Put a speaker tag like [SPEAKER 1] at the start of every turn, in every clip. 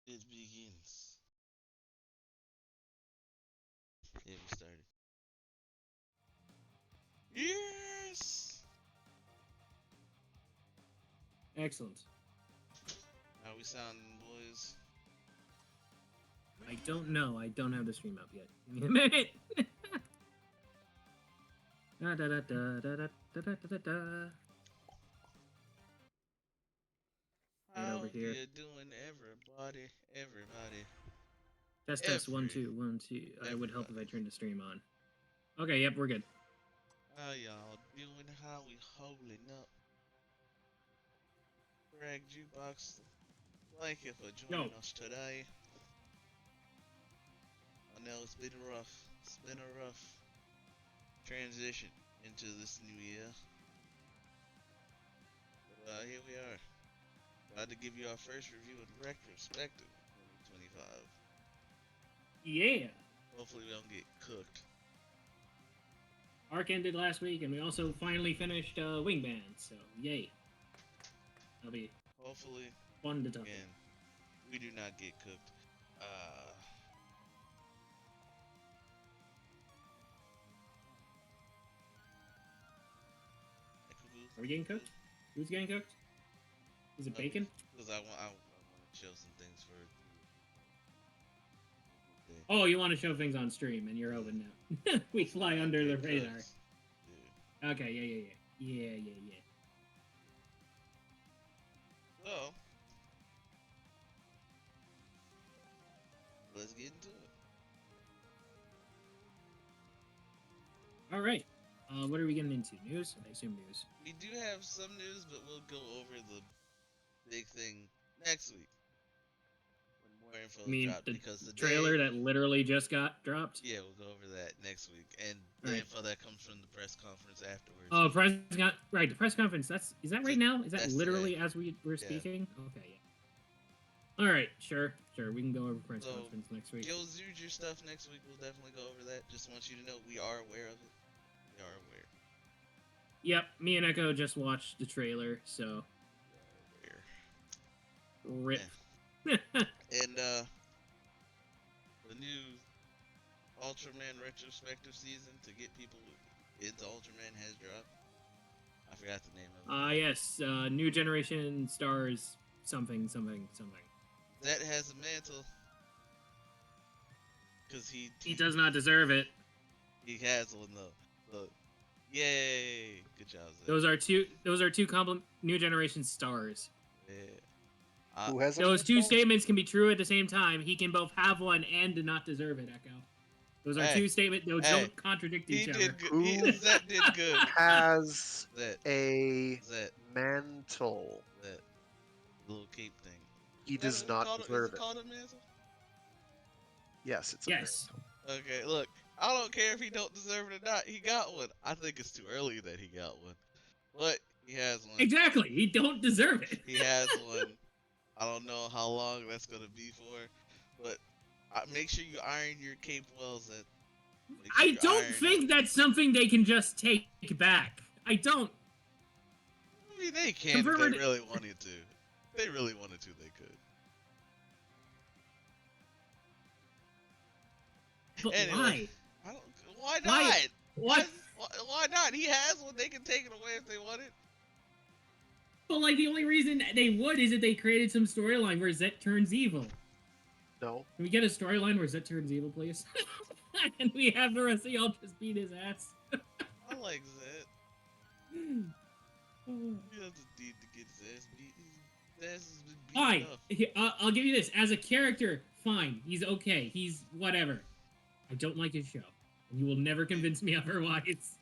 [SPEAKER 1] It begins. Yeah, we started. Yes!
[SPEAKER 2] Excellent.
[SPEAKER 1] How we sounding, boys?
[SPEAKER 2] I don't know. I don't have the stream up yet. Give me a minute. Da, da, da, da, da, da, da, da, da, da. Get
[SPEAKER 1] How
[SPEAKER 2] over here.
[SPEAKER 1] you doing, everybody? Everybody.
[SPEAKER 2] Test 1 2 1 2. It would help if I
[SPEAKER 1] Everybody.
[SPEAKER 2] turned the stream on. Okay, yep, we're good.
[SPEAKER 1] How y'all doing? How we holding up? Greg Jukebox, thank you for joining
[SPEAKER 2] Yo,
[SPEAKER 1] us today. I know it's been rough. It's been a rough transition into this new year. But here we are. About to give you our first review in retrospective 2025.
[SPEAKER 2] yeah.
[SPEAKER 1] Hopefully we don't get cooked.
[SPEAKER 2] Arc ended last week, and we also finally finished Wingman. So yay. That'll be
[SPEAKER 1] Hopefully,
[SPEAKER 2] fun to talk
[SPEAKER 1] again, we do not get cooked.
[SPEAKER 2] Are we getting cooked? Who's getting cooked? Is it bacon?
[SPEAKER 1] Because I want to show some things for.
[SPEAKER 2] Oh, you want to show things on stream, and you're open now. We fly under the radar.
[SPEAKER 1] Yeah.
[SPEAKER 2] Okay, yeah.
[SPEAKER 1] So, let's get into it.
[SPEAKER 2] All right. What are we getting into? News? I assume news.
[SPEAKER 1] We do have some news, but we'll go over the big thing next week when more info
[SPEAKER 2] I mean,
[SPEAKER 1] dropped.
[SPEAKER 2] the
[SPEAKER 1] Because today,
[SPEAKER 2] trailer that literally just got dropped?
[SPEAKER 1] yeah, we'll go over that next week, and the info that comes from the press conference afterwards.
[SPEAKER 2] Oh, right. The press conference. Is that right now? Is that literally today, as we're speaking? Okay, yeah. All right, sure. We can go over press conference next week.
[SPEAKER 1] You'll use your stuff next week. We'll definitely go over that. Just want you to know we are aware of it. We are aware.
[SPEAKER 2] Yep, me and Echo just watched the trailer, so. Rip.
[SPEAKER 1] Yeah. And the new Ultraman retrospective season to get people into Ultraman has dropped. I forgot the name of it.
[SPEAKER 2] Yes, New Generation Stars something.
[SPEAKER 1] That has a mantle. Because he
[SPEAKER 2] does not deserve it.
[SPEAKER 1] He has one though. Yay! Good job, Zach.
[SPEAKER 2] Those are two New Generation Stars.
[SPEAKER 1] Yeah.
[SPEAKER 3] Who has
[SPEAKER 2] those two statements can be true at the same time. He can both have one and not deserve it, Echo. Those are two statements that don't contradict each other.
[SPEAKER 1] Zach did good.
[SPEAKER 3] Has a mantle.
[SPEAKER 1] That little cape thing.
[SPEAKER 3] He does not deserve it.
[SPEAKER 1] Is it called a mantle?
[SPEAKER 3] Yes, it's a mantle.
[SPEAKER 1] Okay, look. I don't care if he don't deserve it or not. He got one. I think it's too early that he got one. But he has one.
[SPEAKER 2] Exactly. He don't deserve it.
[SPEAKER 1] He has one. I don't know how long that's going to be for. But make sure you iron your cape wells.
[SPEAKER 2] I don't think that's something they can just take back. I don't.
[SPEAKER 1] I mean, they can if they really wanted to. If they really wanted to, they could.
[SPEAKER 2] But
[SPEAKER 1] anyway, why not? Why not? He has one. They can take it away if they want it.
[SPEAKER 2] But like the only reason they would is if they created some storyline where Zet turns evil.
[SPEAKER 3] No.
[SPEAKER 2] Can we get a storyline where Zet turns evil, please? And we have the rest of y'all just beat his ass.
[SPEAKER 1] I like Zet. He doesn't need to get his ass beat. His ass has been beat
[SPEAKER 2] fine. I'll give you this. As a character, fine. He's okay. He's whatever. I don't like his show. And you will never convince me otherwise.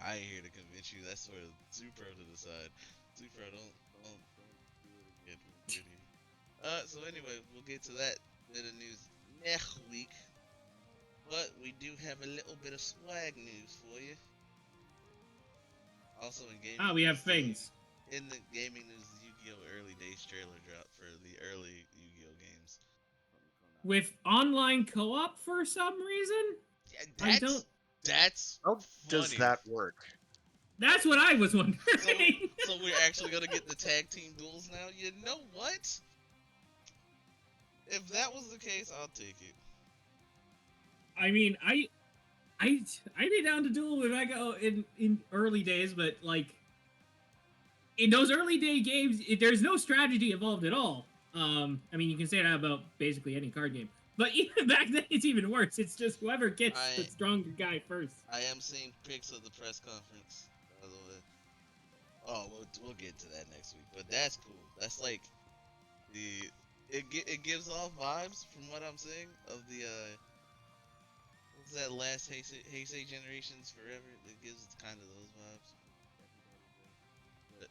[SPEAKER 1] I ain't here to convince you. That's for Zupro to decide. Zupro, don't do it again. So anyway, we'll get to that bit of news next week. But we do have a little bit of swag news for you. Also in gaming.
[SPEAKER 2] We have things.
[SPEAKER 1] In the gaming news, the Yu-Gi-Oh! Early Days trailer dropped for the early Yu-Gi-Oh! Games.
[SPEAKER 2] With online co-op for some reason?
[SPEAKER 1] Yeah, that's
[SPEAKER 3] how does that work?
[SPEAKER 2] That's what I was wondering.
[SPEAKER 1] So we're actually gonna get the tag team duels now? You know what? If that was the case, I'll take it.
[SPEAKER 2] I mean, I'd be down to duel with Echo in early days, but like in those early day games, there's no strategy involved at all. I mean, you can say that about basically any card game, but even back then, it's even worse. It's just whoever gets the stronger guy first.
[SPEAKER 1] I am seeing pics of the press conference, by the way. Oh, we'll get to that next week, but that's cool. That's like it gives off vibes from what I'm seeing of the what's that last Heisei Generations Forever? It gives kind of those vibes. But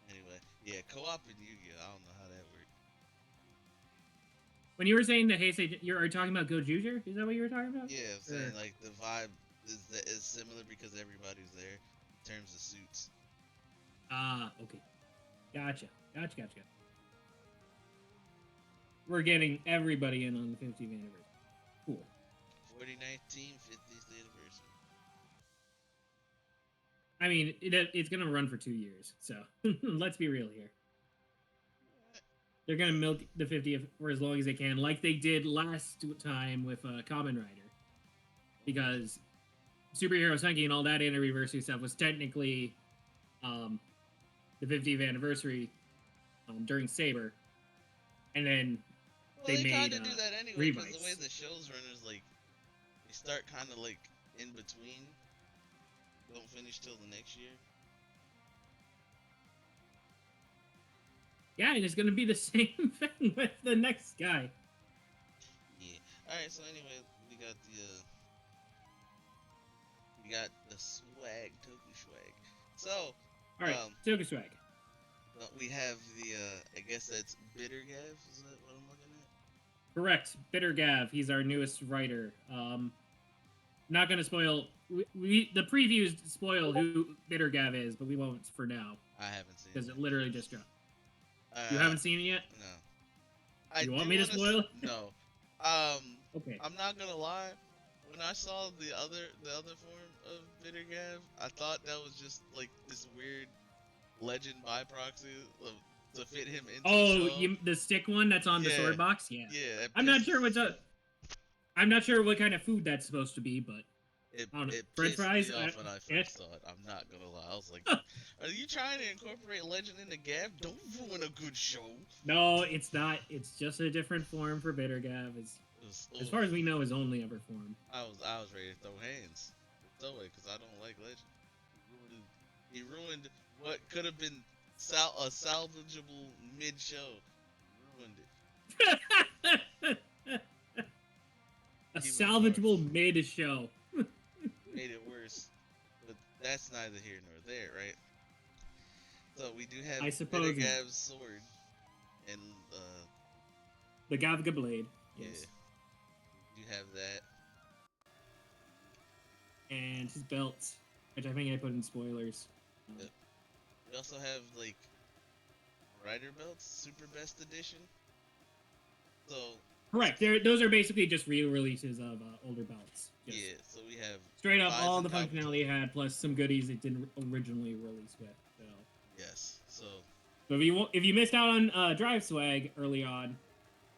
[SPEAKER 1] anyway, yeah, co-op in Yu-Gi-Oh! I don't know how that worked.
[SPEAKER 2] When you were saying the Heisei, are you talking about Gojuger? Is that what you were talking about?
[SPEAKER 1] Yeah, I'm saying like the vibe is similar because everybody's there in terms of suits.
[SPEAKER 2] Ah, okay. Gotcha. We're getting everybody in on the 50th anniversary. Cool.
[SPEAKER 1] 2019 50th anniversary.
[SPEAKER 2] I mean, it's going to run for 2 years, so let's be real here. They're going to milk the 50th for as long as they can, like they did last time with Kamen Rider. Because Superhero Senki and all that anniversary stuff was technically the 50th anniversary during Saber. And then they made
[SPEAKER 1] kind of do that anyway because
[SPEAKER 2] rebites.
[SPEAKER 1] The way the shows run is like they start kind of like in between, don't finish till the next year.
[SPEAKER 2] Yeah, and it's gonna be the same thing with the next guy.
[SPEAKER 1] Yeah. All right. So anyway, we got the swag, Toku swag. So.
[SPEAKER 2] All right, Toku swag.
[SPEAKER 1] We have the I guess that's Bitter Gav. Is that what I'm looking at?
[SPEAKER 2] Correct, Bitter Gav. He's our newest writer. Not gonna spoil. The previews spoil who Bitter Gav is, but we won't for now.
[SPEAKER 1] I haven't seen it
[SPEAKER 2] because it literally just dropped.
[SPEAKER 1] Uh,
[SPEAKER 2] You haven't seen it yet?
[SPEAKER 1] No.
[SPEAKER 2] You want me to spoil?
[SPEAKER 1] No.
[SPEAKER 2] Okay.
[SPEAKER 1] I'm not gonna lie. When I saw the other form of Bitter Gav, I thought that was just like this weird legend by proxy to fit him into the show.
[SPEAKER 2] The stick one that's on the sword box? Yeah.
[SPEAKER 1] Yeah.
[SPEAKER 2] I'm not sure what's up. I'm not sure what kind of food that's supposed to be, but
[SPEAKER 1] it
[SPEAKER 2] French fries.
[SPEAKER 1] Me off when I first saw it. I'm not gonna lie. I was like, "Are you trying to incorporate legend into Gav? Don't ruin a good show."
[SPEAKER 2] No, it's not. It's just a different form for Bitter Gav. As far as we know, his only ever form.
[SPEAKER 1] I was ready to throw hands, because I don't like legend. He ruined what could have been a salvageable mid-show. He ruined it.
[SPEAKER 2] A salvageable mid-show.
[SPEAKER 1] Made it worse, but that's neither here nor there, right? So we do have Bitter Gav's sword and
[SPEAKER 2] the Gavga blade. Yes.
[SPEAKER 1] Yeah, you have that.
[SPEAKER 2] And his belt, which I think I put in spoilers.
[SPEAKER 1] Yep. We also have like Rider belts, Super Best Edition. So
[SPEAKER 2] correct. Those are basically just re-releases of older belts.
[SPEAKER 1] Yeah, so we have
[SPEAKER 2] straight up all the functionality it had, plus some goodies it didn't originally release with. So.
[SPEAKER 1] Yes. So
[SPEAKER 2] if you missed out on Drive Swag early on,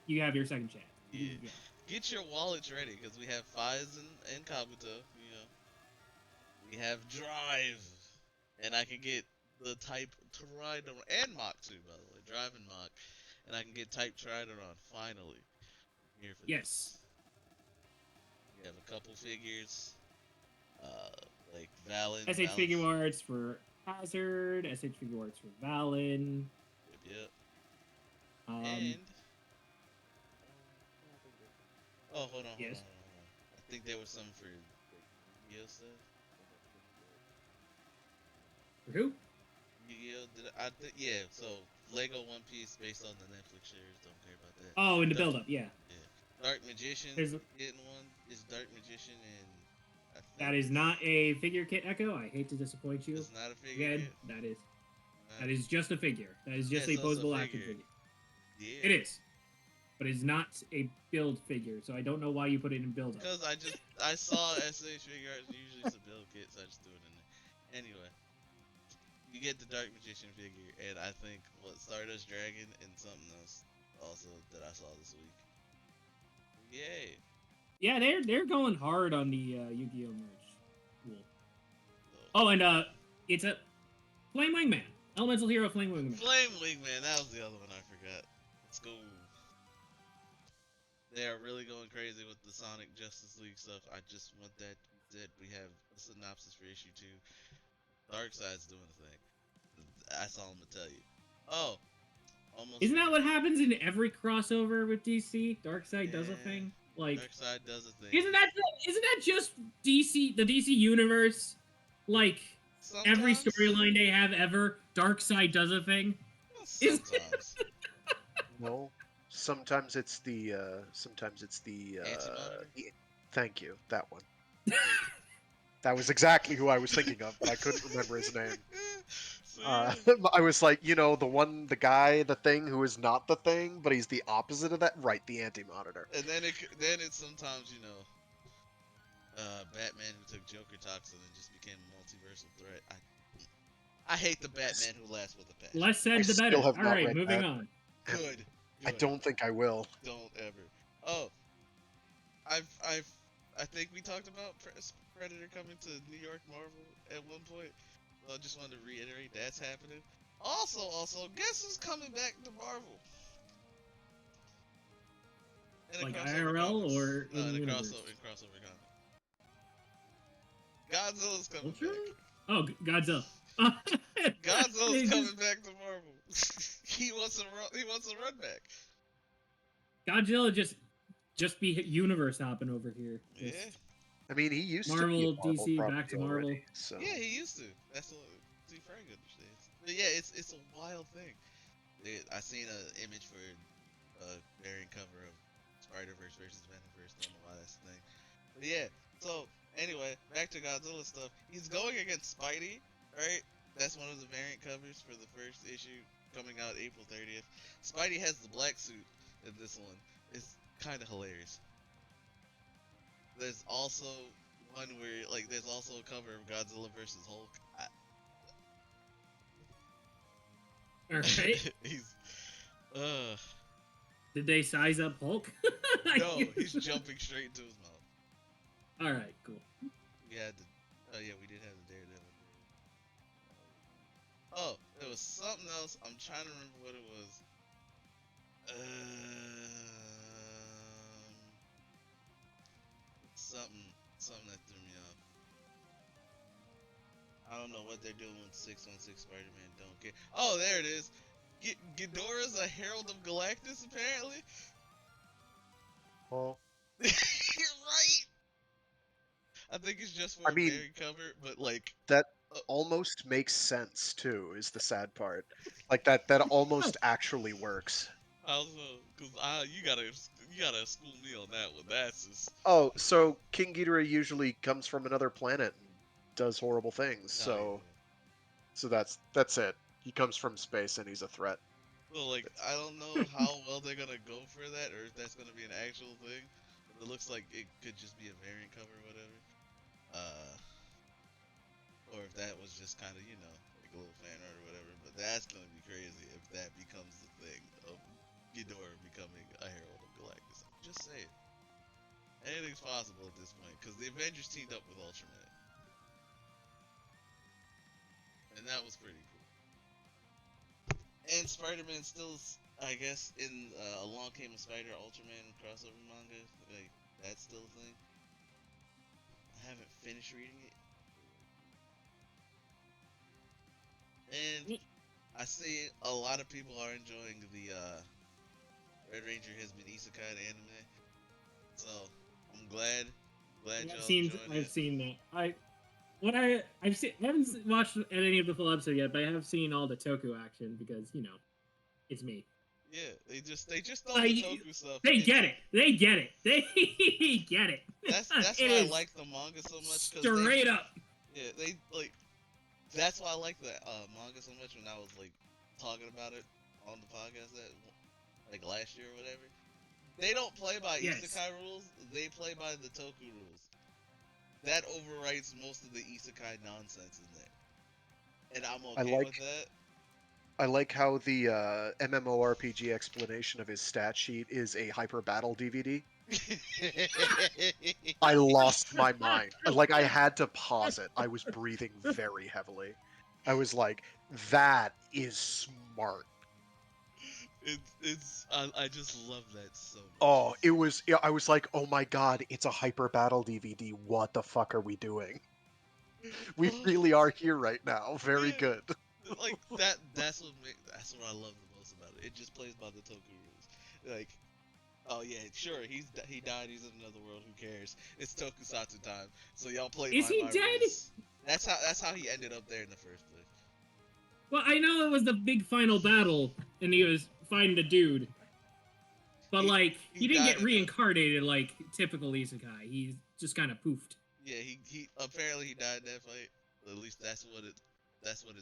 [SPEAKER 2] you have your second chance.
[SPEAKER 1] Yeah. Get your wallets ready because we have Faiz and Kabuto. You know, we have Drive, and I can get the type Tridon and Mach too, by the way, Drive and Mach, and I can get type Tridon finally. Here for
[SPEAKER 2] yes.
[SPEAKER 1] This. We have a couple figures, like Valen.
[SPEAKER 2] SH Figure Arts for Hazard, SH Figure Arts for Valen.
[SPEAKER 1] Yep.
[SPEAKER 2] And
[SPEAKER 1] hold on.
[SPEAKER 2] Yes.
[SPEAKER 1] Hold on. I think there was some for Yu-Gi-Oh stuff.
[SPEAKER 2] For who?
[SPEAKER 1] Yu-Gi-Oh. Yeah. So Lego One Piece based on the Netflix series. Don't care about that.
[SPEAKER 2] Oh, in the build-up, yeah.
[SPEAKER 1] Dark Magician. Getting one is Dark Magician and.
[SPEAKER 2] That is not a figure kit, Echo. I hate to disappoint you.
[SPEAKER 1] It's not a figure kit.
[SPEAKER 2] That is just a figure. That is just a posable action figure.
[SPEAKER 1] Yeah.
[SPEAKER 2] It is. But it's not a build figure, so I don't know why you put it in build up.
[SPEAKER 1] Because I saw SH Figure Arts usually it's a build kit, so I just threw it in there. Anyway, you get the Dark Magician figure, and I think Stardust Dragon and something else also that I saw this week. Yay.
[SPEAKER 2] Yeah, they're going hard on the Yu-Gi-Oh merch. Cool.
[SPEAKER 1] So,
[SPEAKER 2] Oh, and it's a Flame Wingman. Elemental Hero Flame Wingman.
[SPEAKER 1] Flame Wingman, that was the other one I forgot. Let's go. They are really going crazy with the Sonic Justice League stuff. I just want that said. We have a synopsis for issue 2. Darkseid's doing a thing. That's all I'm gonna tell you. Oh, almost.
[SPEAKER 2] Isn't that what happens in every crossover with DC? Darkseid does a thing. Like
[SPEAKER 1] Darkseid does a thing.
[SPEAKER 2] Isn't that just DC, the DC universe? Like
[SPEAKER 1] Sometimes.
[SPEAKER 2] Every storyline they have ever, Darkseid does a thing.
[SPEAKER 1] Sometimes.
[SPEAKER 3] No. Sometimes it's the thank you, that one. That was exactly who I was thinking of, but I couldn't remember his name. I was like, the guy, the thing who is not the thing, but he's the opposite of that. Right, the Anti-Monitor.
[SPEAKER 1] And then it's sometimes, Batman who took Joker toxin and just became a multiversal threat. I hate the Batman who laughs with a passion.
[SPEAKER 2] Less said, the better. All right, moving on.
[SPEAKER 1] Good.
[SPEAKER 3] I don't think I will.
[SPEAKER 1] Don't ever. Oh, I think we talked about Predator coming to New York Marvel at one point. So I just wanted to reiterate that's happening. Also, guess who's coming back to Marvel?
[SPEAKER 2] Like IRL
[SPEAKER 1] comics.
[SPEAKER 2] or in universe?
[SPEAKER 1] In crossover comics. Godzilla's coming back.
[SPEAKER 2] Oh, Godzilla.
[SPEAKER 1] Godzilla's coming back to Marvel. He wants a run back.
[SPEAKER 2] Godzilla just be universe hopping over here.
[SPEAKER 1] Yeah.
[SPEAKER 3] I mean, he used
[SPEAKER 2] Marvel,
[SPEAKER 3] to be
[SPEAKER 2] DC, back to Marvel.
[SPEAKER 3] Already, so.
[SPEAKER 1] Yeah, he used to. That's what Steve Frank understands. But yeah, it's a wild thing. I seen an image for a variant cover of Spider-Verse versus Venomverse. Don't know why that's the thing. But yeah, so anyway, back to Godzilla stuff. He's going against Spidey, right? That's one of the variant covers for the first issue coming out April 30th. Spidey has the black suit in this one. It's kind of hilarious. There's also one where, there's also a cover of Godzilla versus Hulk.
[SPEAKER 2] Alright.
[SPEAKER 1] He's,
[SPEAKER 2] Did they size up Hulk?
[SPEAKER 1] No, he's jumping straight into his mouth.
[SPEAKER 2] Alright, cool.
[SPEAKER 1] We had we did have the Daredevil. Oh, there was something else. I'm trying to remember what it was. Something that threw me off. I don't know what they're doing with 616 Spider-Man. Don't care. Oh, there it is. Ghidorah's a Herald of Galactus, apparently.
[SPEAKER 3] Well,
[SPEAKER 1] you're right. I think it's just for a variant cover, but
[SPEAKER 3] that almost makes sense too. Is the sad part, that almost actually works.
[SPEAKER 1] How so? Because you gotta school me on that one. That's just.
[SPEAKER 3] Oh, so King Ghidorah usually comes from another planet and does horrible things. So that's it. He comes from space and he's a threat.
[SPEAKER 1] Well, I don't know how well they're gonna go for that, or if that's gonna be an actual thing. But it looks like it could just be a variant cover or whatever. Or if that was just kind of, a little fan art or whatever. But that's gonna be crazy if that becomes the thing of Ghidorah becoming a Herald of Galactus. Just say it. Anything's possible at this point, because the Avengers teamed up with Ultraman. And that was pretty cool. And Spider-Man still, I guess, in Along Came a Spider Ultraman crossover manga. That's still a thing. I haven't finished reading it. And I see a lot of people are enjoying the Red Ranger has been isekai anime. So I'm glad
[SPEAKER 2] I've seen that. I haven't watched any of the full episode yet, but I have seen all the Toku action because it's me.
[SPEAKER 1] Yeah, they just throw the Toku stuff.
[SPEAKER 2] They get it. They get it. They get it.
[SPEAKER 1] That's why I like the manga so much.
[SPEAKER 2] Straight up.
[SPEAKER 1] Yeah, they that's why I like the manga so much when I was talking about it on the podcast that last year or whatever. They don't play by isekai rules. They play by the Toku rules. That overwrites most of the isekai nonsense in there, and I'm okay with that.
[SPEAKER 3] I like how the MMORPG explanation of his stat sheet is a hyper battle DVD. I lost my mind. Like, I had to pause it. I was breathing very heavily. I was like, that is smart.
[SPEAKER 1] I just love that so much.
[SPEAKER 3] Oh, it was. I was like, oh my god, it's a hyper battle DVD. What the fuck are we doing? We really are here right now. Very
[SPEAKER 1] Yeah.
[SPEAKER 3] good.
[SPEAKER 1] Like that's what I love the most about it. It just plays by the Toku rules. Like, oh yeah, sure, he died, he's in another world, who cares? It's Tokusatsu time. So y'all play
[SPEAKER 2] Is he
[SPEAKER 1] my
[SPEAKER 2] dead?
[SPEAKER 1] rules. That's how he ended up there in the first place.
[SPEAKER 2] Well, I know it was the big final battle, and he was fighting the dude. But, like, he didn't
[SPEAKER 1] died
[SPEAKER 2] get
[SPEAKER 1] in
[SPEAKER 2] reincarnated like typical isekai. He's just kind of poofed.
[SPEAKER 1] Yeah, he apparently he died in that fight. At least that's what it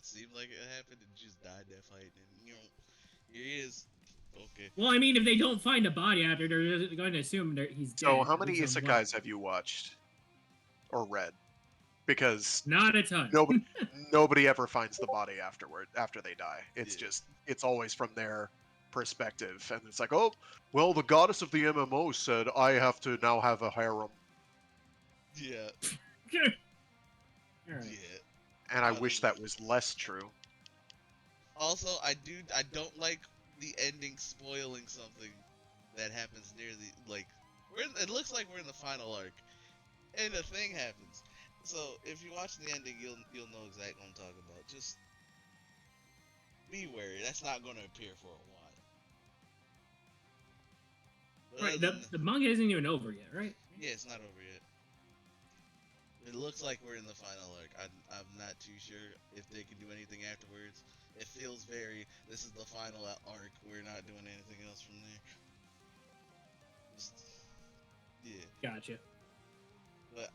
[SPEAKER 1] seemed like it happened. And just died in that fight, and here he is. Okay.
[SPEAKER 2] Well, I mean, if they don't find a body after, they're going to assume he's dead.
[SPEAKER 3] So, how
[SPEAKER 2] at
[SPEAKER 3] many
[SPEAKER 2] least on one.
[SPEAKER 3] isekais have you watched or read? Because
[SPEAKER 2] Not a ton.
[SPEAKER 3] nobody ever finds the body after they die. It's
[SPEAKER 1] Yeah.
[SPEAKER 3] just it's always from their perspective, and it's like, oh, well, the goddess of the MMO said I have to now have a harem,
[SPEAKER 1] Yeah.
[SPEAKER 2] All right.
[SPEAKER 1] Yeah.
[SPEAKER 3] and I wish that was less true.
[SPEAKER 1] Also, I don't like the ending spoiling something that happens near the like. It looks like we're in the final arc, and a thing happens. So if you watch the ending, you'll know exactly what I'm talking about. Just be wary. That's not going to appear for a while. But
[SPEAKER 2] Right. The manga isn't even over yet, right?
[SPEAKER 1] yeah, it's not over yet. It looks like we're in the final arc. I'm not too sure if they can do anything afterwards. It feels very. This is the final arc. We're not doing anything else from there. Just, yeah.
[SPEAKER 2] Gotcha.
[SPEAKER 1] But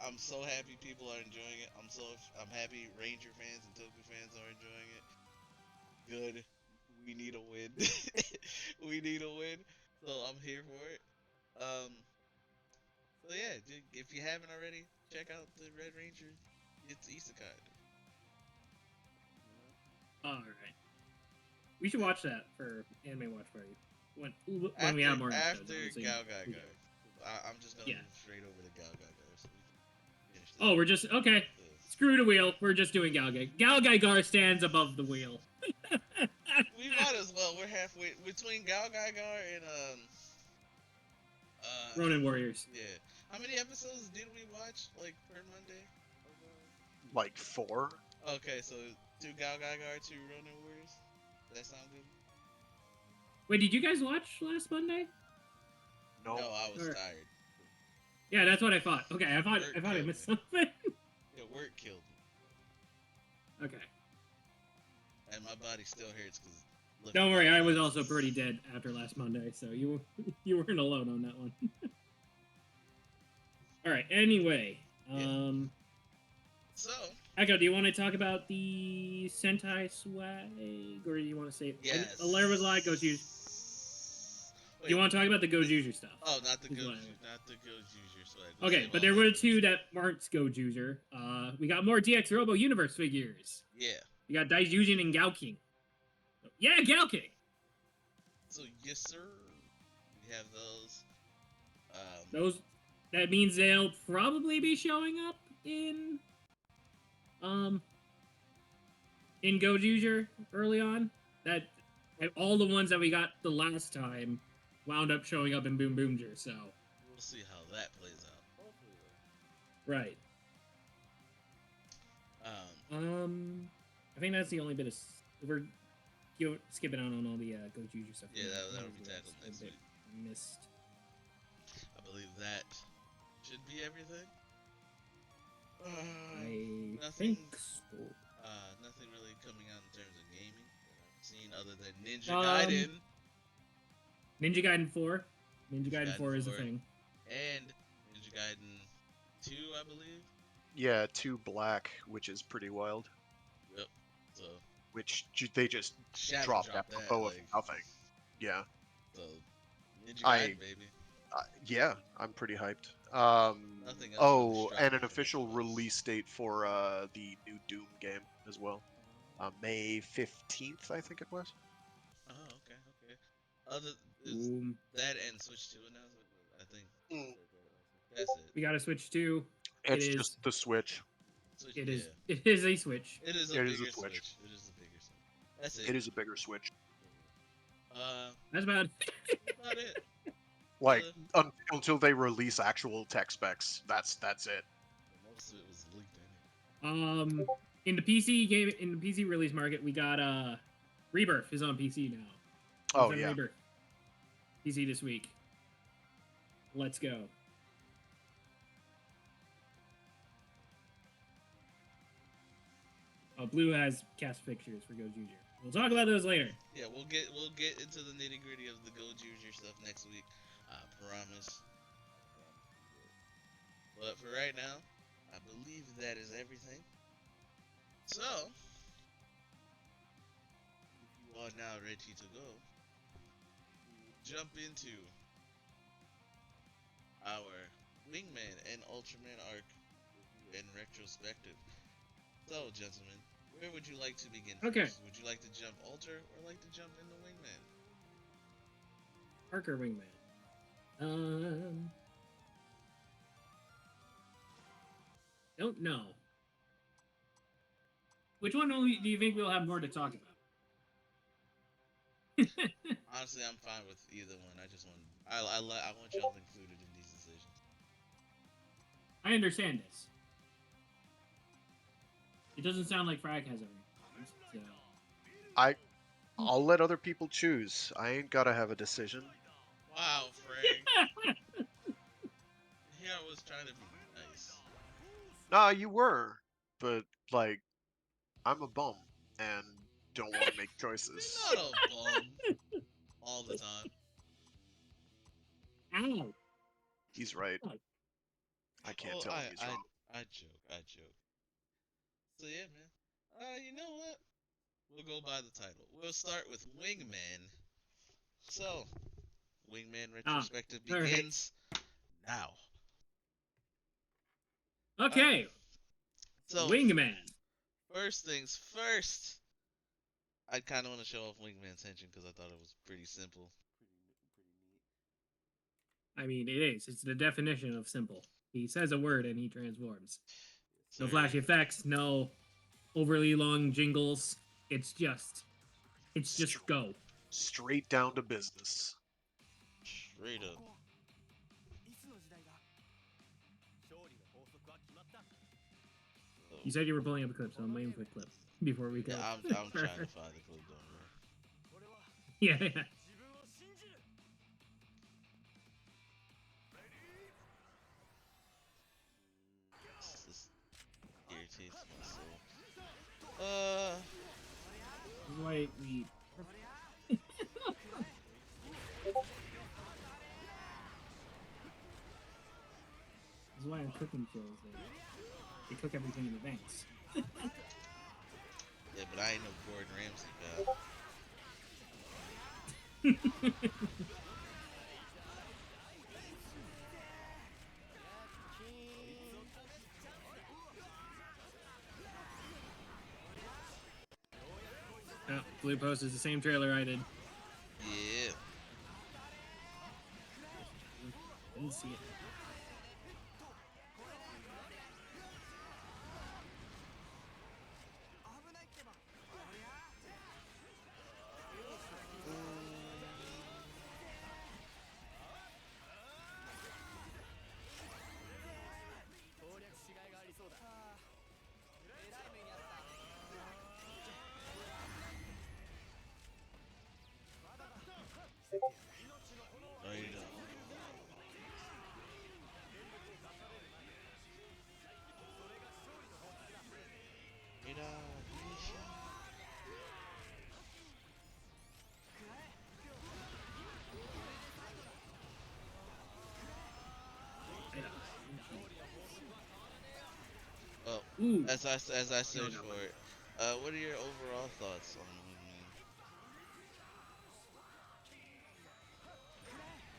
[SPEAKER 1] I'm so happy people are enjoying it. I'm happy Ranger fans and Toku fans are enjoying it. Good. We need a win. We need a win. So I'm here for it. So yeah, if you haven't already, check out the Red Ranger. It's Isekai.
[SPEAKER 2] All right. We should watch that for Anime Watch Party when we have more episodes.
[SPEAKER 1] After
[SPEAKER 2] obviously.
[SPEAKER 1] Gal Gaga. I'm just gonna move straight over to Gal Gaga so we can finish this.
[SPEAKER 2] Oh, we're just okay. Screw the wheel. We're just doing Galgai. Galgai stands above the wheel.
[SPEAKER 1] We might as well. We're halfway between Gal Gaga and
[SPEAKER 2] Ronin Warriors.
[SPEAKER 1] Yeah. How many episodes did we watch like per Monday?
[SPEAKER 3] Like 4.
[SPEAKER 1] Okay, so 2 Gal Gaga, 2 Ronin Warriors. That sound good?
[SPEAKER 2] Wait, did you guys watch last Monday?
[SPEAKER 3] No,
[SPEAKER 1] No, I was tired.
[SPEAKER 2] Yeah, that's what I thought. Okay, I thought I missed something.
[SPEAKER 1] Yeah, work killed me.
[SPEAKER 2] Okay.
[SPEAKER 1] And my body still hurts because.
[SPEAKER 2] Don't worry, I was also pretty dead after last Monday, so you weren't alone on that one. All right. Anyway,
[SPEAKER 1] So.
[SPEAKER 2] Echo, do you want to talk about the Sentai swag, or do you want to say?
[SPEAKER 1] Yes.
[SPEAKER 2] Alaire was like Gojuju. Do you want to talk about the Gojuju stuff?
[SPEAKER 1] Oh, not the Gojuju swag.
[SPEAKER 2] Okay, but there were 2 that weren't Gojuju. We got more DX Robo Universe figures.
[SPEAKER 1] Yeah.
[SPEAKER 2] We got Daijujin and Gauking. Yeah, Gauking.
[SPEAKER 1] So yes, sir. We have those.
[SPEAKER 2] That means they'll probably be showing up in Gojuju early on. That all the ones that we got the last time wound up showing up in Boom Boomger. So
[SPEAKER 1] we'll see how that plays out.
[SPEAKER 2] Right. I think that's the only bit of we're skipping out on all the Gojuju stuff.
[SPEAKER 1] Yeah, that'll be tackled next week.
[SPEAKER 2] Missed.
[SPEAKER 1] I believe that should be everything.
[SPEAKER 2] I think so.
[SPEAKER 1] Nothing really coming out in terms of gaming that I've seen other than Ninja Gaiden.
[SPEAKER 2] Ninja Gaiden 4. Ninja Gaiden 4 is a thing.
[SPEAKER 1] And Ninja Gaiden 2, I believe.
[SPEAKER 3] Yeah, 2 Black, which is pretty wild.
[SPEAKER 1] Yep. So.
[SPEAKER 3] Which they just dropped apropos of nothing. Yeah.
[SPEAKER 1] So, Ninja Gaiden, baby.
[SPEAKER 3] Yeah, I'm pretty hyped.
[SPEAKER 1] Nothing else
[SPEAKER 3] and an official release date for the new Doom game as well. May 15th, I think it was.
[SPEAKER 1] Oh, okay. That and Switch 2 announcement. I think
[SPEAKER 3] Mm.
[SPEAKER 1] that's it.
[SPEAKER 2] We got a Switch 2.
[SPEAKER 3] It's
[SPEAKER 2] It
[SPEAKER 3] just
[SPEAKER 2] is.
[SPEAKER 3] the Switch.
[SPEAKER 1] Switch,
[SPEAKER 2] It
[SPEAKER 1] yeah.
[SPEAKER 2] is. It is a Switch.
[SPEAKER 1] It is a
[SPEAKER 3] It is a
[SPEAKER 1] bigger
[SPEAKER 3] Switch.
[SPEAKER 1] Switch. It is a bigger Switch. That's
[SPEAKER 3] It
[SPEAKER 1] it.
[SPEAKER 3] is a bigger Switch.
[SPEAKER 2] That's about.
[SPEAKER 1] About it.
[SPEAKER 3] Like
[SPEAKER 1] Uh,
[SPEAKER 3] until they release actual tech specs, that's it.
[SPEAKER 1] most of it was leaked anyway.
[SPEAKER 2] In the PC game, in the PC release market, we got Rebirth is on PC now.
[SPEAKER 3] Oh
[SPEAKER 2] on
[SPEAKER 3] yeah.
[SPEAKER 2] Rebirth. PC this week. Let's go. Blue has cast pictures for Go Junior. We'll talk about those later.
[SPEAKER 1] Yeah, we'll get into the nitty gritty of the Go Junior stuff next week. I promise. But for right now, I believe that is everything. So, if you are now ready to go, jump into our Wingman and Ultraman arc in retrospective. So, gentlemen, where would you like to begin
[SPEAKER 2] Okay.
[SPEAKER 1] first? Would you like to jump Ultra or like to jump into Wingman?
[SPEAKER 2] Parker Wingman. Don't know. Which one do you think we'll have more to talk about?
[SPEAKER 1] Honestly, I'm fine with either one. I just want I want y'all included in these decisions.
[SPEAKER 2] I understand this. It doesn't sound like Frag has everything. So.
[SPEAKER 3] I'll let other people choose. I ain't gotta have a decision.
[SPEAKER 1] Wow, Frank. Here I was trying to be nice.
[SPEAKER 3] Nah, you were, but like, I'm a bum and don't want to make choices.
[SPEAKER 1] You're not a bum all the time.
[SPEAKER 2] Ow.
[SPEAKER 3] He's right. I can't tell him he's wrong.
[SPEAKER 1] I joke. So yeah, man. You know what? We'll go by the title. We'll start with Wingman. So, Wingman retrospective begins now.
[SPEAKER 2] Okay.
[SPEAKER 1] So,
[SPEAKER 2] Wingman.
[SPEAKER 1] First things first. I kind of want to show off Wingman's Henshin because I thought it was pretty simple.
[SPEAKER 2] I mean, it is. It's the definition of simple. He says a word and he transforms. No flashy effects, no overly long jingles. It's just go.
[SPEAKER 3] Straight down to business.
[SPEAKER 1] Straight up.
[SPEAKER 2] You said you were pulling up a clip, so I'm waiting for the clip before we go.
[SPEAKER 1] Yeah, I'm trying to find the clip, don't worry.
[SPEAKER 2] Yeah.
[SPEAKER 1] This irritates my soul.
[SPEAKER 2] Wait, we. This is why I'm cooking shows. They cook everything in advance.
[SPEAKER 1] Yeah, but I ain't no Gordon Ramsay,
[SPEAKER 2] Oh, Blue Post is the same trailer I did.
[SPEAKER 1] Yeah.
[SPEAKER 2] Didn't see it.
[SPEAKER 1] Well, as I search for it, what are your overall thoughts on Wingman?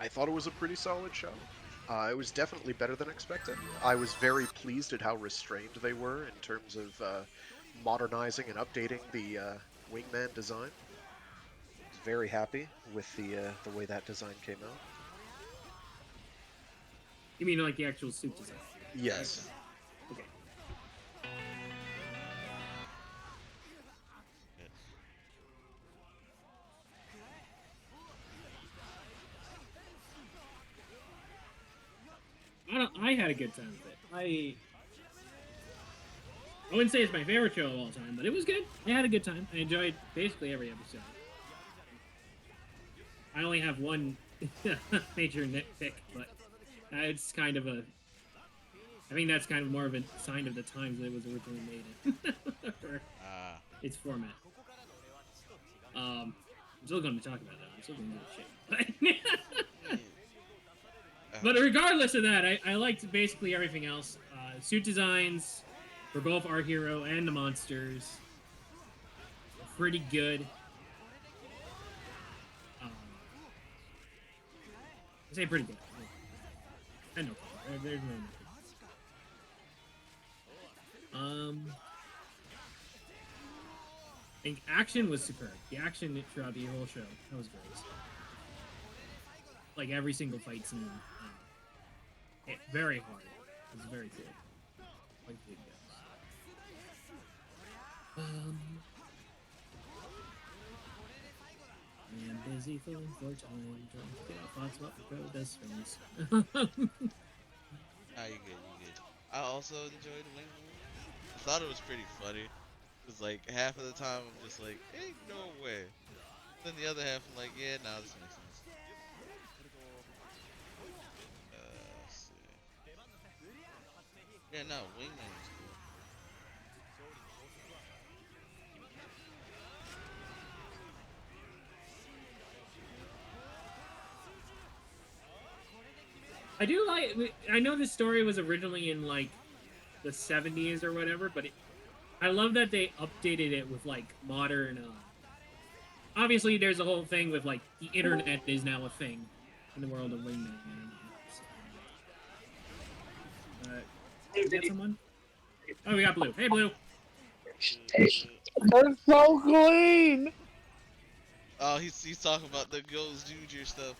[SPEAKER 3] I thought it was a pretty solid show. It was definitely better than expected. I was very pleased at how restrained they were in terms of modernizing and updating the Wingman design. I was very happy with the way that design came out.
[SPEAKER 2] You mean like the actual suit design?
[SPEAKER 3] Yes.
[SPEAKER 2] Okay. I had a good time with it. I wouldn't say it's my favorite show of all time, but it was good. I had a good time. I enjoyed basically every episode. I only have one major nitpick, but it's kind of a. I think that's kind of more of a sign of the times that it was originally made in. For its format. I'm still going to talk about that. I'm still going to give a shit. But regardless of that, I liked basically everything else. Suit designs for both our hero and the monsters are pretty good. I say pretty good. I know. There's no. I think action was superb. The action throughout the whole show, that was great. Like every single fight scene, hit very hard. It was very cool. Like big guns. I am busy filling for time, trying to get off thoughts about the road does things.
[SPEAKER 1] You good. I also enjoyed Wingman. I thought it was pretty funny. Cause like half of the time I'm just like, ain't no way. Then the other half I'm like, yeah, nah, this makes sense. Let's see. Yeah, no, Wingman was cool.
[SPEAKER 2] I do like. I know this story was originally in like the 70s or whatever, but I love that they updated it with like modern. Obviously, there's a whole thing with like the internet is now a thing in the world of Wingman. We got someone? Oh, we got Blue. Hey, Blue.
[SPEAKER 3] They're so clean.
[SPEAKER 1] Oh, he's talking about the Ghost Junior stuff.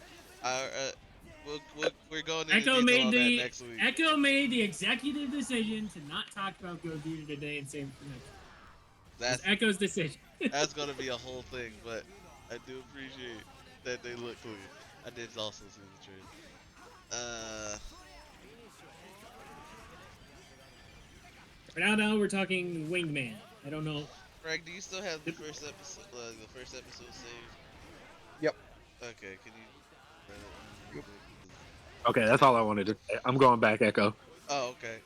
[SPEAKER 1] We're going into
[SPEAKER 2] Echo
[SPEAKER 1] detail
[SPEAKER 2] made
[SPEAKER 1] on that
[SPEAKER 2] the
[SPEAKER 1] next week.
[SPEAKER 2] Echo made the executive decision to not talk about Go Junior today and save it for next week. That's Echo's decision.
[SPEAKER 1] That's gonna be a whole thing, but I do appreciate that they look clean. I did also see the trailer.
[SPEAKER 2] Right now we're talking Wingman. I don't know.
[SPEAKER 1] Greg, do you still have the first episode? Saved?
[SPEAKER 3] Yep.
[SPEAKER 1] Okay, can you?
[SPEAKER 4] Okay, that's all I wanted to say. I'm going back, Echo.
[SPEAKER 1] Oh, okay.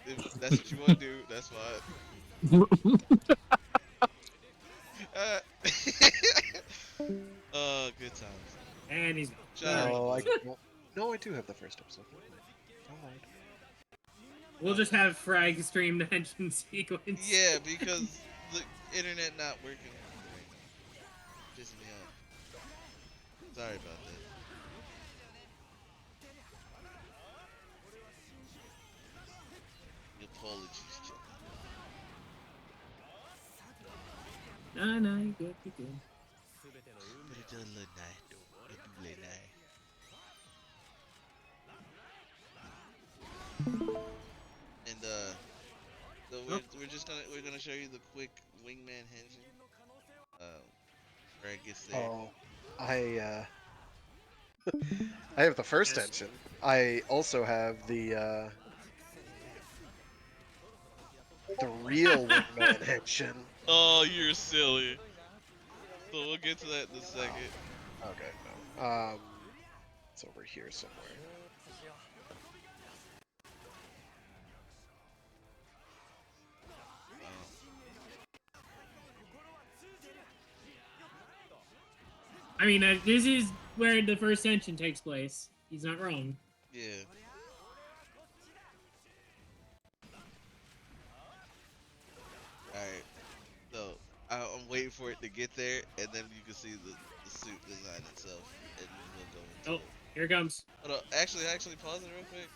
[SPEAKER 1] If that's what you want to do, that's fine. Good times.
[SPEAKER 2] And he's
[SPEAKER 3] no, I do have the first episode. Alright.
[SPEAKER 2] We'll just have Frag stream the Henshin sequence.
[SPEAKER 1] Yeah, because the internet not working. Pissing me off. Sorry about that. Apologies,
[SPEAKER 2] No, you good, you good.
[SPEAKER 1] And so we're gonna show you the quick Wingman Henshin. Where it gets there.
[SPEAKER 3] Oh, I have the first engine. I also have the real Wingman engine.
[SPEAKER 1] Oh, you're silly. So we'll get to that in a second.
[SPEAKER 3] Okay, no. It's over here somewhere.
[SPEAKER 2] I mean, this is where the first Henshin takes place. He's not wrong.
[SPEAKER 1] Yeah. Alright. So, I'm waiting for it to get there, and then you can see the suit design itself, and we'll go into it.
[SPEAKER 2] Here it comes.
[SPEAKER 1] Hold on. Actually, pause it real quick.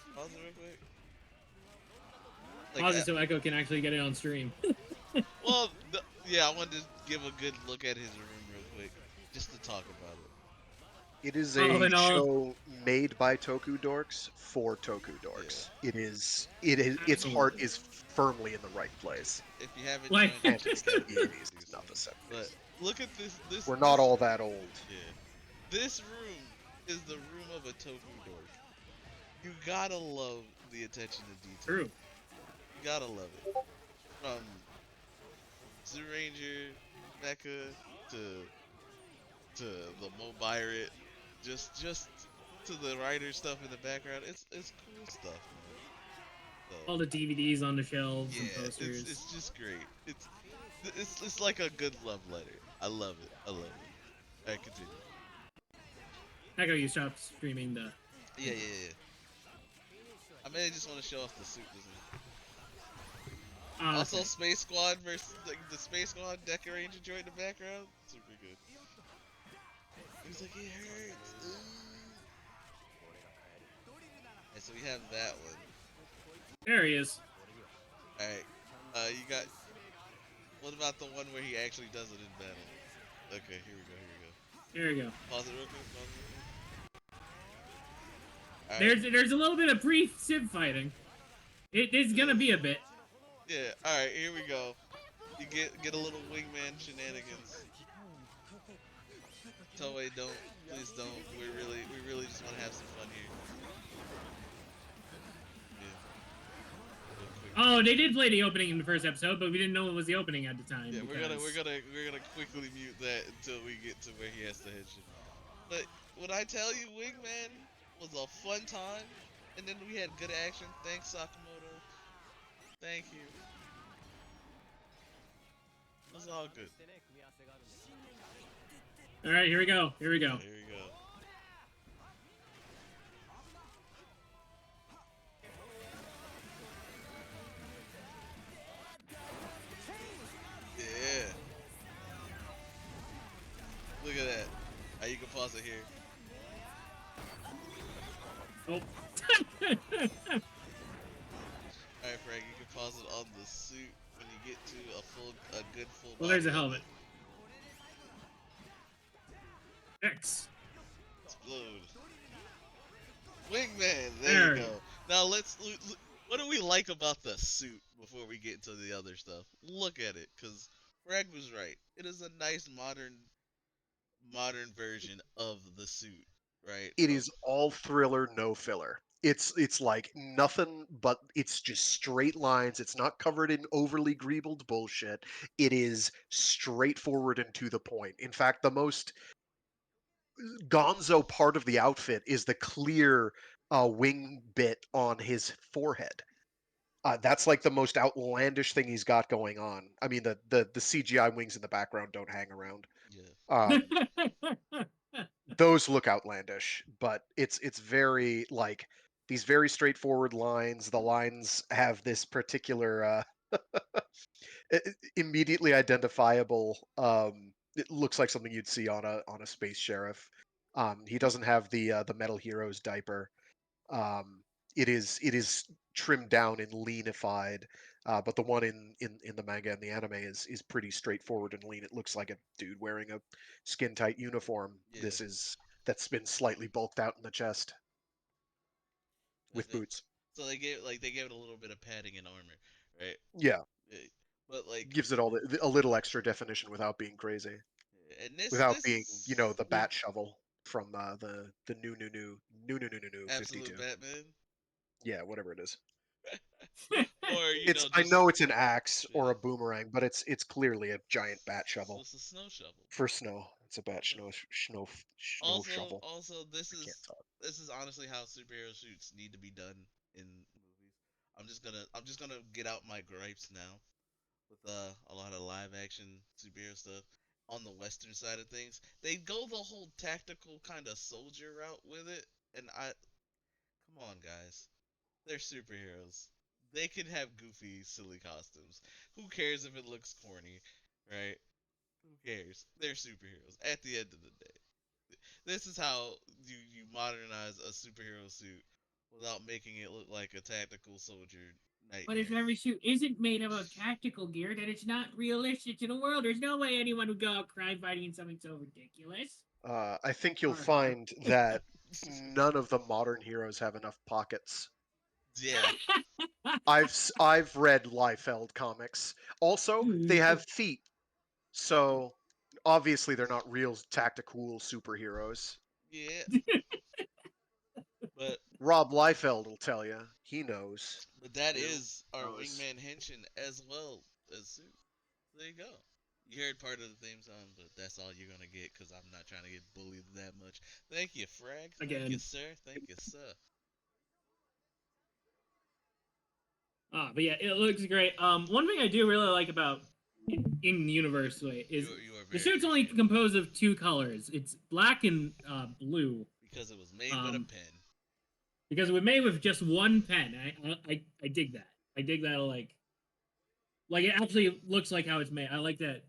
[SPEAKER 2] Pause it so Echo can actually get it on stream.
[SPEAKER 1] Well, yeah, I wanted to give a good look at his room real quick, just to talk about it.
[SPEAKER 3] It is
[SPEAKER 2] Oh,
[SPEAKER 3] a
[SPEAKER 2] and all
[SPEAKER 3] show made by Toku dorks for Toku
[SPEAKER 1] Yeah.
[SPEAKER 3] dorks. Its heart
[SPEAKER 2] absolutely.
[SPEAKER 3] is firmly in the right place,
[SPEAKER 1] If you haven't
[SPEAKER 2] Like,
[SPEAKER 1] joined
[SPEAKER 3] and
[SPEAKER 1] Henshin
[SPEAKER 3] it's
[SPEAKER 1] Academy,
[SPEAKER 3] the
[SPEAKER 1] you need to
[SPEAKER 3] 80s,
[SPEAKER 1] do so.
[SPEAKER 3] not the
[SPEAKER 1] But
[SPEAKER 3] 70s.
[SPEAKER 1] look at this. This.
[SPEAKER 3] We're not
[SPEAKER 1] This.
[SPEAKER 3] all that old.
[SPEAKER 1] Yeah. This room is the room of a Toku dork. You gotta love the attention to detail.
[SPEAKER 2] true.
[SPEAKER 1] You gotta love it. From Zoo Ranger, Mecha to the Mobirate, just to the writer stuff in the background. It's cool stuff, man. So
[SPEAKER 2] All the DVDs on the shelves and
[SPEAKER 1] yeah,
[SPEAKER 2] posters.
[SPEAKER 1] it's just great. It's like a good love letter. I love it. I love it. All right, continue.
[SPEAKER 2] I gotta you stop streaming the.
[SPEAKER 1] Yeah. I may just want to show off the suit design.
[SPEAKER 2] Oh,
[SPEAKER 1] Also,
[SPEAKER 2] okay.
[SPEAKER 1] Space Squad versus like the Space Squad Deca Ranger joint in the background. Super good. He's like, it hurts. Ugh. And so we have that one.
[SPEAKER 2] There he is.
[SPEAKER 1] All right. You got. What about the one where he actually does it in battle? Okay, here we go.
[SPEAKER 2] There you go.
[SPEAKER 1] Pause it real quick. All right.
[SPEAKER 2] There's a little bit of brief sim fighting. It's gonna be a bit.
[SPEAKER 1] Yeah. All right. Here we go. You get a little wingman shenanigans. Toei, please don't. We really just want to have some fun here. Yeah. Real quick.
[SPEAKER 2] Oh, they did play the opening in the first episode, but we didn't know it was the opening at the time.
[SPEAKER 1] Yeah,
[SPEAKER 2] because...
[SPEAKER 1] we're gonna quickly mute that until we get to where he has to hit you. But when I tell you, Wingman was a fun time, and then we had good action. Thanks, Sakamoto. Thank you. It was all good.
[SPEAKER 2] All right, here we go. Here we go.
[SPEAKER 1] Here we go. Yeah. Look at that. You can pause it here.
[SPEAKER 2] Oh.
[SPEAKER 1] Alright, Frank, you can pause it on the suit when you get to a good full
[SPEAKER 2] Well, there's a
[SPEAKER 1] body of
[SPEAKER 2] helmet.
[SPEAKER 1] it.
[SPEAKER 2] X.
[SPEAKER 1] Explode. Wingman,
[SPEAKER 2] There
[SPEAKER 1] there
[SPEAKER 2] we
[SPEAKER 1] you go. Now what do we like about the suit before we get into the other stuff? Look at it, because Greg was right. It is a nice modern version of the suit, right?
[SPEAKER 3] It is all thriller, no filler. It's like nothing but it's just straight lines. It's not covered in overly greebled bullshit. It is straightforward and to the point. In fact, the most gonzo part of the outfit is the clear wing bit on his forehead. That's like the most outlandish thing he's got going on. I mean, the CGI wings in the background don't hang around.
[SPEAKER 1] Yeah.
[SPEAKER 3] Those look outlandish, but it's very like these very straightforward lines. The lines have this particular immediately identifiable. It looks like something you'd see on a space sheriff. He doesn't have the Metal Heroes diaper. Um, it is trimmed down and leanified, but the one in the manga and the anime is pretty straightforward and lean. It looks like a dude wearing a skin tight uniform.
[SPEAKER 1] Yeah.
[SPEAKER 3] That's been slightly bulked out in the chest with
[SPEAKER 1] Okay.
[SPEAKER 3] boots.
[SPEAKER 1] So they gave it a little bit of padding and armor, right?
[SPEAKER 3] Yeah,
[SPEAKER 1] Yeah. But like,
[SPEAKER 3] gives it a little extra definition without being crazy,
[SPEAKER 1] and
[SPEAKER 3] without
[SPEAKER 1] this
[SPEAKER 3] being
[SPEAKER 1] is
[SPEAKER 3] the bat shovel from the new
[SPEAKER 1] absolute
[SPEAKER 3] 52.
[SPEAKER 1] Batman,
[SPEAKER 3] Yeah, whatever it is.
[SPEAKER 1] or
[SPEAKER 3] It's I
[SPEAKER 1] just
[SPEAKER 3] know it's an axe or
[SPEAKER 1] yeah.
[SPEAKER 3] a boomerang, but it's clearly a giant bat
[SPEAKER 1] So
[SPEAKER 3] shovel
[SPEAKER 1] it's a snow shovel.
[SPEAKER 3] for snow. It's a bat
[SPEAKER 1] Yeah.
[SPEAKER 3] snow shovel.
[SPEAKER 1] Also,
[SPEAKER 3] I can't talk.
[SPEAKER 1] this is honestly how superhero shoots need to be done in movies. I'm just gonna get out my gripes now with a lot of live action superhero stuff on the western side of things. They go the whole tactical kind of soldier route with it, and come on, guys, they're superheroes. They can have goofy, silly costumes. Who cares if it looks corny, right? Who cares? They're superheroes. At the end of the day, this is how you modernize a superhero suit without making it look like a tactical soldier
[SPEAKER 2] But if
[SPEAKER 1] nightmare.
[SPEAKER 2] every suit isn't made up of tactical gear, then it's not realistic to the world. There's no way anyone would go out crime fighting in something so ridiculous.
[SPEAKER 3] I think you'll
[SPEAKER 2] Alright.
[SPEAKER 3] find that none of the modern heroes have enough pockets.
[SPEAKER 1] Yeah.
[SPEAKER 3] I've read Liefeld comics. Also, they have feet, so obviously they're not real tactical superheroes.
[SPEAKER 1] Yeah. But
[SPEAKER 3] Rob Liefeld will tell you. He knows.
[SPEAKER 1] that
[SPEAKER 3] Who
[SPEAKER 1] is our
[SPEAKER 3] knows?
[SPEAKER 1] Wingman Henshin as well as Sue. There you go. You heard part of the theme song, but that's all you're gonna get because I'm not trying to get bullied that much. Thank you, Frag. Thank you,
[SPEAKER 2] Again.
[SPEAKER 1] sir. Thank you, sir.
[SPEAKER 2] But yeah, it looks great. One thing I do really like about in universe way is
[SPEAKER 1] You are
[SPEAKER 2] the
[SPEAKER 1] very
[SPEAKER 2] suit's only
[SPEAKER 1] appreciative
[SPEAKER 2] composed of two colors. It's black and blue.
[SPEAKER 1] because it was made with a
[SPEAKER 2] Um,
[SPEAKER 1] pen.
[SPEAKER 2] because it was made with just one pen. I dig that. I dig that like it actually looks like how it's made. I like that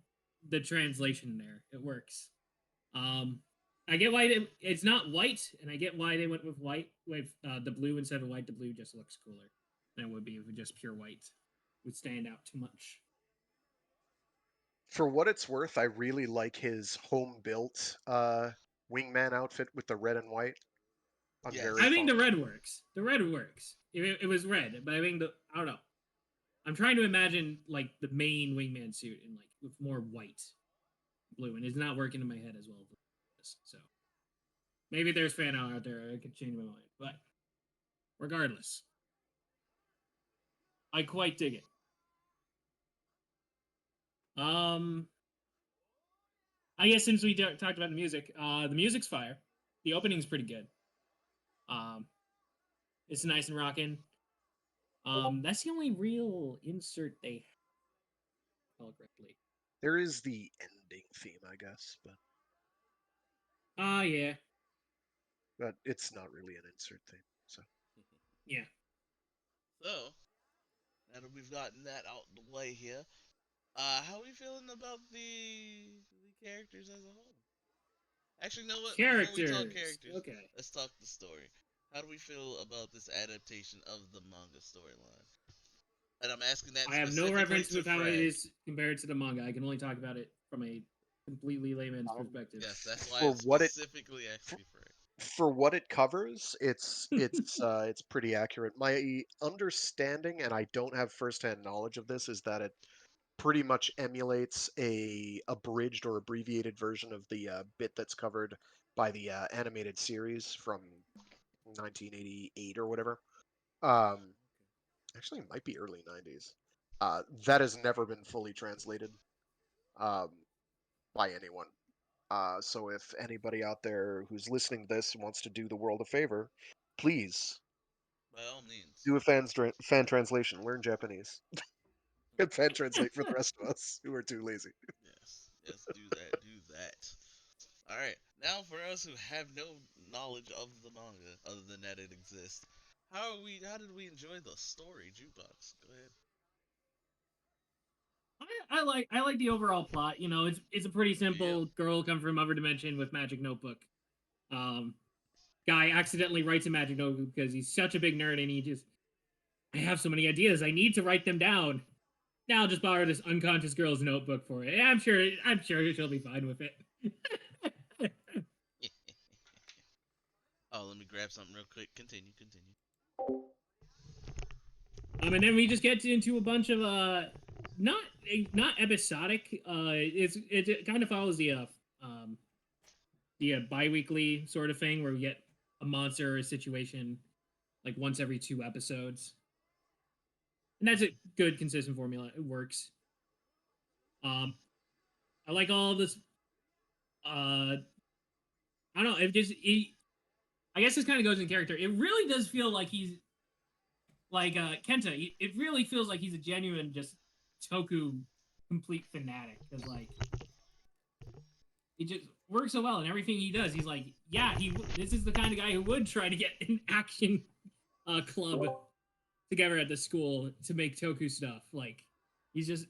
[SPEAKER 2] the translation there. It works. Um, I get why it's not white, and I get why they went with white with the blue instead of white. The blue just looks cooler than it would be if it just pure white. Would stand out too much.
[SPEAKER 3] For what it's worth, I really like his home built wingman outfit with the red and white. I'm
[SPEAKER 1] Yes.
[SPEAKER 3] very
[SPEAKER 2] I think the
[SPEAKER 3] fond.
[SPEAKER 2] red works. The red works. It was red, but I think I don't know. I'm trying to imagine like the main wingman suit in like with more white, blue, and it's not working in my head as well as this. So maybe there's fan art out there. I could change my mind, but regardless, I quite dig it. Um, I guess since we talked about the music's fire. The opening's pretty good. Um, it's nice and rocking. That's the only real insert they call it correctly.
[SPEAKER 3] There is the ending theme, I guess,
[SPEAKER 2] Yeah,
[SPEAKER 3] but it's not really an insert theme. So
[SPEAKER 2] yeah.
[SPEAKER 1] So, now that we've gotten that out the way here, how are we feeling about the characters as a whole? Actually, you know what? Before we talk
[SPEAKER 2] Characters.
[SPEAKER 1] characters,
[SPEAKER 2] Okay.
[SPEAKER 1] let's talk the story. How do we feel about this adaptation of the manga storyline? And I'm asking that
[SPEAKER 2] I have no
[SPEAKER 1] specifically
[SPEAKER 2] reference
[SPEAKER 1] to
[SPEAKER 2] with how it
[SPEAKER 1] Frag.
[SPEAKER 2] is compared to the manga. I can only talk about it from a completely layman's
[SPEAKER 3] um,
[SPEAKER 2] perspective.
[SPEAKER 1] Yes, that's why I
[SPEAKER 3] for what it
[SPEAKER 1] specifically asked
[SPEAKER 3] for,
[SPEAKER 1] you, Frag.
[SPEAKER 3] for what it covers, it's pretty accurate. My understanding, and I don't have firsthand knowledge of this, is that it pretty much emulates a abridged or abbreviated version of the bit that's covered by the animated series from 1988 or whatever. Um, Actually, it might be early 90s. That has never been fully translated um, by anyone. So if anybody out there who's listening to this wants to do the world a favor, please
[SPEAKER 1] By all means.
[SPEAKER 3] do a fan translation. Learn Japanese. And fan translate for the rest of us who are too lazy.
[SPEAKER 1] Yes, yes, do that, do that. All right, now for us who have no knowledge of the manga other than that it exists, how are we? How did we enjoy the story, Jukebox? Go ahead.
[SPEAKER 2] I like the overall plot. You know, it's a pretty
[SPEAKER 1] Yep.
[SPEAKER 2] simple girl come from other dimension with magic notebook. Um, guy accidentally writes a magic notebook because he's such a big nerd and he just I have so many ideas. I need to write them down. Now I'll just borrow this unconscious girl's notebook for it. I'm sure she'll be fine with it.
[SPEAKER 1] Oh, let me grab something real quick. Continue, continue.
[SPEAKER 2] And then we just get into a bunch of not not episodic. It kind of follows the bi-weekly sort of thing where we get a monster or a situation like once every 2 episodes, and that's a good consistent formula. It works. Um, I like all this. I don't know. I guess this kind of goes in character. It really does feel like he's like Kenta. It really feels like he's a genuine just Toku complete fanatic because like it just works so well and everything he does. He's like, yeah, this is the kind of guy who would try to get an action club together at the school to make Toku stuff. Like he's just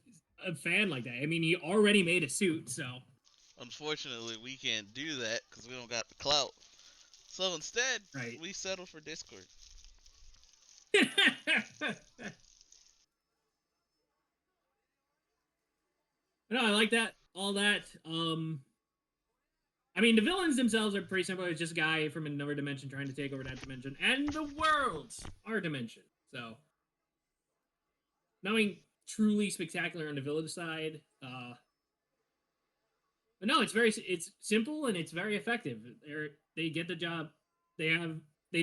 [SPEAKER 2] a fan like that. I mean, he already made a suit, so
[SPEAKER 1] Unfortunately, we can't do that because we don't got the clout. So instead,
[SPEAKER 2] right.
[SPEAKER 1] we settle for Discord.
[SPEAKER 2] No, I like that. All that. I mean, the villains themselves are pretty simple. It's just a guy from another dimension trying to take over that dimension and the world's our dimension. So, nothing truly spectacular on the villain side. But no, it's simple and it's very effective. They get the job. They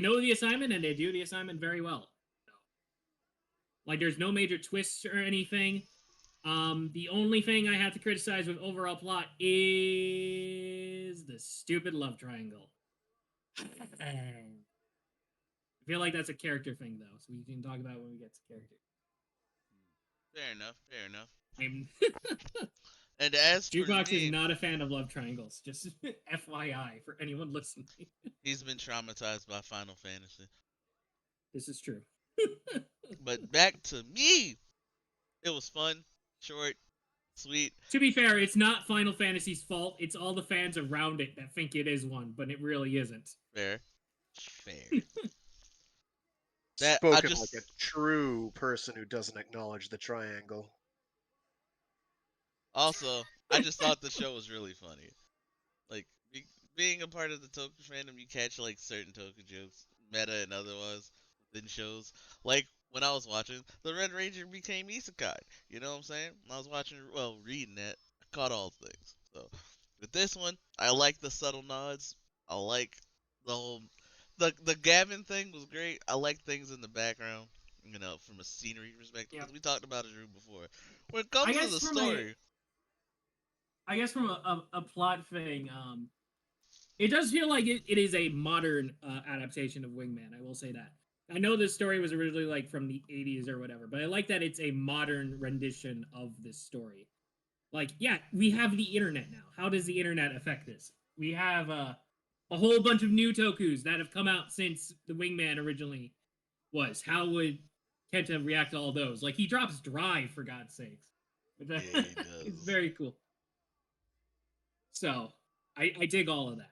[SPEAKER 2] know the assignment and they do the assignment very well. So, like there's no major twists or anything. The only thing I have to criticize with overall plot is the stupid love triangle. I feel like that's a character thing though, so we can talk about it when we get to character.
[SPEAKER 1] Fair enough. Fair enough.
[SPEAKER 2] I'm
[SPEAKER 1] And as for
[SPEAKER 2] Jukebox is
[SPEAKER 1] me,
[SPEAKER 2] not a fan of love triangles. Just FYI for anyone listening.
[SPEAKER 1] he's been traumatized by Final Fantasy.
[SPEAKER 2] This is true.
[SPEAKER 1] But back to me, it was fun, short, sweet.
[SPEAKER 2] To be fair, it's not Final Fantasy's fault. It's all the fans around it that think it is one, but it really isn't.
[SPEAKER 1] Fair. That I
[SPEAKER 3] Spoken
[SPEAKER 1] just
[SPEAKER 3] like a true person who doesn't acknowledge the triangle.
[SPEAKER 1] also I just thought the show was really funny. Like being a part of the Toku fandom, you catch like certain Toku jokes, meta and otherwise, within shows. Like when I was watching, the Red Ranger became Isekai. You know what I'm saying? When I was watching, well, reading it, I caught all things. So with this one, I like the subtle nods. I like the whole the Gavin thing was great. I like things in the background. You know, from a scenery perspective,
[SPEAKER 2] Yep.
[SPEAKER 1] because we talked about it before. When it
[SPEAKER 2] I
[SPEAKER 1] comes to
[SPEAKER 2] guess
[SPEAKER 1] the
[SPEAKER 2] from
[SPEAKER 1] story,
[SPEAKER 2] a plot thing, it does feel like it is a modern adaptation of Wingman. I will say that. I know this story was originally like from the 80s or whatever, but I like that it's a modern rendition of this story. Like, yeah, we have the internet now. How does the internet affect this? We have a whole bunch of new tokus that have come out since the Wingman originally was. How would Kenta react to all those? Like, he drops Drive, for God's sakes.
[SPEAKER 1] yeah, he does.
[SPEAKER 2] It's very cool. So, I dig all of that.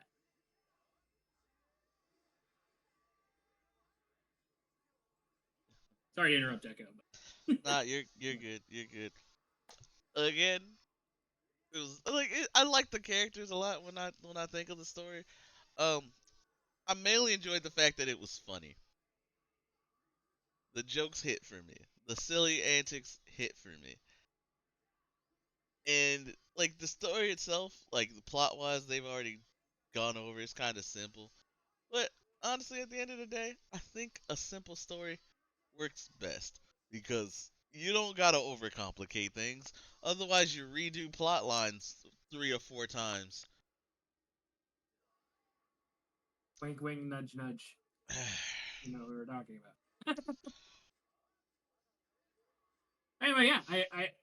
[SPEAKER 2] Sorry to interrupt, Echo.
[SPEAKER 1] Nah, you're good. You're good. Again, it was like I like the characters a lot when I think of the story. Um, I mainly enjoyed the fact that it was funny. The jokes hit for me. The silly antics hit for me. And like the story itself, like the plot wise, they've already gone over. It's kind of simple. But honestly, at the end of the day, I think a simple story works best because you don't gotta overcomplicate things. Otherwise, you redo plot lines 3 or 4 times.
[SPEAKER 2] Wink, wink, nudge, nudge. You know what we were talking about. Anyway, yeah,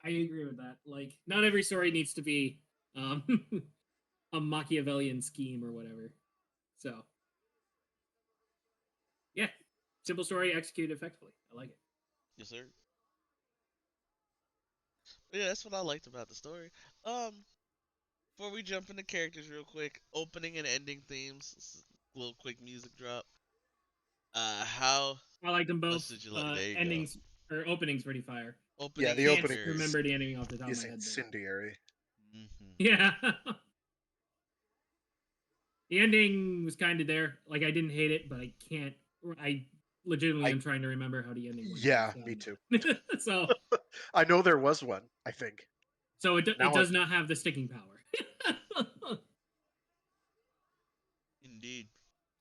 [SPEAKER 2] I agree with that. Like, not every story needs to be um, a Machiavellian scheme or whatever. So, yeah, simple story executed effectively. I like it.
[SPEAKER 1] Yes, sir. But yeah, that's what I liked about the story. Um, Before we jump into characters real quick, opening and ending themes. Little quick music drop. How
[SPEAKER 2] I like them
[SPEAKER 1] much
[SPEAKER 2] both.
[SPEAKER 1] did you like? There you go.
[SPEAKER 2] Endings or openings pretty fire.
[SPEAKER 3] Yeah,
[SPEAKER 1] Opening
[SPEAKER 3] the
[SPEAKER 2] Can't
[SPEAKER 3] opening
[SPEAKER 1] very.
[SPEAKER 2] remember the ending off the top of
[SPEAKER 3] is
[SPEAKER 2] my head. Though.
[SPEAKER 3] incendiary.
[SPEAKER 1] Mm-hmm.
[SPEAKER 2] Yeah. The ending was kind of there. Like, I didn't hate it, but I can't. I legitimately am trying to remember how the ending went.
[SPEAKER 3] Yeah,
[SPEAKER 2] so,
[SPEAKER 3] me too.
[SPEAKER 2] so
[SPEAKER 3] I know there was one, I think.
[SPEAKER 2] So it
[SPEAKER 3] Now
[SPEAKER 2] does not have the sticking power.
[SPEAKER 1] Indeed.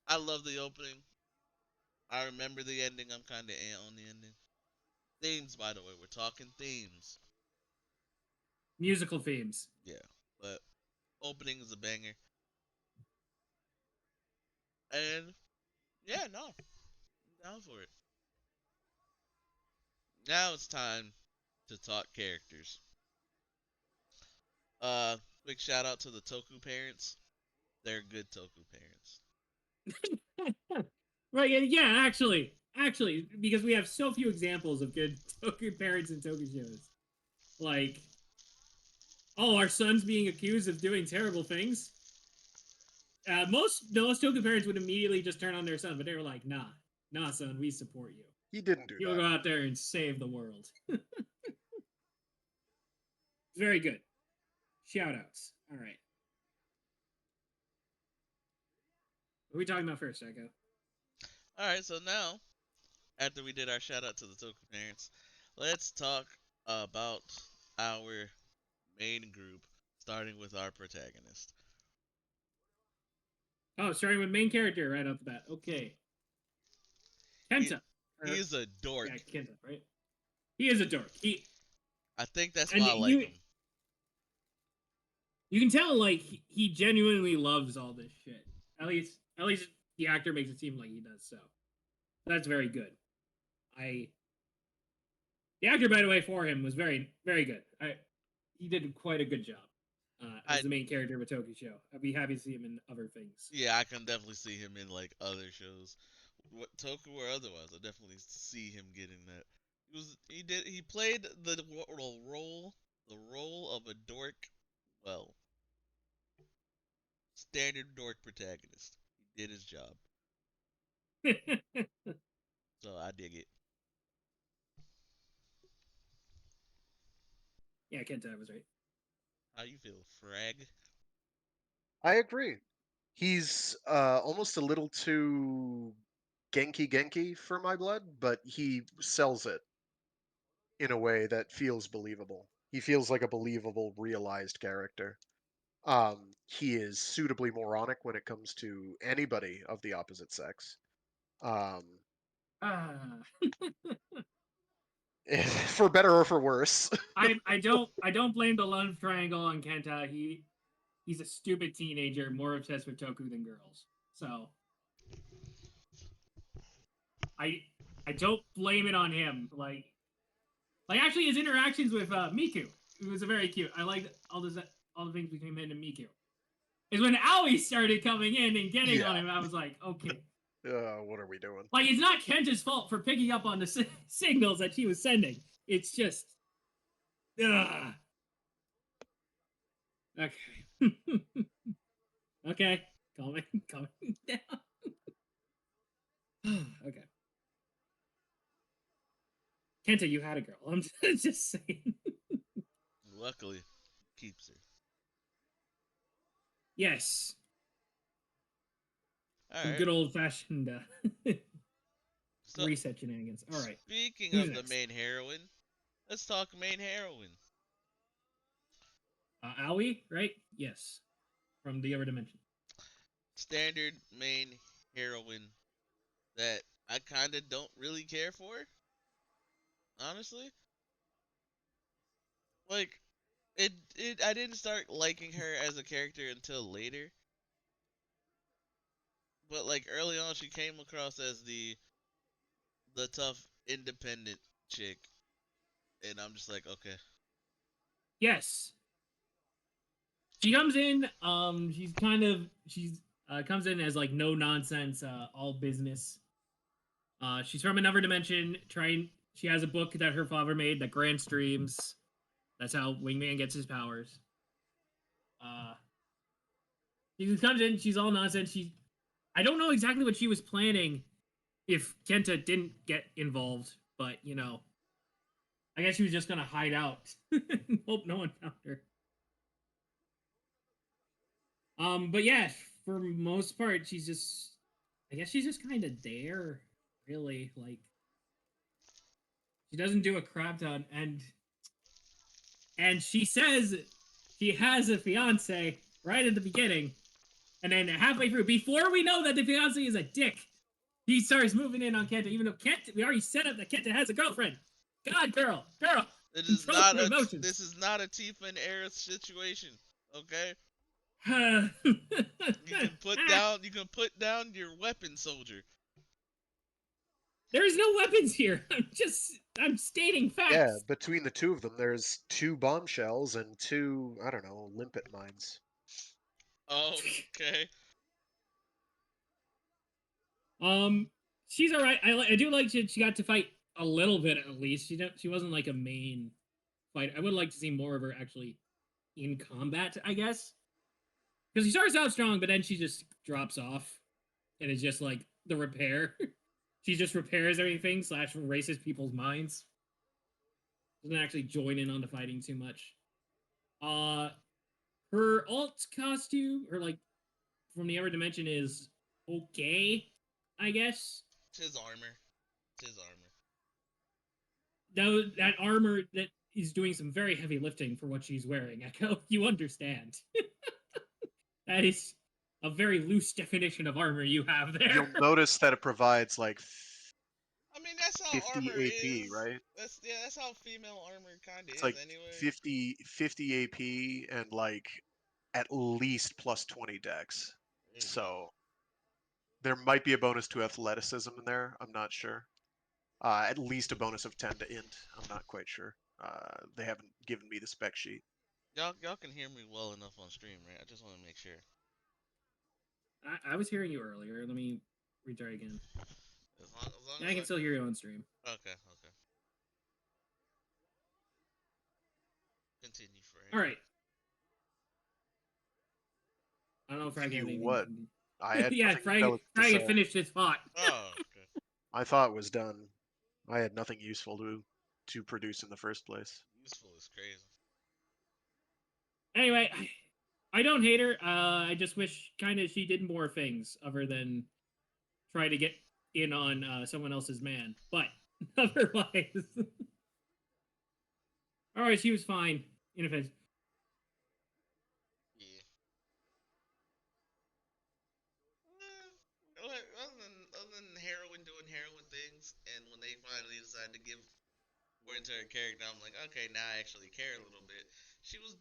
[SPEAKER 1] I love the opening. I remember the ending. I'm kind of on the ending. Themes, by the way, we're talking themes.
[SPEAKER 2] Musical themes.
[SPEAKER 1] Yeah, but opening is a banger. And yeah, no, I'm down for it. Now it's time to talk characters. Uh, Quick shout out to the Toku parents. They're good Toku parents.
[SPEAKER 2] Right, yeah, actually, because we have so few examples of good Toku parents and Toku shows. Like, oh, our son's being accused of doing terrible things. Most Toku parents would immediately just turn on their son, but they were like, nah, son, we support you.
[SPEAKER 3] He didn't do
[SPEAKER 2] You'll
[SPEAKER 3] that.
[SPEAKER 2] go out there and save the world. Very good. Shout outs. All right. What are we talking about first, Echo?
[SPEAKER 1] Alright, so now, after we did our shout out to the Toku parents, let's talk about our main group, starting with our protagonist.
[SPEAKER 2] Oh, starting with main character right off the bat. Okay. Kenta.
[SPEAKER 1] He is a dork.
[SPEAKER 2] Yeah, Kenta, right? He is a dork.
[SPEAKER 1] I think that's why I like him.
[SPEAKER 2] You can tell, like, he genuinely loves all this shit. At least the actor makes it seem like he does. So that's very good. The actor, by the way, for him was very, very good. He did quite a good job as the main character of a Toku show. I'd be happy to see him in other things.
[SPEAKER 1] Yeah, I can definitely see him in like other shows, what Toku or otherwise. I definitely see him getting that. He played the role of a dork well. Standard dork protagonist. He did his job. So I dig it.
[SPEAKER 2] Yeah, Kenta was right.
[SPEAKER 1] How you feel, Frag?
[SPEAKER 3] I agree. He's almost a little too Genki for my blood, but he sells it in a way that feels believable. He feels like a believable, realized character. He is suitably moronic when it comes to anybody of the opposite sex. Um, for better or for worse.
[SPEAKER 2] I don't blame the love triangle on Kenta. He's a stupid teenager, more obsessed with Toku than girls. So I don't blame it on him. Like actually his interactions with Miku, it was very cute. I liked all the things between him and Miku. Is when Aoi started coming in and getting on him, I was like, okay.
[SPEAKER 3] What are we doing?
[SPEAKER 2] Like, it's not Kenta's fault for picking up on the signals that she was sending. It's just, okay. Okay, calming down. Okay. Kenta, you had a girl. I'm just saying.
[SPEAKER 1] Luckily, keeps her.
[SPEAKER 2] Yes.
[SPEAKER 1] All right.
[SPEAKER 2] Good old fashioned
[SPEAKER 1] So,
[SPEAKER 2] reset shenanigans. All right.
[SPEAKER 1] Speaking
[SPEAKER 2] Who's
[SPEAKER 1] of
[SPEAKER 2] next?
[SPEAKER 1] the main heroine, let's talk main heroine.
[SPEAKER 2] Aoi, right? Yes. From the other dimension.
[SPEAKER 1] Standard main heroine that I kind of don't really care for. Honestly, like I didn't start liking her as a character until later. But like early on, she came across as the tough, independent chick, and I'm just like, okay.
[SPEAKER 2] Yes. She comes in. She's comes in as like no nonsense, all business. She's from another dimension. She has a book that her father made that grants dreams. That's how Wingman gets his powers. She comes in. She's all nonsense. I don't know exactly what she was planning if Kenta didn't get involved, but I guess she was just gonna hide out. Hope no one found her. But yeah, for most part, I guess she's just kind of there, really. Like, she doesn't do a crap ton, and she says she has a fiance right at the beginning, and then halfway through, before we know that the fiance is a dick, he starts moving in on Kenta, even though we already set up that Kenta has a girlfriend. God, girl.
[SPEAKER 1] This is not a Tifa and Aerith situation, okay? You can put down your weapon, soldier.
[SPEAKER 2] There's no weapons here. I'm stating facts.
[SPEAKER 3] Yeah, between the two of them, there's 2 bombshells and 2, I don't know, limpet mines.
[SPEAKER 1] Oh, okay.
[SPEAKER 2] She's all right. I do like she got to fight a little bit at least. She wasn't like a main fight. I would like to see more of her actually in combat, I guess. Because she starts out strong, but then she just drops off, and it's just like the repair. She just repairs everything / erases people's minds. Doesn't actually join in on the fighting too much. Her alt costume, or like from the other dimension, is okay, I guess.
[SPEAKER 1] Tis armor. Tis armor.
[SPEAKER 2] Though that armor that is doing some very heavy lifting for what she's wearing, Echo. You understand. That is a very loose definition of armor you have there.
[SPEAKER 3] You'll notice that it provides like
[SPEAKER 1] I mean, that's how
[SPEAKER 3] 50
[SPEAKER 1] armor
[SPEAKER 3] AP,
[SPEAKER 1] is.
[SPEAKER 3] right?
[SPEAKER 1] That's how female armor kind of
[SPEAKER 3] It's
[SPEAKER 1] is
[SPEAKER 3] like
[SPEAKER 1] anyway.
[SPEAKER 3] 50 AP and like at least plus 20 dex.
[SPEAKER 1] There you go.
[SPEAKER 3] So there might be a bonus to athleticism in there. I'm not sure. At least a bonus of 10 to int. I'm not quite sure. They haven't given me the spec sheet.
[SPEAKER 1] Y'all can hear me well enough on stream, right? I just want to make sure.
[SPEAKER 2] I was hearing you earlier. Let me retry again.
[SPEAKER 1] As long
[SPEAKER 2] Yeah, I can still hear you on stream.
[SPEAKER 1] Okay. Continue, Frank.
[SPEAKER 2] All right. I don't know if Frag had
[SPEAKER 3] Continue
[SPEAKER 2] anything.
[SPEAKER 3] what? I had
[SPEAKER 2] Yeah,
[SPEAKER 3] nothing
[SPEAKER 2] Frag
[SPEAKER 3] to
[SPEAKER 2] had
[SPEAKER 3] say.
[SPEAKER 2] finished his thought.
[SPEAKER 1] Oh, okay.
[SPEAKER 3] I thought it was done. I had nothing useful to produce in the first place.
[SPEAKER 1] Useful is crazy.
[SPEAKER 2] Anyway, I don't hate her. I just wish kind of she did more things other than try to get in on someone else's man. But otherwise, all right, she was fine. In offense.
[SPEAKER 1] Yeah. Other than heroin doing heroin things, and when they finally decided to give more into her character, I'm like, okay, now I actually care a little bit. She was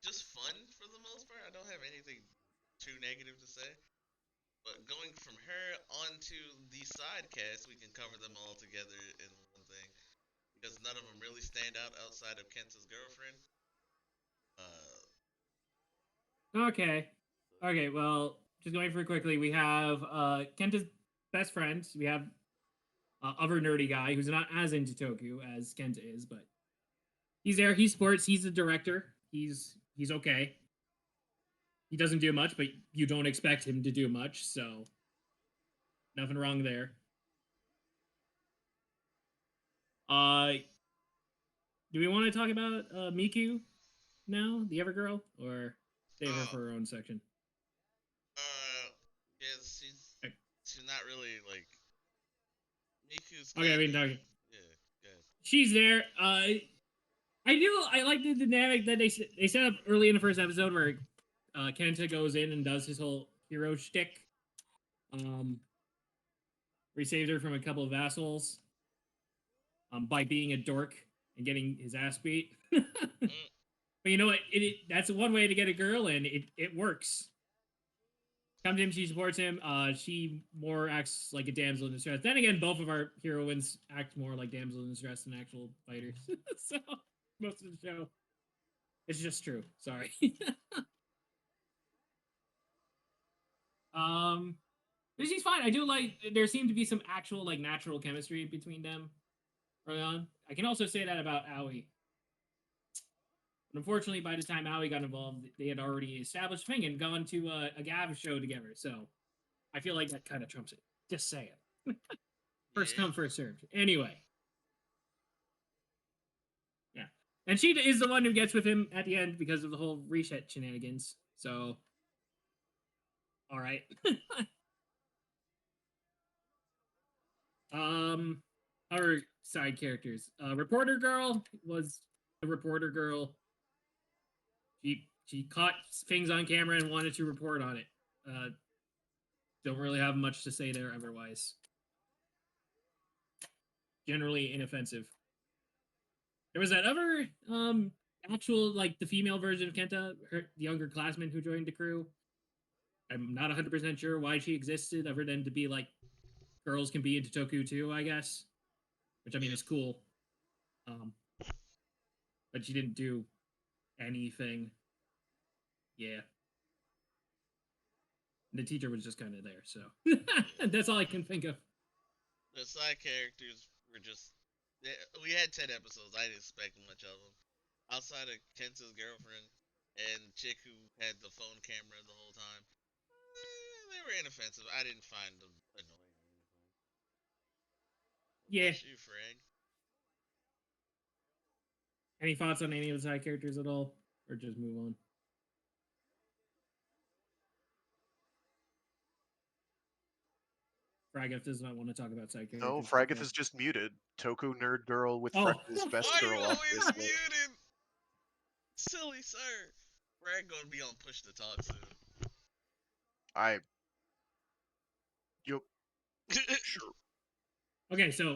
[SPEAKER 1] just fun for the most part. I don't have anything too negative to say. But going from her onto the side cast, we can cover them all together in one thing. Because none of them really stand out outside of Kenta's girlfriend.
[SPEAKER 2] Okay. Okay, well, just going through quickly, we have Kenta's best friend. We have other nerdy guy who's not as into Toku as Kenta is, but he's there. He sports. He's the director. He's okay. He doesn't do much, but you don't expect him to do much, so nothing wrong there. Do we want to talk about Miku now, the Evergirl, or save her for her own section?
[SPEAKER 1] Yeah, she's not really like Miku's.
[SPEAKER 2] Okay, we can talk.
[SPEAKER 1] Yeah, good.
[SPEAKER 2] She's there. I like the dynamic that they set up early in the first episode where Kenta goes in and does his whole hero shtick. Where he saved her from a couple of assholes by being a dork and getting his ass beat. But you know what? That's one way to get a girl, and it works. Comes to him, she supports him. She more acts like a damsel in distress. Then again, both of our heroines act more like damsel in distress than actual fighters. So most of the show, it's just true. Sorry. But she's fine. I do like there seemed to be some actual like natural chemistry between them early on. I can also say that about Aoi. But unfortunately, by the time Aoi got involved, they had already established thing and gone to a Gav show together. So I feel like that kind of trumps it. Just saying. First come, first served. Anyway. Yeah. And she is the one who gets with him at the end because of the whole reset shenanigans. So, all right. Our side characters. Reporter girl was the reporter girl. She caught things on camera and wanted to report on it. Don't really have much to say there otherwise. Generally inoffensive. There was that other actual like the female version of Kenta, the younger classman who joined the crew. I'm not 100% sure why she existed, other than to be like girls can be into Toku too, I guess. Which I mean is cool. But she didn't do anything. Yeah. The teacher was just kind of there, so that's all I can think of.
[SPEAKER 1] The side characters were just. We had 10 episodes. I didn't expect much of them. Outside of Kenta's girlfriend and chick who had the phone camera the whole time, they were inoffensive. I didn't find them annoying or anything.
[SPEAKER 2] Yeah.
[SPEAKER 1] That's you, Frank.
[SPEAKER 2] Any thoughts on any of the side characters at all, or just move on? Frageth does not want to talk about side
[SPEAKER 3] No,
[SPEAKER 2] characters.
[SPEAKER 3] Frageth is just muted. Toku nerd girl with
[SPEAKER 2] Oh.
[SPEAKER 3] Freckles, best
[SPEAKER 1] Why are you
[SPEAKER 3] girl,
[SPEAKER 1] always
[SPEAKER 3] obviously.
[SPEAKER 1] muted? Silly sir. We're gonna be on push to talk soon.
[SPEAKER 3] Yup. Sure.
[SPEAKER 2] Okay, so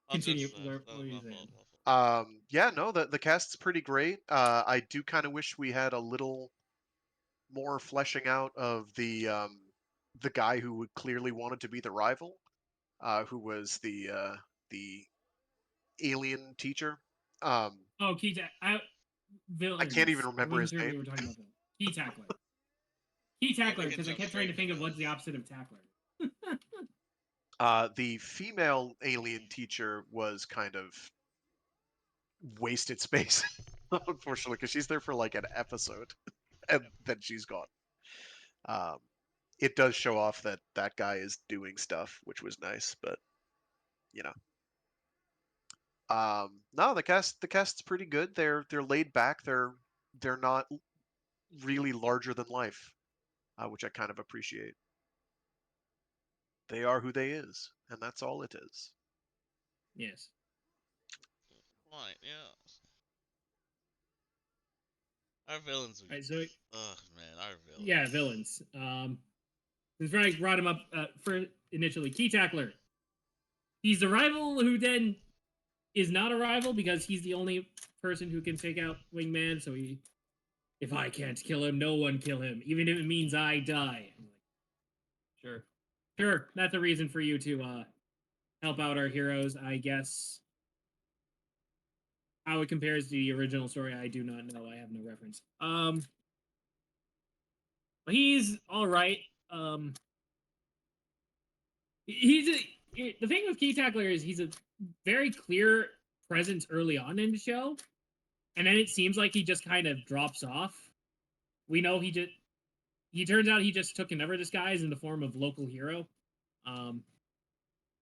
[SPEAKER 1] I'm
[SPEAKER 2] continue.
[SPEAKER 1] just,
[SPEAKER 2] What
[SPEAKER 1] that
[SPEAKER 2] were you
[SPEAKER 1] was my
[SPEAKER 2] saying?
[SPEAKER 1] fault.
[SPEAKER 3] Yeah, no, the cast's pretty great. I do kind of wish we had a little more fleshing out of the guy who would clearly wanted to be the rival, who was the alien teacher.
[SPEAKER 2] Oh,
[SPEAKER 3] I can't even
[SPEAKER 2] villains. I
[SPEAKER 3] remember
[SPEAKER 2] wasn't
[SPEAKER 3] his
[SPEAKER 2] sure if
[SPEAKER 3] name.
[SPEAKER 2] we were talking about villains. Key tackler. Key
[SPEAKER 1] Yeah, we
[SPEAKER 2] tackler,
[SPEAKER 1] can
[SPEAKER 2] because I
[SPEAKER 1] jump
[SPEAKER 2] kept trying to
[SPEAKER 1] straight
[SPEAKER 2] think of
[SPEAKER 1] into
[SPEAKER 2] what's the
[SPEAKER 1] villains.
[SPEAKER 2] opposite of tackler.
[SPEAKER 3] The female alien teacher was kind of wasted space, unfortunately, because she's there for like an episode, and then she's gone. Um, it does show off that that guy is doing stuff, which was nice, but you know. No, the cast's pretty good. They're laid back. They're not really larger than life, which I kind of appreciate. They are who they is, and that's all it is.
[SPEAKER 2] Yes.
[SPEAKER 1] Right, yeah. Our villains are...
[SPEAKER 2] Right, so
[SPEAKER 1] Ugh, man, our villains.
[SPEAKER 2] yeah, villains. Since Frank brought him up for initially, Key Tackler. He's the rival who then is not a rival because he's the only person who can take out Wingman. So if I can't kill him, no one kill him, even if it means I die. I'm like, sure, that's a reason for you to help out our heroes, I guess. How it compares to the original story, I do not know. I have no reference. But he's all right. The thing with Key Tackler is he's a very clear presence early on in the show, and then it seems like he just kind of drops off. We know he turns out he just took another disguise in the form of local hero,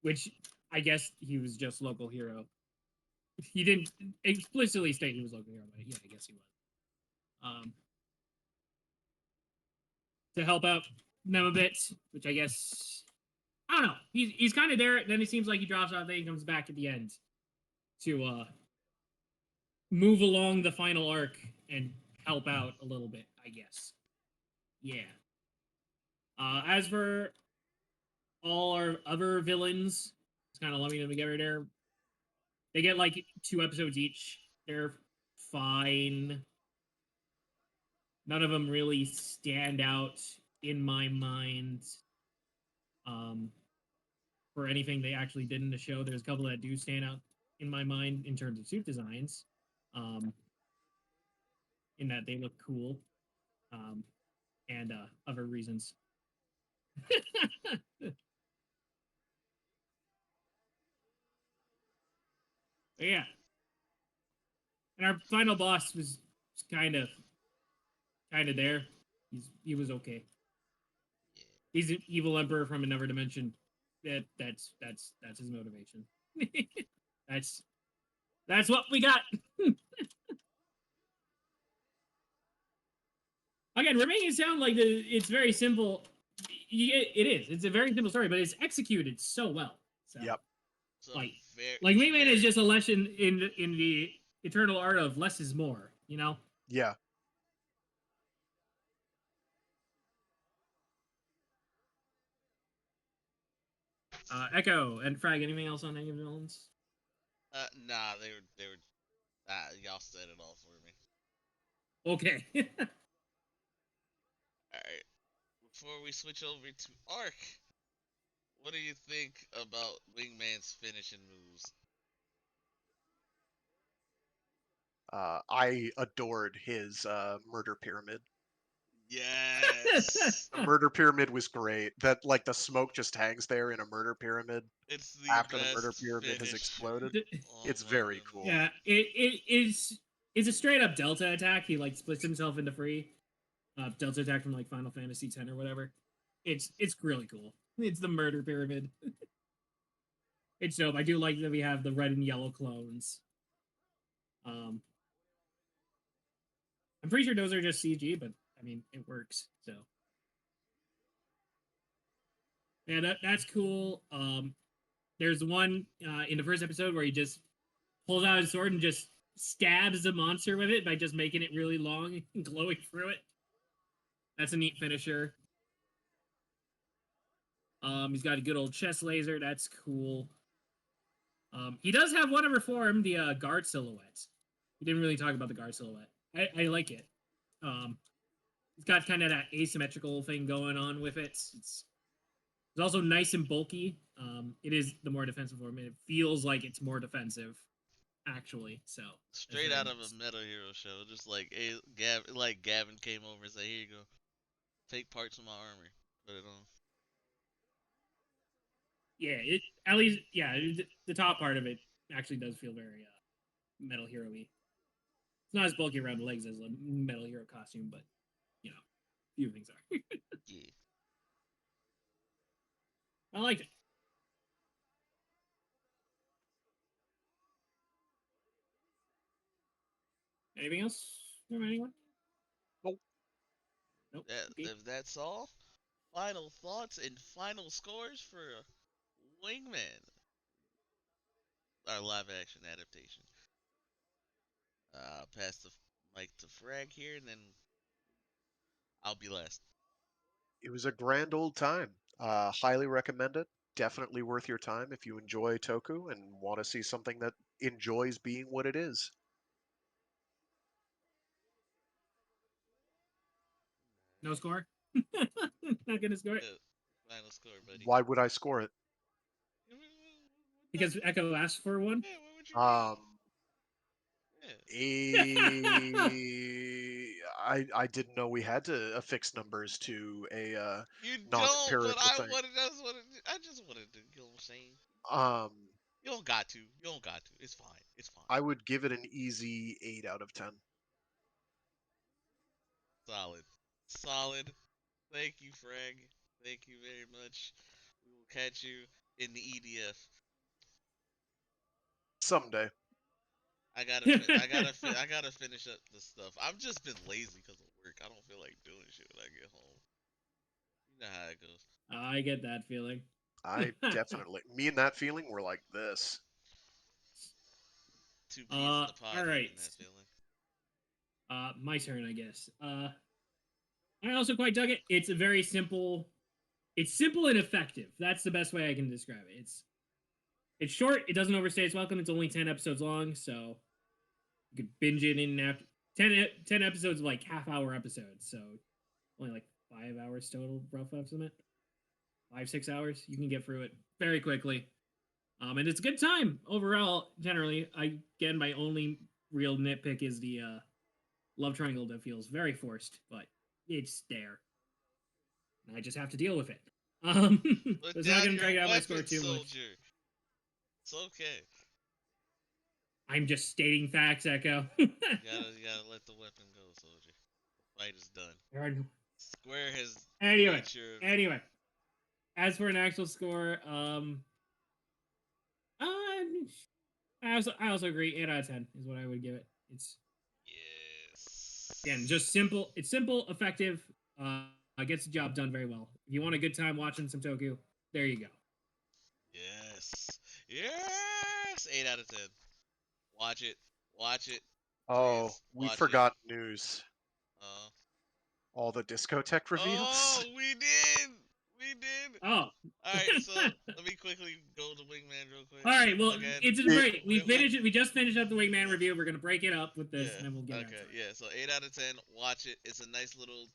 [SPEAKER 2] which I guess he was just local hero. He didn't explicitly state he was local hero, but yeah, I guess he was. To help out them a bit, which I guess I don't know. He's kind of there. Then it seems like he drops off. Then he comes back at the end to move along the final arc and help out a little bit, I guess. Yeah. As for all our other villains, it's kind of lumping them together there. They get like 2 episodes each. They're fine. None of them really stand out in my mind. For anything they actually did in the show, there's a couple that do stand out in my mind in terms of suit designs. In that they look cool. And other reasons. Yeah. And our final boss was kind of there. He was okay.
[SPEAKER 1] Yeah.
[SPEAKER 2] He's an evil emperor from another dimension. That's his motivation. that's what we got. Again, we're making it sound like it's very simple. It is. It's a very simple story, but it's executed so well. So,
[SPEAKER 3] Yep.
[SPEAKER 1] So
[SPEAKER 2] like
[SPEAKER 1] very,
[SPEAKER 2] Wingman is just a lesson in the eternal art of less is more. You know.
[SPEAKER 3] Yeah.
[SPEAKER 2] Echo and Frag. Anything else on any of the villains?
[SPEAKER 1] Nah, they were. Y'all set it all for me.
[SPEAKER 2] Okay.
[SPEAKER 1] All right. Before we switch over to Arc, what do you think about Wingman's finishing moves?
[SPEAKER 3] I adored his murder pyramid.
[SPEAKER 1] Yes.
[SPEAKER 3] The murder pyramid was great. That like the smoke just hangs there in a murder pyramid
[SPEAKER 1] It's the
[SPEAKER 3] after the
[SPEAKER 1] best
[SPEAKER 3] murder pyramid has
[SPEAKER 1] finish.
[SPEAKER 3] exploded.
[SPEAKER 1] Oh
[SPEAKER 3] It's
[SPEAKER 1] my
[SPEAKER 3] very
[SPEAKER 1] goodness.
[SPEAKER 3] cool.
[SPEAKER 2] Yeah, it is. It's a straight up Delta attack. He like splits himself into 3. Delta attack from like Final Fantasy X or whatever. It's really cool. It's the murder pyramid. It's dope. I do like that we have the red and yellow clones. I'm pretty sure those are just CG, but I mean it works. So Yeah, that's cool. There's one in the first episode where he just pulls out his sword and just stabs the monster with it by just making it really long and glowing through it. That's a neat finisher. He's got a good old chest laser. That's cool. He does have one over for him, the guard silhouette. We didn't really talk about the guard silhouette. I like it. It's got kind of that asymmetrical thing going on with it. It's also nice and bulky. It is the more defensive form. It feels like it's more defensive, actually. So
[SPEAKER 1] Straight out of a Metal Hero show, just like Gavin came over and said, "Here you go, take parts of my armor, put it on."
[SPEAKER 2] Yeah, at least the top part of it actually does feel very Metal Hero-y. It's not as bulky around the legs as a Metal Hero costume, but you know, few things are.
[SPEAKER 1] Yeah.
[SPEAKER 2] I liked it. Anything else from anyone?
[SPEAKER 3] Nope.
[SPEAKER 2] Nope.
[SPEAKER 1] Okay. If that's all, final thoughts and final scores for Wingman, our live action adaptation. Pass the mic to Frag here, and then I'll be last.
[SPEAKER 3] It was a grand old time. Highly recommend it. Definitely worth your time if you enjoy Toku and want to see something that enjoys being what it is.
[SPEAKER 2] No score. Not gonna score it
[SPEAKER 1] Final score, buddy.
[SPEAKER 3] Why would I score it?
[SPEAKER 2] because Echo asked for one.
[SPEAKER 1] Yeah, what would you
[SPEAKER 3] Um,
[SPEAKER 1] rate?
[SPEAKER 3] I didn't know we had to affix numbers to a
[SPEAKER 1] You don't, but
[SPEAKER 3] non-empirical thing.
[SPEAKER 1] I just wanted to, you know what I'm saying?
[SPEAKER 3] Um,
[SPEAKER 1] You don't got to. You don't got to. It's fine. It's fine.
[SPEAKER 3] I would give it an easy 8 out of 10.
[SPEAKER 1] Solid. Solid. Thank you, Frag. Thank you very much. We will catch you in the EDF.
[SPEAKER 3] Someday.
[SPEAKER 1] I gotta finish up the stuff. I've just been lazy because of work. I don't feel like doing shit when I get home. You know how it goes.
[SPEAKER 2] I get that feeling.
[SPEAKER 3] I definitely. Me and that feeling were like this.
[SPEAKER 1] Two peas in the pod
[SPEAKER 2] all right.
[SPEAKER 1] having that feeling.
[SPEAKER 2] My turn, I guess. I also quite dug it. It's a very simple. It's simple and effective. That's the best way I can describe it. It's short. It doesn't overstay its welcome. It's only 10 episodes long, so you could binge it in after 10 episodes of like half-hour episodes. So only like 5 hours total, rough estimate. 5-6 hours. You can get through it very quickly. And it's a good time overall. Generally, again, my only real nitpick is the love triangle that feels very forced, but it's there. And I just have to deal with it. It's not going to drag out my score too much.
[SPEAKER 1] It's okay.
[SPEAKER 2] I'm just stating facts, Echo.
[SPEAKER 1] You gotta let the weapon go, soldier. The fight is done. Square has
[SPEAKER 2] Anyway, as for an actual score, I also agree. 8 out of 10 is what I would give it. It's again just simple. It's simple, effective. Gets the job done very well. If you want a good time watching some Toku, there you go.
[SPEAKER 1] Yes. 8 out of 10. Watch it.
[SPEAKER 3] Oh,
[SPEAKER 1] Please,
[SPEAKER 3] we
[SPEAKER 1] watch
[SPEAKER 3] forgot news.
[SPEAKER 1] it.
[SPEAKER 3] All the discotheque reveals.
[SPEAKER 1] Oh, we did.
[SPEAKER 2] Oh.
[SPEAKER 1] All right, so let me quickly go to Wingman real quick.
[SPEAKER 2] All right, well,
[SPEAKER 1] Again,
[SPEAKER 2] it's a break. We just finished up the Wingman review. We're gonna break it up with this, and then we'll get
[SPEAKER 1] okay. Yeah, so 8 out of 10. Watch it. It's a nice little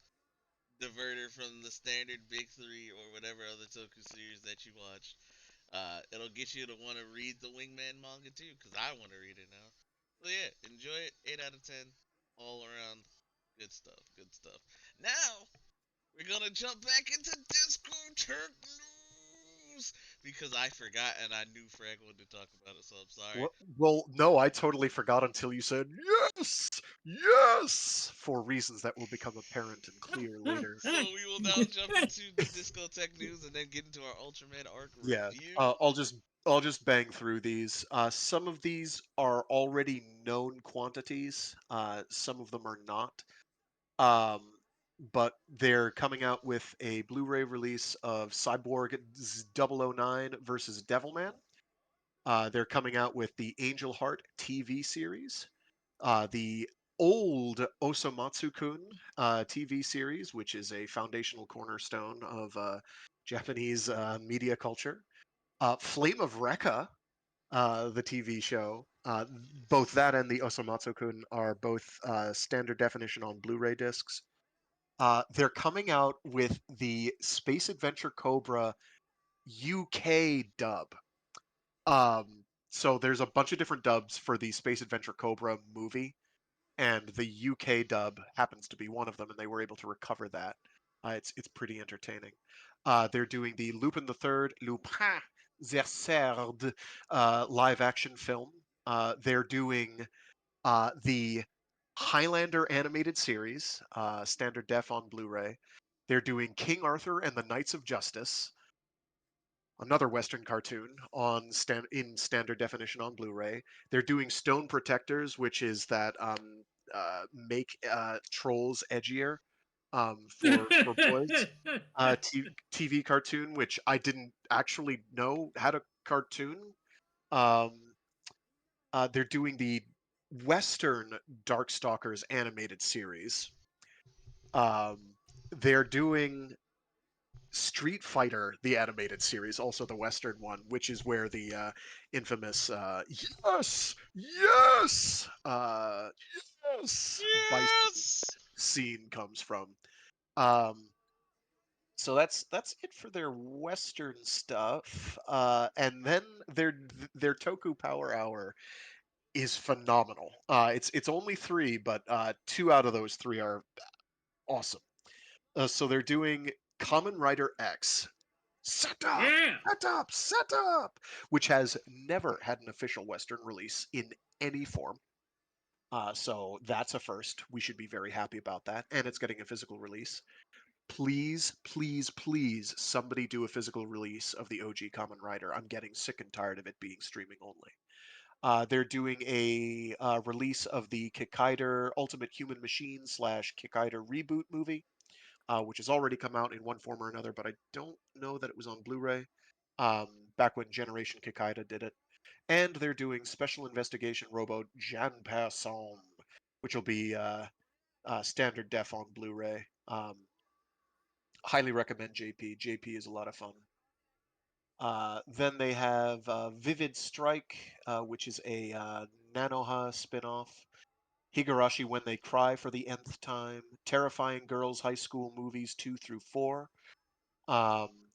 [SPEAKER 1] diverter from the standard Big 3 or whatever other Toku series that you watch. It'll get you to want to read the Wingman manga too, because I want to read it now. So yeah, enjoy it. 8 out of 10. All around. Good stuff. Now, we're gonna jump back into discotheque news because I forgot and I knew Frag wanted to talk about it, so I'm sorry.
[SPEAKER 3] Well, no, I totally forgot until you said yes, for reasons that will become apparent and clear later.
[SPEAKER 1] So we will now jump into the discotheque news and then get into our Ultraman arc
[SPEAKER 3] Yeah,
[SPEAKER 1] review.
[SPEAKER 3] I'll just bang through these. Some of these are already known quantities. Some of them are not. Um, but they're coming out with a Blu-ray release of Cyborg 009 versus Devilman. They're coming out with the Angel Heart TV series, the old Osamatsu-kun TV series, which is a foundational cornerstone of Japanese media culture. Flame of Recca, the TV show. Both that and the Osamatsu-kun are both standard definition on Blu-ray discs. They're coming out with the Space Adventure Cobra UK dub. So there's a bunch of different dubs for the Space Adventure Cobra movie, and the UK dub happens to be one of them, and they were able to recover that. It's pretty entertaining. They're doing the Lupin the Third, Lupin Zercerd live action film. They're doing the Highlander animated series, standard def on Blu-ray. They're doing King Arthur and the Knights of Justice, another Western cartoon in standard definition on Blu-ray. They're doing Stone Protectors, which is that make trolls edgier for boys TV cartoon, which I didn't actually know had a cartoon. Um, they're doing the Western Darkstalkers animated series. Um, they're doing Street Fighter, the animated series, also the Western one, which is where the infamous yes, bison
[SPEAKER 1] Yes.
[SPEAKER 3] scene comes from. Um, so that's it for their Western stuff. And then their Toku Power Hour is phenomenal. It's only three, but two out of those three are awesome. So they're doing Kamen Rider X. Set up,
[SPEAKER 2] Yeah.
[SPEAKER 3] set up, set up, which has never had an official Western release in any form. So that's a first. We should be very happy about that. And it's getting a physical release. Please, please, please, somebody do a physical release of the OG Kamen Rider. I'm getting sick and tired of it being streaming only. They're doing a release of the Kikaider Ultimate Human Machine / Kikaider reboot movie, which has already come out in one form or another, but I don't know that it was on Blu-ray back when Generation Kikaider did it. And they're doing Special Investigation Robo Jan Person, which will be standard def on Blu-ray. Highly recommend JP. JP is a lot of fun. Then they have Vivid Strike, which is a Nanoha spin-off. Higurashi When They Cry for the nth time. Terrifying Girls High School Movies 2 through 4,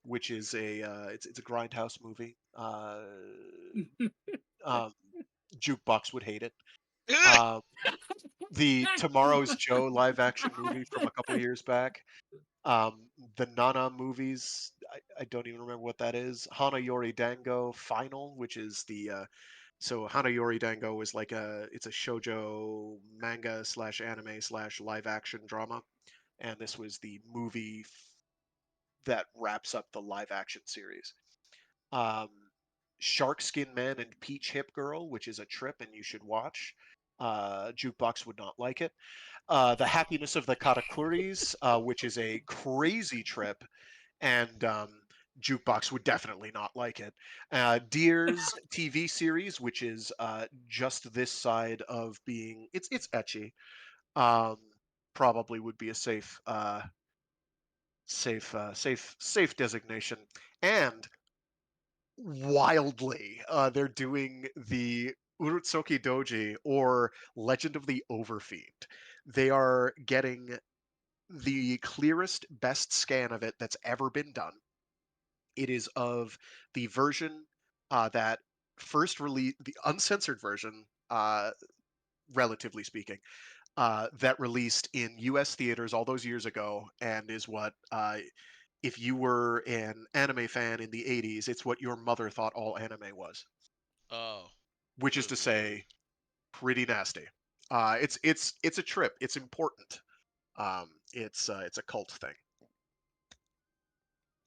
[SPEAKER 3] which is it's a grindhouse movie. Um, Jukebox would hate it. Um, the Tomorrow's Joe live action movie from a couple years back. The Nana movies, I don't even remember what that is. Hana Yori Dango Final, which is the so Hana Yori Dango is like it's a shoujo manga / anime / live action drama, and this was the movie that wraps up the live action series. Um, Shark Skin Man and Peach Hip Girl, which is a trip and you should watch. Jukebox would not like it. The Happiness of the Katakuris, which is a crazy trip, and Jukebox would definitely not like it. Deer's TV series, which is just this side of being it's etchy. Um, Probably would be a safe designation. And wildly, they're doing the Urutsuki Doji or Legend of the Overfiend. They are getting the clearest, best scan of it that's ever been done. It is of the version that first released, the uncensored version, relatively speaking, that released in U.S. theaters all those years ago, and is what, if you were an anime fan in the 80s, it's what your mother thought all anime was.
[SPEAKER 1] Oh,
[SPEAKER 3] Which is
[SPEAKER 1] good
[SPEAKER 3] to
[SPEAKER 1] lord.
[SPEAKER 3] say, pretty nasty. It's a trip. It's important. It's a cult thing.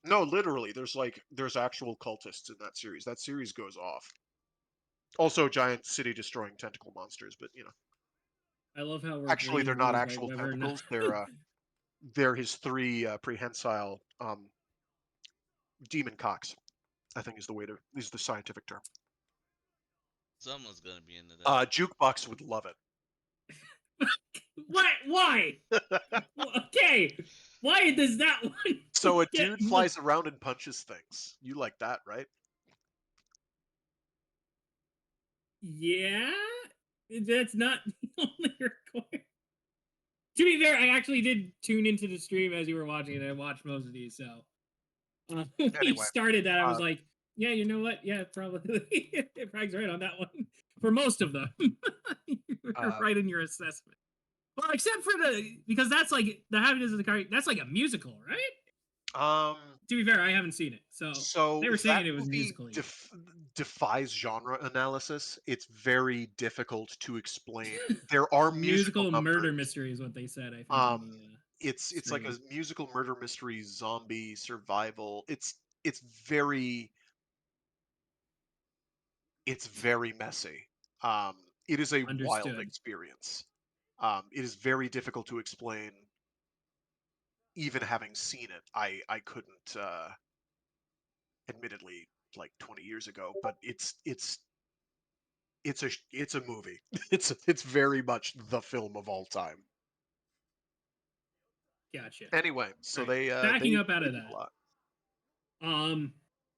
[SPEAKER 3] No, literally, there's actual cultists in that series. That series goes off. Also, giant city destroying tentacle monsters, but
[SPEAKER 2] I love how we're
[SPEAKER 3] actually
[SPEAKER 2] agreeing
[SPEAKER 3] they're not
[SPEAKER 2] rules like
[SPEAKER 3] actual
[SPEAKER 2] whether or not.
[SPEAKER 3] tentacles. they're his three prehensile demon cocks. I think is the scientific term.
[SPEAKER 1] Someone's gonna be into that.
[SPEAKER 3] Jukebox would love it.
[SPEAKER 2] What? Why? Okay. Why does that one?
[SPEAKER 3] So a
[SPEAKER 2] get
[SPEAKER 3] dude flies around and punches things. You like that, right?
[SPEAKER 2] Yeah, that's not the only requirement. To be fair, I actually did tune into the stream as you were watching it. I watched most of these, so when he
[SPEAKER 3] Anyway,
[SPEAKER 2] started that, I was like, yeah, you know what? Yeah, probably. Frank's right on that one. For most of them, you're right in your assessment. Well, except for because that's like the happiness of the car. That's like a musical, right? To be fair, I haven't seen it, so they were saying
[SPEAKER 3] that
[SPEAKER 2] it was
[SPEAKER 3] movie
[SPEAKER 2] musical.
[SPEAKER 3] defies genre analysis. It's very difficult to explain. There are musical
[SPEAKER 2] murder
[SPEAKER 3] numbers.
[SPEAKER 2] mystery is what they said. I think in the
[SPEAKER 3] It's like a
[SPEAKER 2] stream.
[SPEAKER 3] musical murder mystery zombie survival. It's very messy. It is a wild
[SPEAKER 2] Understood.
[SPEAKER 3] experience. It is very difficult to explain. Even having seen it, I couldn't. Admittedly, like 20 years ago, but it's a movie. It's very much the film of all time.
[SPEAKER 2] Gotcha.
[SPEAKER 3] Anyway, so
[SPEAKER 2] Right.
[SPEAKER 3] they
[SPEAKER 2] Backing up out
[SPEAKER 3] they
[SPEAKER 2] of
[SPEAKER 3] do
[SPEAKER 2] that.
[SPEAKER 3] a lot.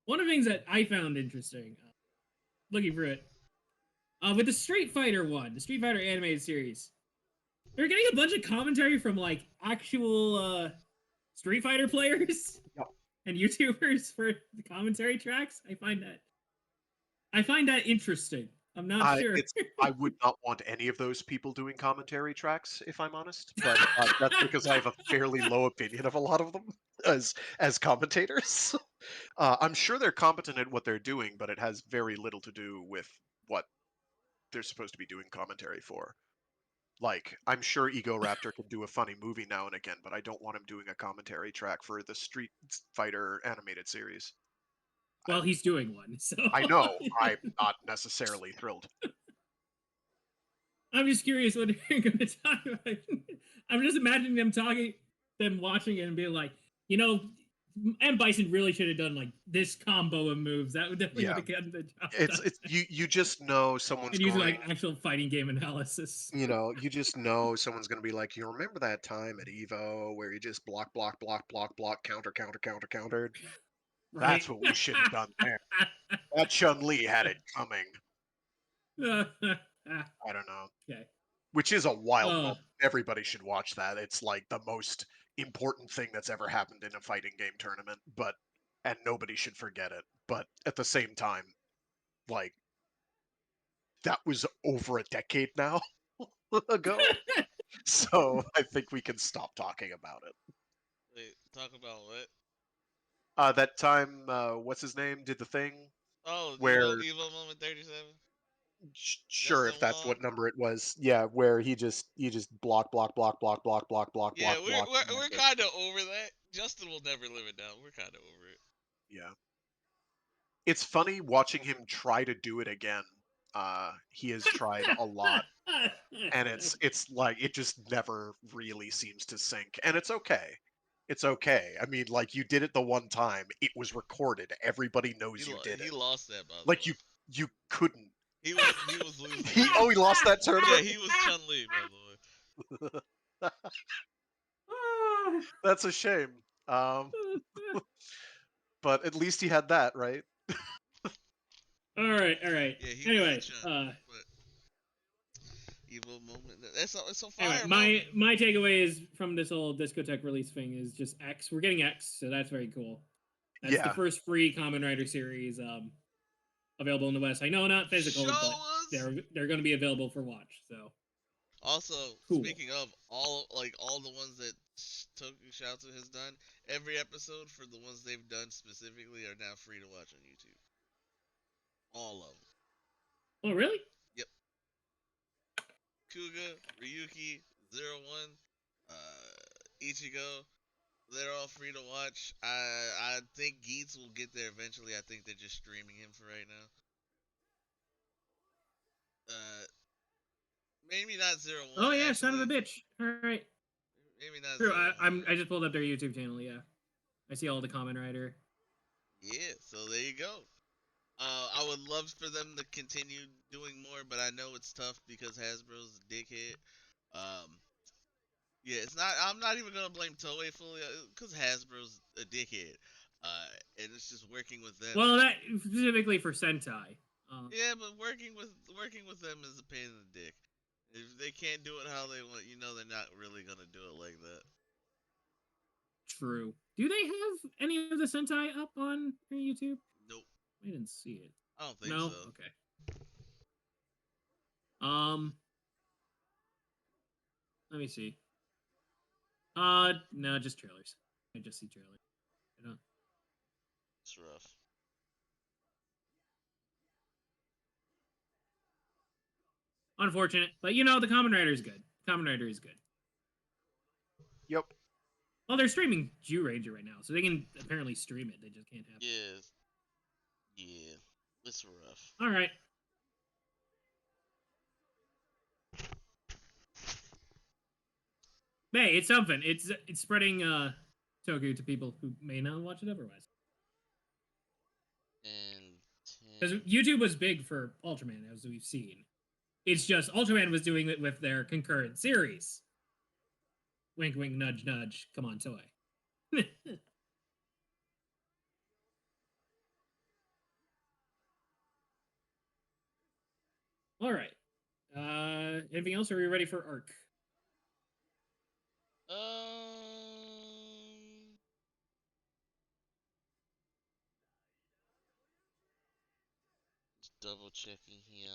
[SPEAKER 2] One of the things that I found interesting, looking for it, with the Street Fighter one, the Street Fighter animated series, they're getting a bunch of commentary from like actual Street Fighter players
[SPEAKER 3] Yep.
[SPEAKER 2] and YouTubers for the commentary tracks. I find that interesting. I'm not sure.
[SPEAKER 3] I would not want any of those people doing commentary tracks, if I'm honest. But that's because I have a fairly low opinion of a lot of them as commentators. I'm sure they're competent at what they're doing, but it has very little to do with what they're supposed to be doing commentary for. Like, I'm sure Ego Raptor can do a funny movie now and again, but I don't want him doing a commentary track for the Street Fighter animated series.
[SPEAKER 2] Well, he's doing one, so
[SPEAKER 3] I know. I'm not necessarily thrilled.
[SPEAKER 2] I'm just curious what they're going to talk about. I'm just imagining them watching it and being like, you know, M. Bison really should have done like this combo of moves. That would definitely would have gotten the job done.
[SPEAKER 3] It's you just know someone's
[SPEAKER 2] And using
[SPEAKER 3] going.
[SPEAKER 2] like actual fighting game analysis.
[SPEAKER 3] You just know someone's going to be like, you remember that time at Evo where you just block, block, block, block, block, counter, counter, counter, countered?
[SPEAKER 2] Right.
[SPEAKER 3] That's what we should have done there. That Chun-Li had it coming. I don't know.
[SPEAKER 2] Okay.
[SPEAKER 3] Which is a wild moment. Everybody should watch that. It's like the most important thing that's ever happened in a fighting game tournament, and nobody should forget it. But at the same time, like, that was over a decade now ago. So I think we can stop talking about it.
[SPEAKER 1] Wait, talk about what?
[SPEAKER 3] That time, what's his name did the thing
[SPEAKER 1] Oh,
[SPEAKER 3] where
[SPEAKER 1] Evo moment 37.
[SPEAKER 3] sure, if that's what number it was, yeah, where he just block, block, block, block, block, block, block,
[SPEAKER 1] Yeah,
[SPEAKER 3] block, block.
[SPEAKER 1] we're kind of over that. Justin will never live it down. We're kind of over it.
[SPEAKER 3] Yeah, it's funny watching him try to do it again. He has tried a lot, and it's like it just never really seems to sink, and it's okay. It's okay. I mean, like, you did it the one time. It was recorded. Everybody knows you did
[SPEAKER 1] He
[SPEAKER 3] it.
[SPEAKER 1] lost that, by the
[SPEAKER 3] Like,
[SPEAKER 1] way.
[SPEAKER 3] you couldn't.
[SPEAKER 1] He was losing.
[SPEAKER 3] He lost that tournament.
[SPEAKER 1] Yeah, he was Chun-Li, by the way.
[SPEAKER 3] That's a shame. But at least he had that, right?
[SPEAKER 2] All right.
[SPEAKER 1] Yeah, he
[SPEAKER 2] Anyway,
[SPEAKER 1] Chun, but Evo moment. It's so fire.
[SPEAKER 2] anyway, my takeaway is from this whole discotheque release thing is just X. We're getting X, so that's very cool. That's the first free Kamen Rider series available in the West. I know not physical, but they're going to be available for watch. So
[SPEAKER 1] also,
[SPEAKER 2] cool.
[SPEAKER 1] Speaking of all the ones that Shoutsu has done, every episode for the ones they've done specifically are now free to watch on YouTube. All of them.
[SPEAKER 2] Oh, really?
[SPEAKER 1] Yep. Kuga, Ryuki, 01, Ichigo, they're all free to watch. I think Geets will get there eventually. I think they're just streaming him for right now. Maybe not 01.
[SPEAKER 2] Oh yeah,
[SPEAKER 1] actually.
[SPEAKER 2] son of a bitch. All right.
[SPEAKER 1] Maybe not
[SPEAKER 2] True.
[SPEAKER 1] Zero
[SPEAKER 2] I
[SPEAKER 1] Hunter.
[SPEAKER 2] just pulled up their YouTube channel. Yeah, I see all the Kamen Rider.
[SPEAKER 1] Yeah, so there you go. I would love for them to continue doing more, but I know it's tough because Hasbro's a dickhead. Um, yeah, it's not. I'm not even gonna blame Toei fully because Hasbro's a dickhead, and it's just working with them.
[SPEAKER 2] Well, that specifically for Sentai.
[SPEAKER 1] Yeah, but working with them is a pain in the dick. If they can't do it how they want, they're not really gonna do it like that.
[SPEAKER 2] True. Do they have any of the Sentai up on their YouTube?
[SPEAKER 1] Nope,
[SPEAKER 2] I didn't see it.
[SPEAKER 1] I don't think
[SPEAKER 2] No.
[SPEAKER 1] so.
[SPEAKER 2] Okay. Let me see. No, just trailers. I just see trailers. I don't.
[SPEAKER 1] It's rough.
[SPEAKER 2] Unfortunate, but the Kamen Rider is good. Kamen Rider is good.
[SPEAKER 3] Yep.
[SPEAKER 2] Well, they're streaming Jew Ranger right now, so they can apparently stream it. They just can't have.
[SPEAKER 1] Yeah, yeah, it's rough.
[SPEAKER 2] All right. Hey, it's something. It's spreading Toku to people who may not watch it otherwise.
[SPEAKER 1] And
[SPEAKER 2] Because
[SPEAKER 1] 10.
[SPEAKER 2] YouTube was big for Ultraman, as we've seen. It's just Ultraman was doing it with their concurrent series. Wink, wink, nudge, nudge. Come on, Toei. All right. Anything else? Or are we ready for Arc?
[SPEAKER 1] Just double checking here.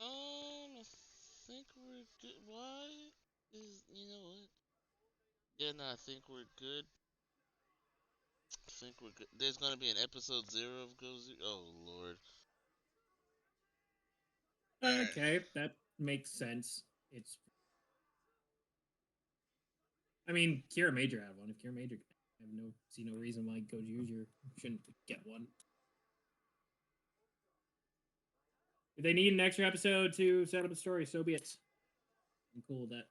[SPEAKER 1] I think we're good. Why is what? Yeah, no, I think we're good. I think we're good. There's gonna be an episode 0 of Gozu. Oh lord.
[SPEAKER 2] Okay, that makes sense. It's. I mean, Kira Major had one. If Kira Major, I see no reason why Goju shouldn't get one. If they need an extra episode to set up a story, so be it. I'm cool with that.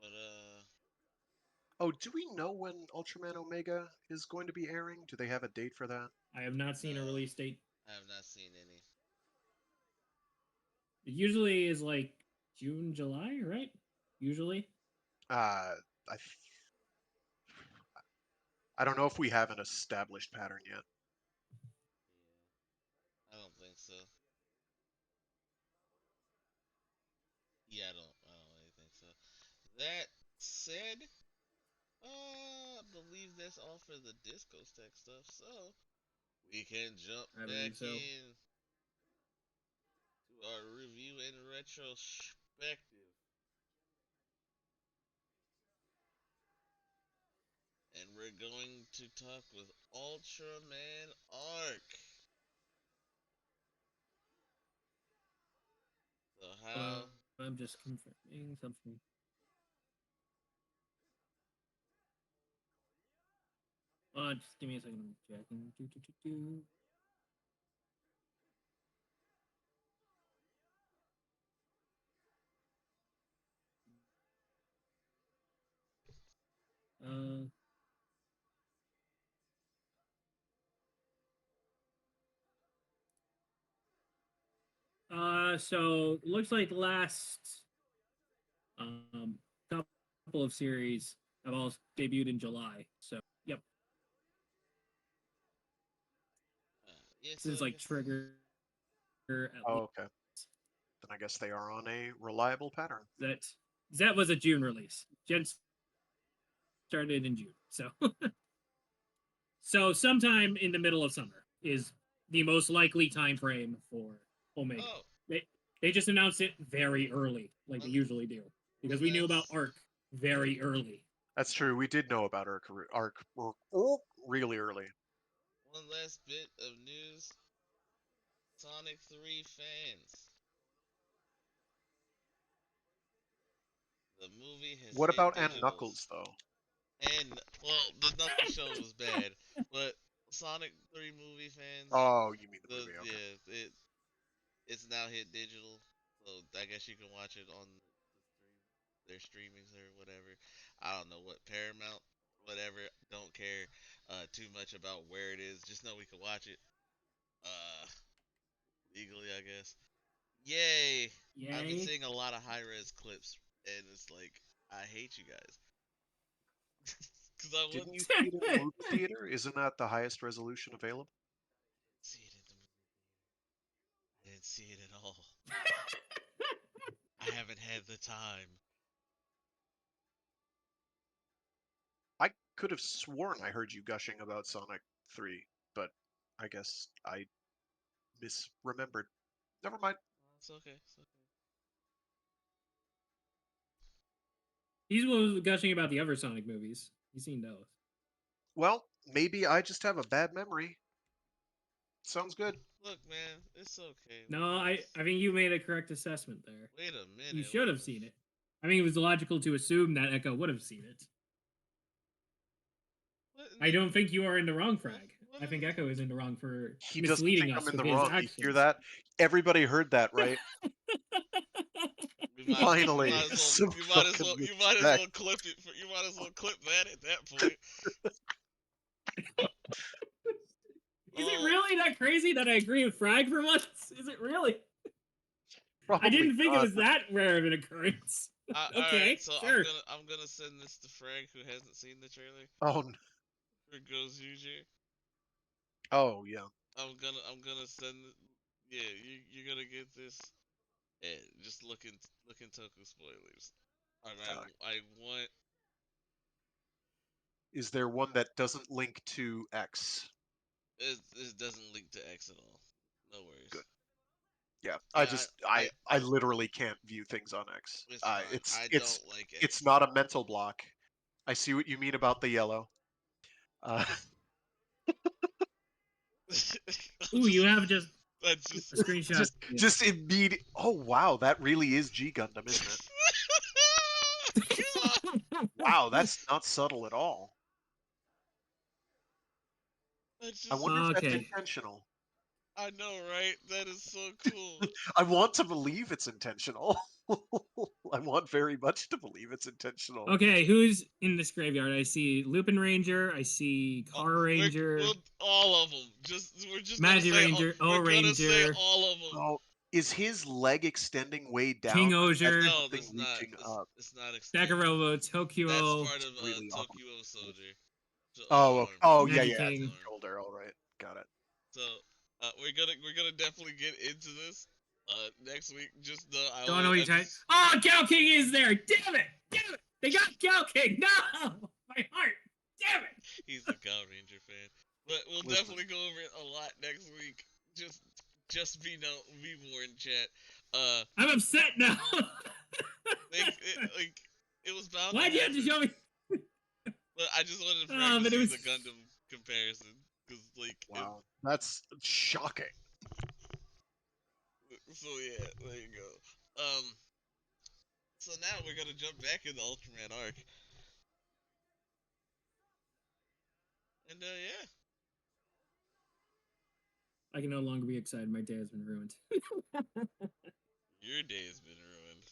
[SPEAKER 1] But
[SPEAKER 3] Oh, do we know when Ultraman Omega is going to be airing? Do they have a date for that?
[SPEAKER 2] I have not seen a
[SPEAKER 1] no,
[SPEAKER 2] release date.
[SPEAKER 1] I have not seen any.
[SPEAKER 2] It usually is like June, July, right? Usually.
[SPEAKER 3] I I don't know if we have an established pattern yet.
[SPEAKER 1] Yeah, I don't think so. Yeah, I don't really think so. That said, I believe that's all for the Disco Stack stuff. So we can jump
[SPEAKER 2] I
[SPEAKER 1] back
[SPEAKER 2] believe so.
[SPEAKER 1] in to our review and retrospective. And we're going to talk with Ultraman Arc. So how?
[SPEAKER 2] I'm just confirming something. Just give me a second. I'm checking. Uh, so looks like last couple of series have all debuted in July. So yep,
[SPEAKER 1] Yeah, so
[SPEAKER 2] since
[SPEAKER 1] I
[SPEAKER 2] like
[SPEAKER 1] guess.
[SPEAKER 2] Trigger at
[SPEAKER 3] Oh,
[SPEAKER 2] least
[SPEAKER 3] okay. Then I guess they are on a reliable pattern.
[SPEAKER 2] that was a June release. Gen started in June, so so sometime in the middle of summer is the most likely time frame for Omega.
[SPEAKER 1] Oh,
[SPEAKER 2] They just announced it very early, like they
[SPEAKER 1] one,
[SPEAKER 2] usually do, because
[SPEAKER 1] one
[SPEAKER 2] we knew about
[SPEAKER 1] last,
[SPEAKER 2] Arc very early.
[SPEAKER 3] That's true. We did know about Arc really early.
[SPEAKER 1] one last bit of news. Sonic 3 fans. The movie has
[SPEAKER 3] What
[SPEAKER 1] hit
[SPEAKER 3] about and
[SPEAKER 1] digitals.
[SPEAKER 3] Knuckles though?
[SPEAKER 1] And, well, the Knuckles show was bad. But Sonic 3 movie fans,
[SPEAKER 3] Oh, you mean the movie? Okay.
[SPEAKER 1] it's now hit digital. So I guess you can watch it on their streamings or whatever. I don't know what Paramount, whatever. Don't care too much about where it is. Just know we can watch it legally, I guess. Yay! I've been
[SPEAKER 2] Yay.
[SPEAKER 1] seeing a lot of high res clips, and it's like I hate you guys because I want
[SPEAKER 3] Didn't you
[SPEAKER 1] to
[SPEAKER 3] see it in the movie theater? Isn't that the highest resolution available?
[SPEAKER 1] see it in the movie. I didn't see it at all. I haven't had the time.
[SPEAKER 3] I could have sworn I heard you gushing about Sonic 3, but I guess I misremembered. Never mind.
[SPEAKER 1] It's okay. It's okay.
[SPEAKER 2] He's was gushing about the other Sonic movies. He's seen those.
[SPEAKER 3] Well, maybe I just have a bad memory. Sounds good.
[SPEAKER 1] Look, man, it's okay.
[SPEAKER 2] No, I think you made a correct assessment there.
[SPEAKER 1] Wait a minute.
[SPEAKER 2] You should have seen it. I mean, it was logical to assume that Echo would have seen it. I don't think you are in the wrong, Frag. I think Echo is in the wrong for
[SPEAKER 3] He doesn't
[SPEAKER 2] misleading
[SPEAKER 3] think
[SPEAKER 2] us
[SPEAKER 3] I'm in
[SPEAKER 2] with
[SPEAKER 3] the
[SPEAKER 2] his
[SPEAKER 3] wrong. You
[SPEAKER 2] actions.
[SPEAKER 3] hear that? Everybody heard that, right? Finally, some
[SPEAKER 1] you might as
[SPEAKER 3] fucking
[SPEAKER 1] well
[SPEAKER 3] respect.
[SPEAKER 1] clip it. You might as well clip that at that point.
[SPEAKER 2] Is it really that crazy that I agree with Frag for once? Is it really?
[SPEAKER 3] Probably
[SPEAKER 2] I didn't think it
[SPEAKER 3] not.
[SPEAKER 2] was that rare of an occurrence. Okay,
[SPEAKER 1] Alright, so
[SPEAKER 2] sure.
[SPEAKER 1] I'm gonna send this to Frank who hasn't seen the trailer
[SPEAKER 3] Oh,
[SPEAKER 1] for Gozuji.
[SPEAKER 3] oh yeah.
[SPEAKER 1] I'm gonna send yeah, you're gonna get this. Yeah, just look in Toku spoilers. I want
[SPEAKER 3] Is there one that doesn't link to X?
[SPEAKER 1] it doesn't link to X at all. No
[SPEAKER 3] Good.
[SPEAKER 1] worries.
[SPEAKER 3] Yeah,
[SPEAKER 1] I I
[SPEAKER 3] I literally can't view things on X.
[SPEAKER 1] it's fine.
[SPEAKER 3] It's
[SPEAKER 1] I
[SPEAKER 3] it's
[SPEAKER 1] don't like
[SPEAKER 3] it's
[SPEAKER 1] X.
[SPEAKER 3] not a mental block. I see what you mean about the yellow. Uh,
[SPEAKER 2] Ooh, you have just
[SPEAKER 1] That's just
[SPEAKER 2] a screenshot. Yeah.
[SPEAKER 3] just immediate. Oh wow, that really is G Gundam, isn't it?
[SPEAKER 1] God,
[SPEAKER 3] Wow, that's not subtle at all.
[SPEAKER 1] that's
[SPEAKER 3] I
[SPEAKER 1] just
[SPEAKER 3] wonder if that's
[SPEAKER 2] Okay.
[SPEAKER 3] intentional.
[SPEAKER 1] I know, right? That is so cool.
[SPEAKER 3] I want to believe it's intentional. I want very much to believe it's intentional.
[SPEAKER 2] Okay, who's in this graveyard? I see Lupin Ranger. I see Car Ranger.
[SPEAKER 1] All of them. We're just gonna
[SPEAKER 2] Magic
[SPEAKER 1] say
[SPEAKER 2] Ranger.
[SPEAKER 1] we're
[SPEAKER 2] O
[SPEAKER 1] gonna say
[SPEAKER 2] Ranger.
[SPEAKER 1] all of them.
[SPEAKER 3] Oh, is his leg extending way down?
[SPEAKER 2] King
[SPEAKER 3] Or is that
[SPEAKER 2] Ozier.
[SPEAKER 1] No,
[SPEAKER 3] something reaching up?
[SPEAKER 1] it's not extended.
[SPEAKER 2] Dakarobo.
[SPEAKER 1] That's
[SPEAKER 2] Tokyo.
[SPEAKER 1] part of
[SPEAKER 3] Really awesome.
[SPEAKER 1] Tokyo Soldier. So,
[SPEAKER 3] Oh, oh yeah,
[SPEAKER 2] Magic
[SPEAKER 3] yeah, it's
[SPEAKER 2] King.
[SPEAKER 3] his shoulder. All right, got it.
[SPEAKER 1] So we're gonna definitely get into this next week. Just I
[SPEAKER 2] Don't know what
[SPEAKER 1] I
[SPEAKER 2] you're trying.
[SPEAKER 1] just
[SPEAKER 2] Oh, Gal King is there! Damn it! Damn it! They got Gal King! No! My heart! Damn it!
[SPEAKER 1] he's a Power Ranger fan. But we'll
[SPEAKER 3] Listen.
[SPEAKER 1] definitely go over it a lot next week. Be more in chat.
[SPEAKER 2] I'm upset now.
[SPEAKER 1] Like it was bound
[SPEAKER 2] Why'd
[SPEAKER 1] to
[SPEAKER 2] you have to
[SPEAKER 1] happen.
[SPEAKER 2] show me?
[SPEAKER 1] But I just wanted Frank
[SPEAKER 2] Oh,
[SPEAKER 1] to
[SPEAKER 2] but
[SPEAKER 1] see
[SPEAKER 2] it was.
[SPEAKER 1] the Gundam comparison because
[SPEAKER 3] Wow, that's shocking.
[SPEAKER 1] so yeah, there you go. So now we're gonna jump back in the Ultraman arc, and yeah,
[SPEAKER 2] I can no longer be excited. My day has been ruined.
[SPEAKER 1] your day has been ruined.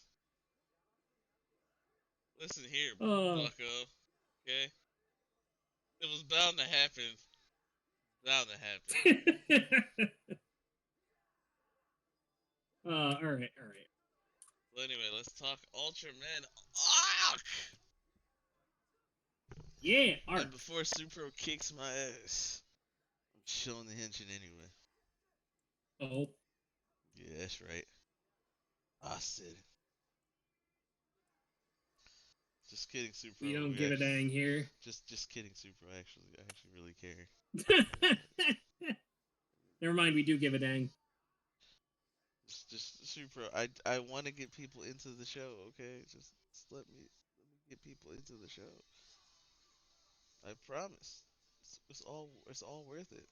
[SPEAKER 1] Listen here,
[SPEAKER 2] Oh.
[SPEAKER 1] Bucko. Okay, it was bound to happen. Bound to happen.
[SPEAKER 2] All right, all right.
[SPEAKER 1] Well, anyway, let's talk Ultraman arc.
[SPEAKER 2] Yeah, arc.
[SPEAKER 1] And before Supro kicks my ass, I'm chilling the Henshin anyway.
[SPEAKER 2] Oh.
[SPEAKER 1] Yeah, that's right. I said it. Just kidding, Supro.
[SPEAKER 2] We don't give a dang here.
[SPEAKER 1] Just kidding, Supro. I actually really care.
[SPEAKER 2] Never mind, we do give a dang.
[SPEAKER 1] Just Supro. I want to get people into the show. Okay, just let me get people into the show. I promise. It's all worth it.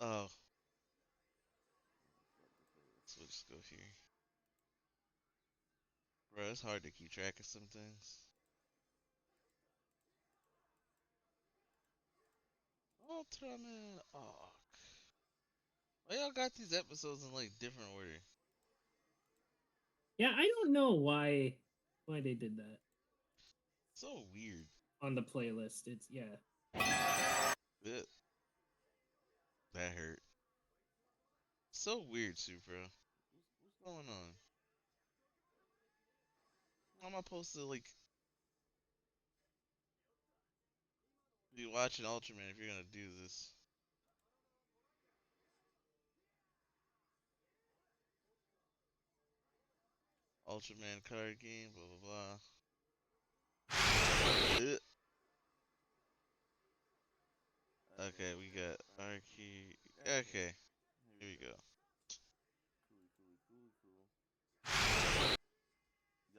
[SPEAKER 1] Oh, so we'll just go here. Bro, it's hard to keep track of some things. Ultraman Arc. Why y'all got these episodes in like different order?
[SPEAKER 2] Yeah, I don't know why they did that
[SPEAKER 1] So weird.
[SPEAKER 2] on the playlist. It's yeah.
[SPEAKER 1] Ugh. That hurt. So weird, Supra. What's going on? How am I supposed to like be watching Ultraman if you're gonna do this? Ultraman card game, blah blah blah. Ugh. Okay, we got Archie. Okay, here we go.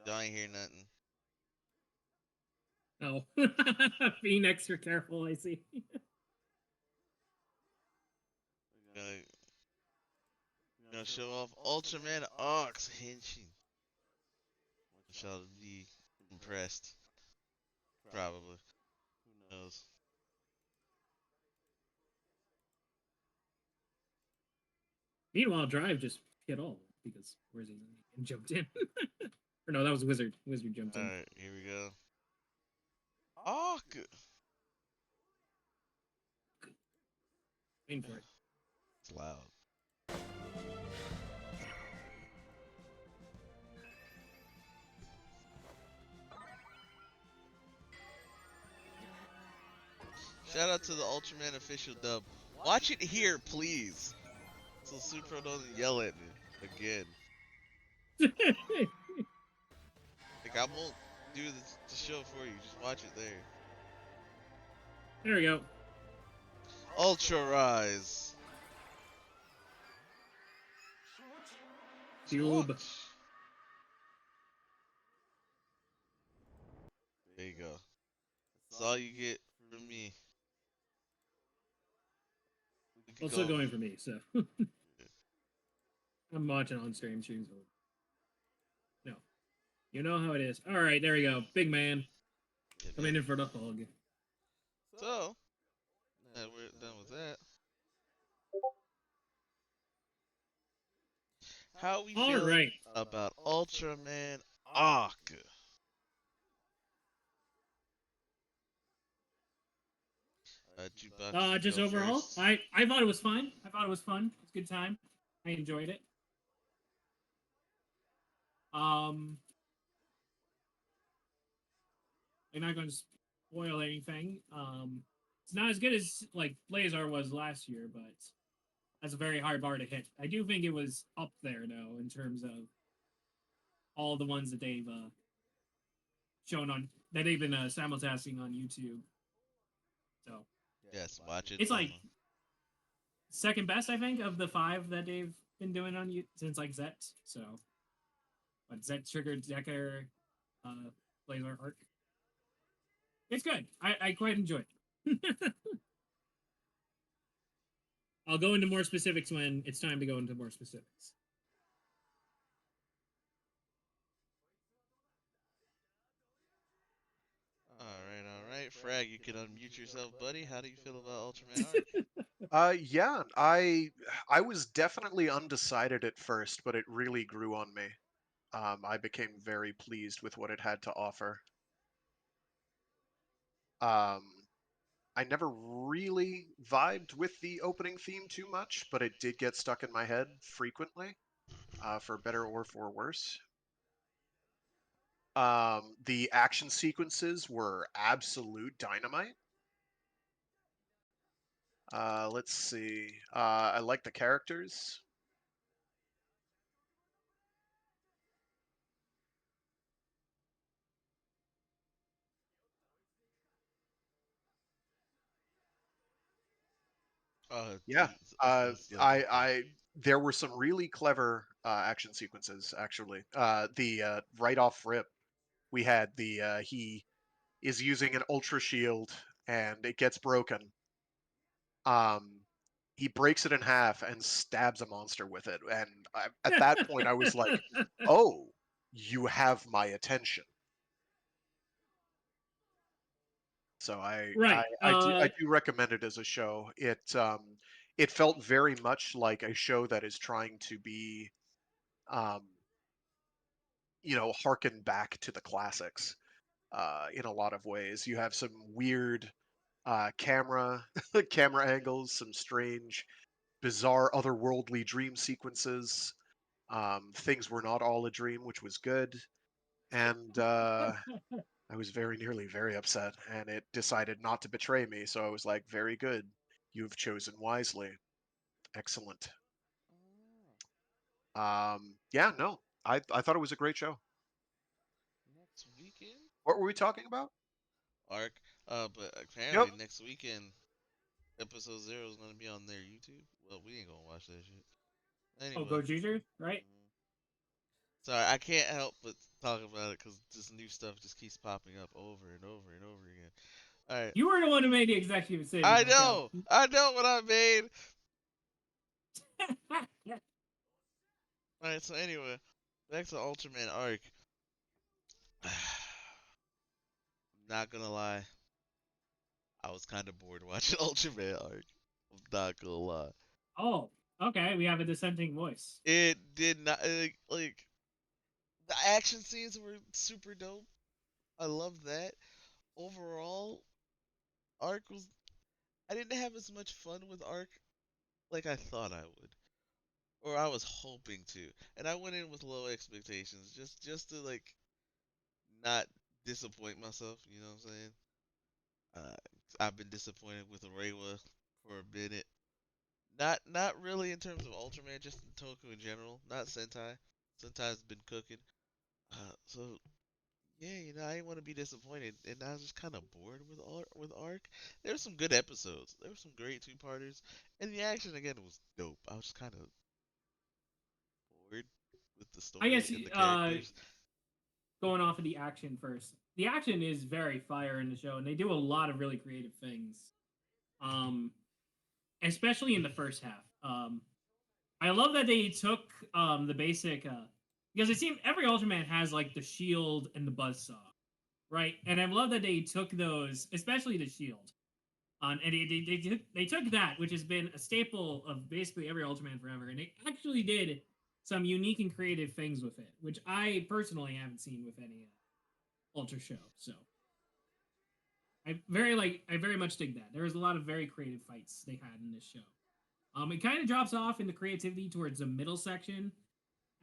[SPEAKER 1] Y'all ain't hear nothing.
[SPEAKER 2] Oh, being extra careful. I see.
[SPEAKER 1] Gonna show off Ultraman Ox Henshin. Shall be impressed. Probably. Who knows?
[SPEAKER 2] Meanwhile, Drive just hit all because where's he and jumped in. Or no, that was Wizard. Wizard jumped in.
[SPEAKER 1] Alright, here we go. Arc!
[SPEAKER 2] Waiting for it.
[SPEAKER 1] It's loud. Shout out to the Ultraman official dub. Watch it here, please. So Supro doesn't yell at me again. Like, I won't do the show for you. Just watch it there.
[SPEAKER 2] There we go.
[SPEAKER 1] Ultra Rise.
[SPEAKER 2] Cube.
[SPEAKER 1] There you go. That's all you get from me.
[SPEAKER 2] Also going for me, so I'm watching on stream. No, you know how it is. All right, there we go. Big man coming in for the hug.
[SPEAKER 1] So, now we're done with that. How we
[SPEAKER 2] All
[SPEAKER 1] feel
[SPEAKER 2] right.
[SPEAKER 1] about Ultraman Arc?
[SPEAKER 2] Just overall,
[SPEAKER 1] first.
[SPEAKER 2] I thought it was fine. I thought it was fun. It's a good time. I enjoyed it. I'm not going to spoil anything. It's not as good as like Blazar was last year, but that's a very hard bar to hit. I do think it was up there though in terms of all the ones that they've shown on that they've been simulcasting on YouTube. So
[SPEAKER 1] Yes, watch it.
[SPEAKER 2] it's like second best, I think, of the 5 that they've been doing on you since like Zet. So, but Zet triggered Decker, Blazar Arc. It's good. I quite enjoy it. I'll go into more specifics when it's time to go into more specifics.
[SPEAKER 1] All right. Frag, you can unmute yourself, buddy. How do you feel about Ultraman Arc?
[SPEAKER 3] Yeah, I was definitely undecided at first, but it really grew on me. I became very pleased with what it had to offer. I never really vibed with the opening theme too much, but it did get stuck in my head frequently, for better or for worse. The action sequences were absolute dynamite. Let's see. I like the characters. Yeah. There were some really clever action sequences actually. The right off rip, we had the he is using an ultra shield and it gets broken. He breaks it in half and stabs a monster with it, and at that point I was like, oh, you have my attention. So
[SPEAKER 2] Right.
[SPEAKER 3] I do recommend it as a show. It felt very much like a show that is trying to be, um, harken back to the classics in a lot of ways. You have some weird camera camera angles, some strange, bizarre, otherworldly dream sequences. Things were not all a dream, which was good, and I was very nearly very upset, and it decided not to betray me. So I was like, "Very good, you've chosen wisely, excellent." Yeah, no, I thought it was a great show.
[SPEAKER 1] Next weekend,
[SPEAKER 3] What were we talking about?
[SPEAKER 1] Arc. But
[SPEAKER 3] Yep.
[SPEAKER 1] apparently next weekend, episode 0 is gonna be on their YouTube. Well, we ain't gonna watch that shit.
[SPEAKER 2] Oh,
[SPEAKER 1] Anyway.
[SPEAKER 2] Go Juicer, right?
[SPEAKER 1] Sorry, I can't help but talk about it because this new stuff just keeps popping up over and over and over again. All right,
[SPEAKER 2] You were the one who made the executive decision.
[SPEAKER 1] I know what I made. All right, so anyway, back to Ultraman Arc. Not gonna lie, I was kind of bored watching Ultraman Arc. I'm not gonna lie.
[SPEAKER 2] Oh, okay. We have a dissenting voice.
[SPEAKER 1] It did not like the action scenes were super dope. I love that. Overall, Arc was. I didn't have as much fun with Arc like I thought I would, or I was hoping to. And I went in with low expectations, just to like not disappoint myself. You know what I'm saying? Uh, I've been disappointed with Reiwa for a minute. Not really in terms of Ultraman, just in Toku in general. Not Sentai. Sentai's been cooking. So yeah, I didn't want to be disappointed, and I was just kind of bored with Arc. There were some good episodes. There were some great two-parters, and the action again was dope. I was just kind of bored with the
[SPEAKER 2] I
[SPEAKER 1] story
[SPEAKER 2] guess
[SPEAKER 1] and the characters.
[SPEAKER 2] going off of the action first. The action is very fire in the show, and they do a lot of really creative things. Um, Especially in the first half. I love that they took the basic because it seemed every Ultraman has like the shield and the buzzsaw, right? And I love that they took those, especially the shield. And they took that, which has been a staple of basically every Ultraman forever, and they actually did some unique and creative things with it, which I personally haven't seen with any Ultra show. So I very much dig that. There was a lot of very creative fights they had in this show. It kind of drops off in the creativity towards the middle section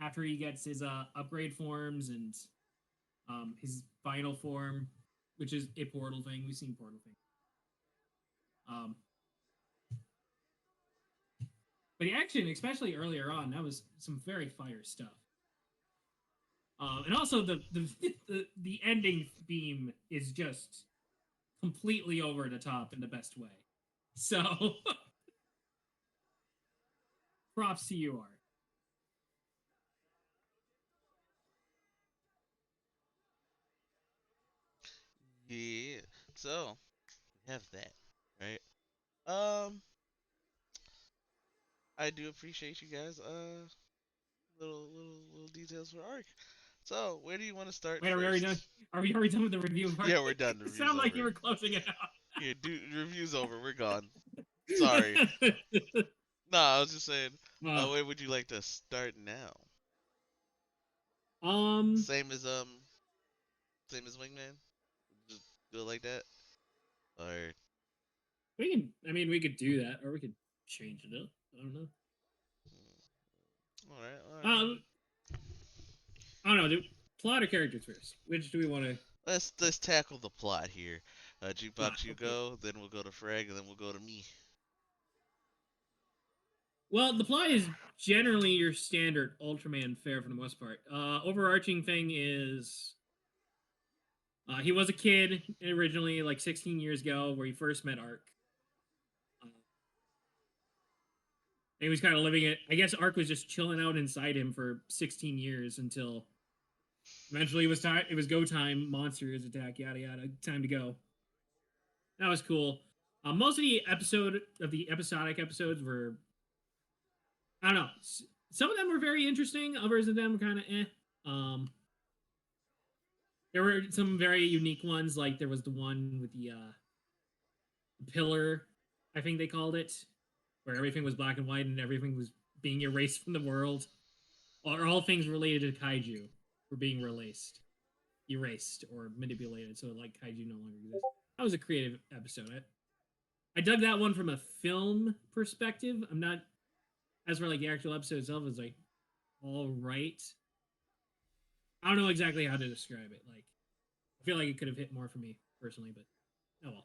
[SPEAKER 2] after he gets his upgrade forms and his final form, which is a portal thing. We've seen portal thing. Um, but the action, especially earlier on, that was some very fire stuff. And also the ending theme is just completely over the top in the best way. So props to you, Art.
[SPEAKER 1] Yeah. So we have that, right? Um, I do appreciate you guys. Little details for Arc. So where do you want to start
[SPEAKER 2] Wait, are we already done?
[SPEAKER 1] first?
[SPEAKER 2] Are we already done with the review part?
[SPEAKER 1] Yeah, we're done. The
[SPEAKER 2] It
[SPEAKER 1] review's
[SPEAKER 2] sounded like you
[SPEAKER 1] over.
[SPEAKER 2] were closing it out.
[SPEAKER 1] Yeah, review's over. We're gone. Sorry. No, I was just saying.
[SPEAKER 2] uh,
[SPEAKER 1] Where would you like to start now?
[SPEAKER 2] um,
[SPEAKER 1] Same as same as Wingman. Just do it like that, or
[SPEAKER 2] we can. I mean, we could do that, or we could change it up. I don't know.
[SPEAKER 1] all right, all right.
[SPEAKER 2] Um, I don't know. Do plot or characters first? Which do we want to?
[SPEAKER 1] Let's tackle the plot here.
[SPEAKER 2] Plot.
[SPEAKER 1] Jukebox, you
[SPEAKER 2] Okay.
[SPEAKER 1] go. Then we'll go to Frag, and then we'll go to me.
[SPEAKER 2] Well, the plot is generally your standard Ultraman fare for the most part. Overarching thing is he was a kid originally, like 16 years ago, where he first met Arc. He was kind of living it. I guess Arc was just chilling out inside him for 16 years until eventually it was time. It was go time. Monsters attack. Yada yada. Time to go. That was cool. Most of the episodic episodes were, I don't know. Some of them were very interesting. Others of them kind of eh. Um, There were some very unique ones, like there was the one with the pillar, I think they called it, where everything was black and white and everything was being erased from the world, or all things related to kaiju were being erased or manipulated, so like kaiju no longer exists. That was a creative episode. I dug that one from a film perspective. I'm not, as for like the actual episode itself, is like all right. I don't know exactly how to describe it. Like, I feel like it could have hit more for me personally, but oh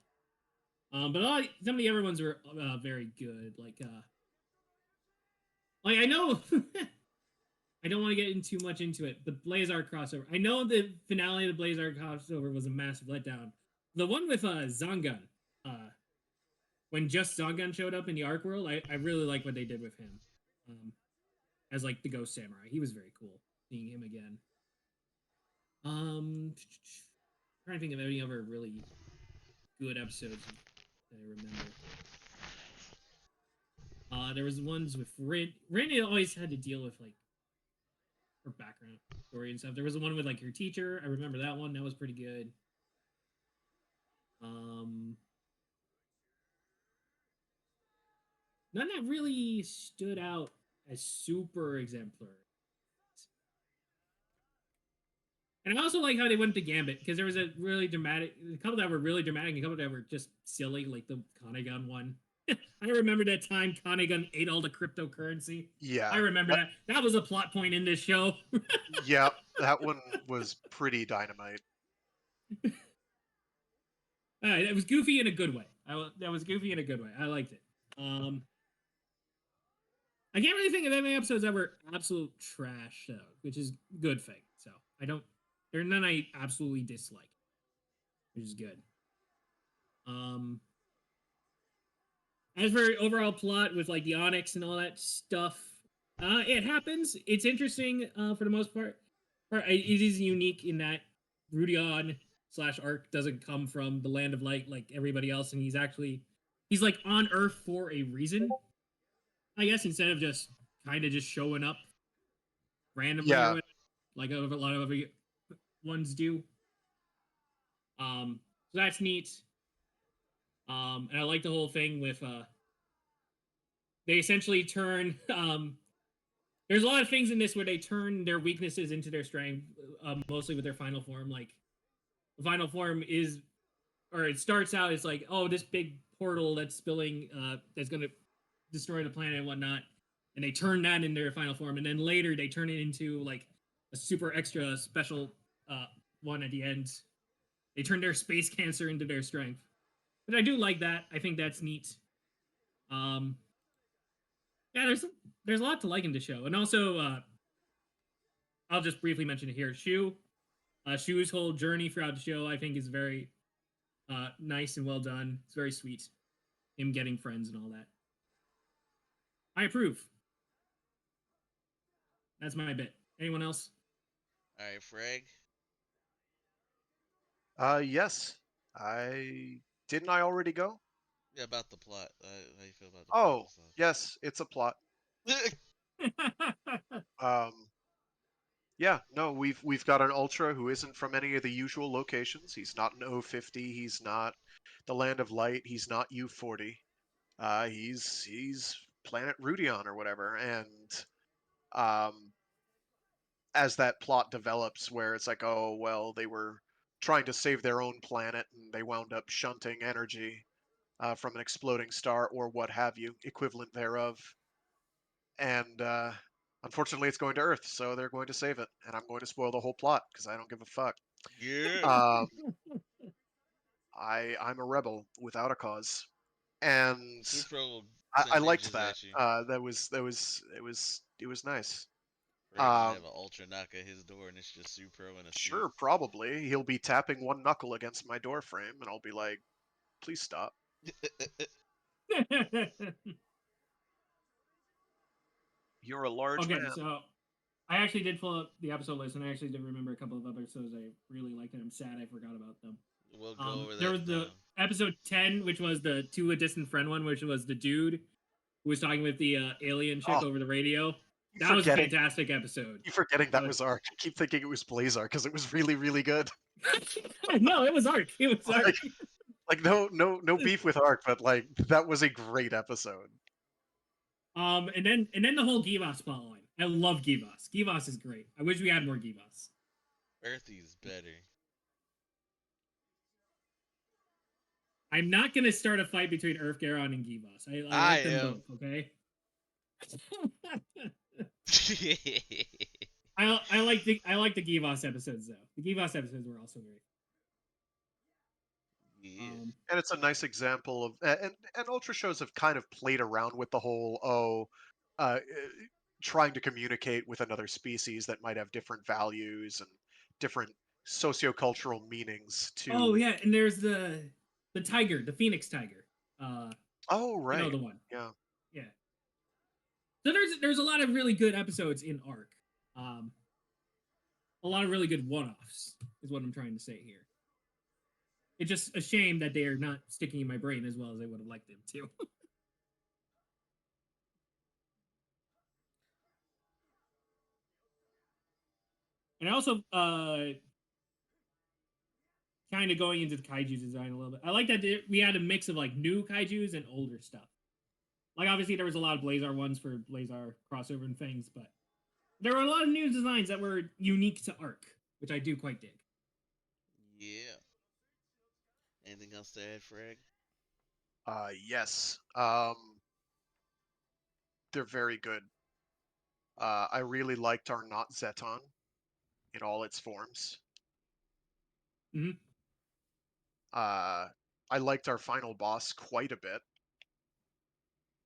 [SPEAKER 2] well. But some of the other ones were very good. Like I know, I don't want to get in too much into it. The Blazar crossover. I know the finale of the Blazar crossover was a massive letdown. The one with Zangun, when just Zangun showed up in the Arc world, I really like what they did with him, as like the Ghost Samurai. He was very cool seeing him again. Trying to think of any other really good episodes that I remember. There was ones with Rin. Rin always had to deal with like her background story and stuff. There was the one with like her teacher. I remember that one. That was pretty good. None that really stood out as super exemplary. And I also like how they went to Gambit, because there was a couple that were really dramatic, and a couple that were just silly, like the Kanegun one. I remember that time Kanegun ate all the cryptocurrency.
[SPEAKER 3] Yeah.
[SPEAKER 2] I remember that. That was a plot point in this show.
[SPEAKER 3] Yeah, that one was pretty dynamite.
[SPEAKER 2] It was goofy in a good way. That was goofy in a good way. I liked it. I can't really think of any episodes that were absolute trash, though, which is a good thing. So there are none I absolutely dislike, which is good. As for overall plot with like the Onyx and all that stuff, it happens. It's interesting for the most part. It is unique in that Rudion / Arc doesn't come from the Land of Light like everybody else, and he's like on Earth for a reason, I guess, instead of just kind of just showing up randomly or whatever, like a lot of other ones do. So that's neat. And I like the whole thing with they essentially turn there's a lot of things in this where they turn their weaknesses into their strength, mostly with their final form. Like the final form is, or it starts out as like, oh, this big portal that's spilling, that's gonna destroy the planet and whatnot, and they turn that into their final form, and then later they turn it into like a super extra special one at the end. They turn their space cancer into their strength, but I do like that. I think that's neat. Yeah, there's a lot to like in the show, and also I'll just briefly mention it here. Shu's whole journey throughout the show, I think, is very nice and well done. It's very sweet. Him getting friends and all that. I approve. That's my bit. Anyone else?
[SPEAKER 1] All right, Frag.
[SPEAKER 3] Yes. Didn't I already go?
[SPEAKER 1] Yeah, about the plot. How you feel about the
[SPEAKER 3] Oh,
[SPEAKER 1] plot?
[SPEAKER 3] yes, it's a plot. Yeah, no, we've got an Ultra who isn't from any of the usual locations. He's not an O50. He's not the Land of Light. He's not U40. He's Planet Rudion or whatever. And as that plot develops, where it's like, oh well, they were trying to save their own planet and they wound up shunting energy from an exploding star or what have you, equivalent thereof. And unfortunately, it's going to Earth, so they're going to save it. And I'm going to spoil the whole plot because I don't give a fuck.
[SPEAKER 1] Yeah.
[SPEAKER 3] I'm a rebel without a cause, and
[SPEAKER 1] Supro will
[SPEAKER 3] I
[SPEAKER 1] send
[SPEAKER 3] liked
[SPEAKER 1] ninjas
[SPEAKER 3] that.
[SPEAKER 1] at you.
[SPEAKER 3] It was nice.
[SPEAKER 1] Frag gonna have an Ultra knock at his door, and it's just Supro in a suit.
[SPEAKER 3] Sure, probably he'll be tapping one knuckle against my door frame, and I'll be like, "Please stop." You're a large
[SPEAKER 2] Okay,
[SPEAKER 3] man.
[SPEAKER 2] so I actually did pull up the episode list, and I actually did remember a couple of other episodes I really liked, and I'm sad I forgot about them.
[SPEAKER 1] We'll go over that.
[SPEAKER 2] There was the episode 10, which was the To a Distant Friend one, which was the dude who was talking with the alien chick over the radio. That was a fantastic episode.
[SPEAKER 3] Keep forgetting that was Arc. I keep thinking it was Blazar because it was really, really good.
[SPEAKER 2] No, it was Arc. It was Arc.
[SPEAKER 3] Like no beef with Arc, but like that was a great episode.
[SPEAKER 2] And then the whole Givas following. I love Givas. Givas is great. I wish we had more Givas.
[SPEAKER 1] Earthy's better.
[SPEAKER 2] I'm not gonna start a fight between Earthgaron and Givas. I like them both. Okay. I like the Givas episodes though. The Givas episodes were also great.
[SPEAKER 1] Yeah.
[SPEAKER 3] And it's a nice example of and Ultra shows have kind of played around with the whole trying to communicate with another species that might have different values and different sociocultural meanings to.
[SPEAKER 2] Oh yeah, and there's the tiger, the Phoenix tiger.
[SPEAKER 3] Oh right,
[SPEAKER 2] you know the one.
[SPEAKER 3] Yeah.
[SPEAKER 2] So there's a lot of really good episodes in Arc. A lot of really good one-offs is what I'm trying to say here. It's just a shame that they are not sticking in my brain as well as I would have liked them to. And also, kind of going into the kaiju design a little bit. I like that we had a mix of like new kaijus and older stuff. Like obviously there was a lot of Blazar ones for Blazar crossover and things, but there were a lot of new designs that were unique to Arc, which I do quite dig.
[SPEAKER 1] Yeah. Anything else to add, Frag?
[SPEAKER 3] Yes. They're very good. I really liked our not Zeton in all its forms.
[SPEAKER 2] Mm-hmm.
[SPEAKER 3] I liked our final boss quite a bit.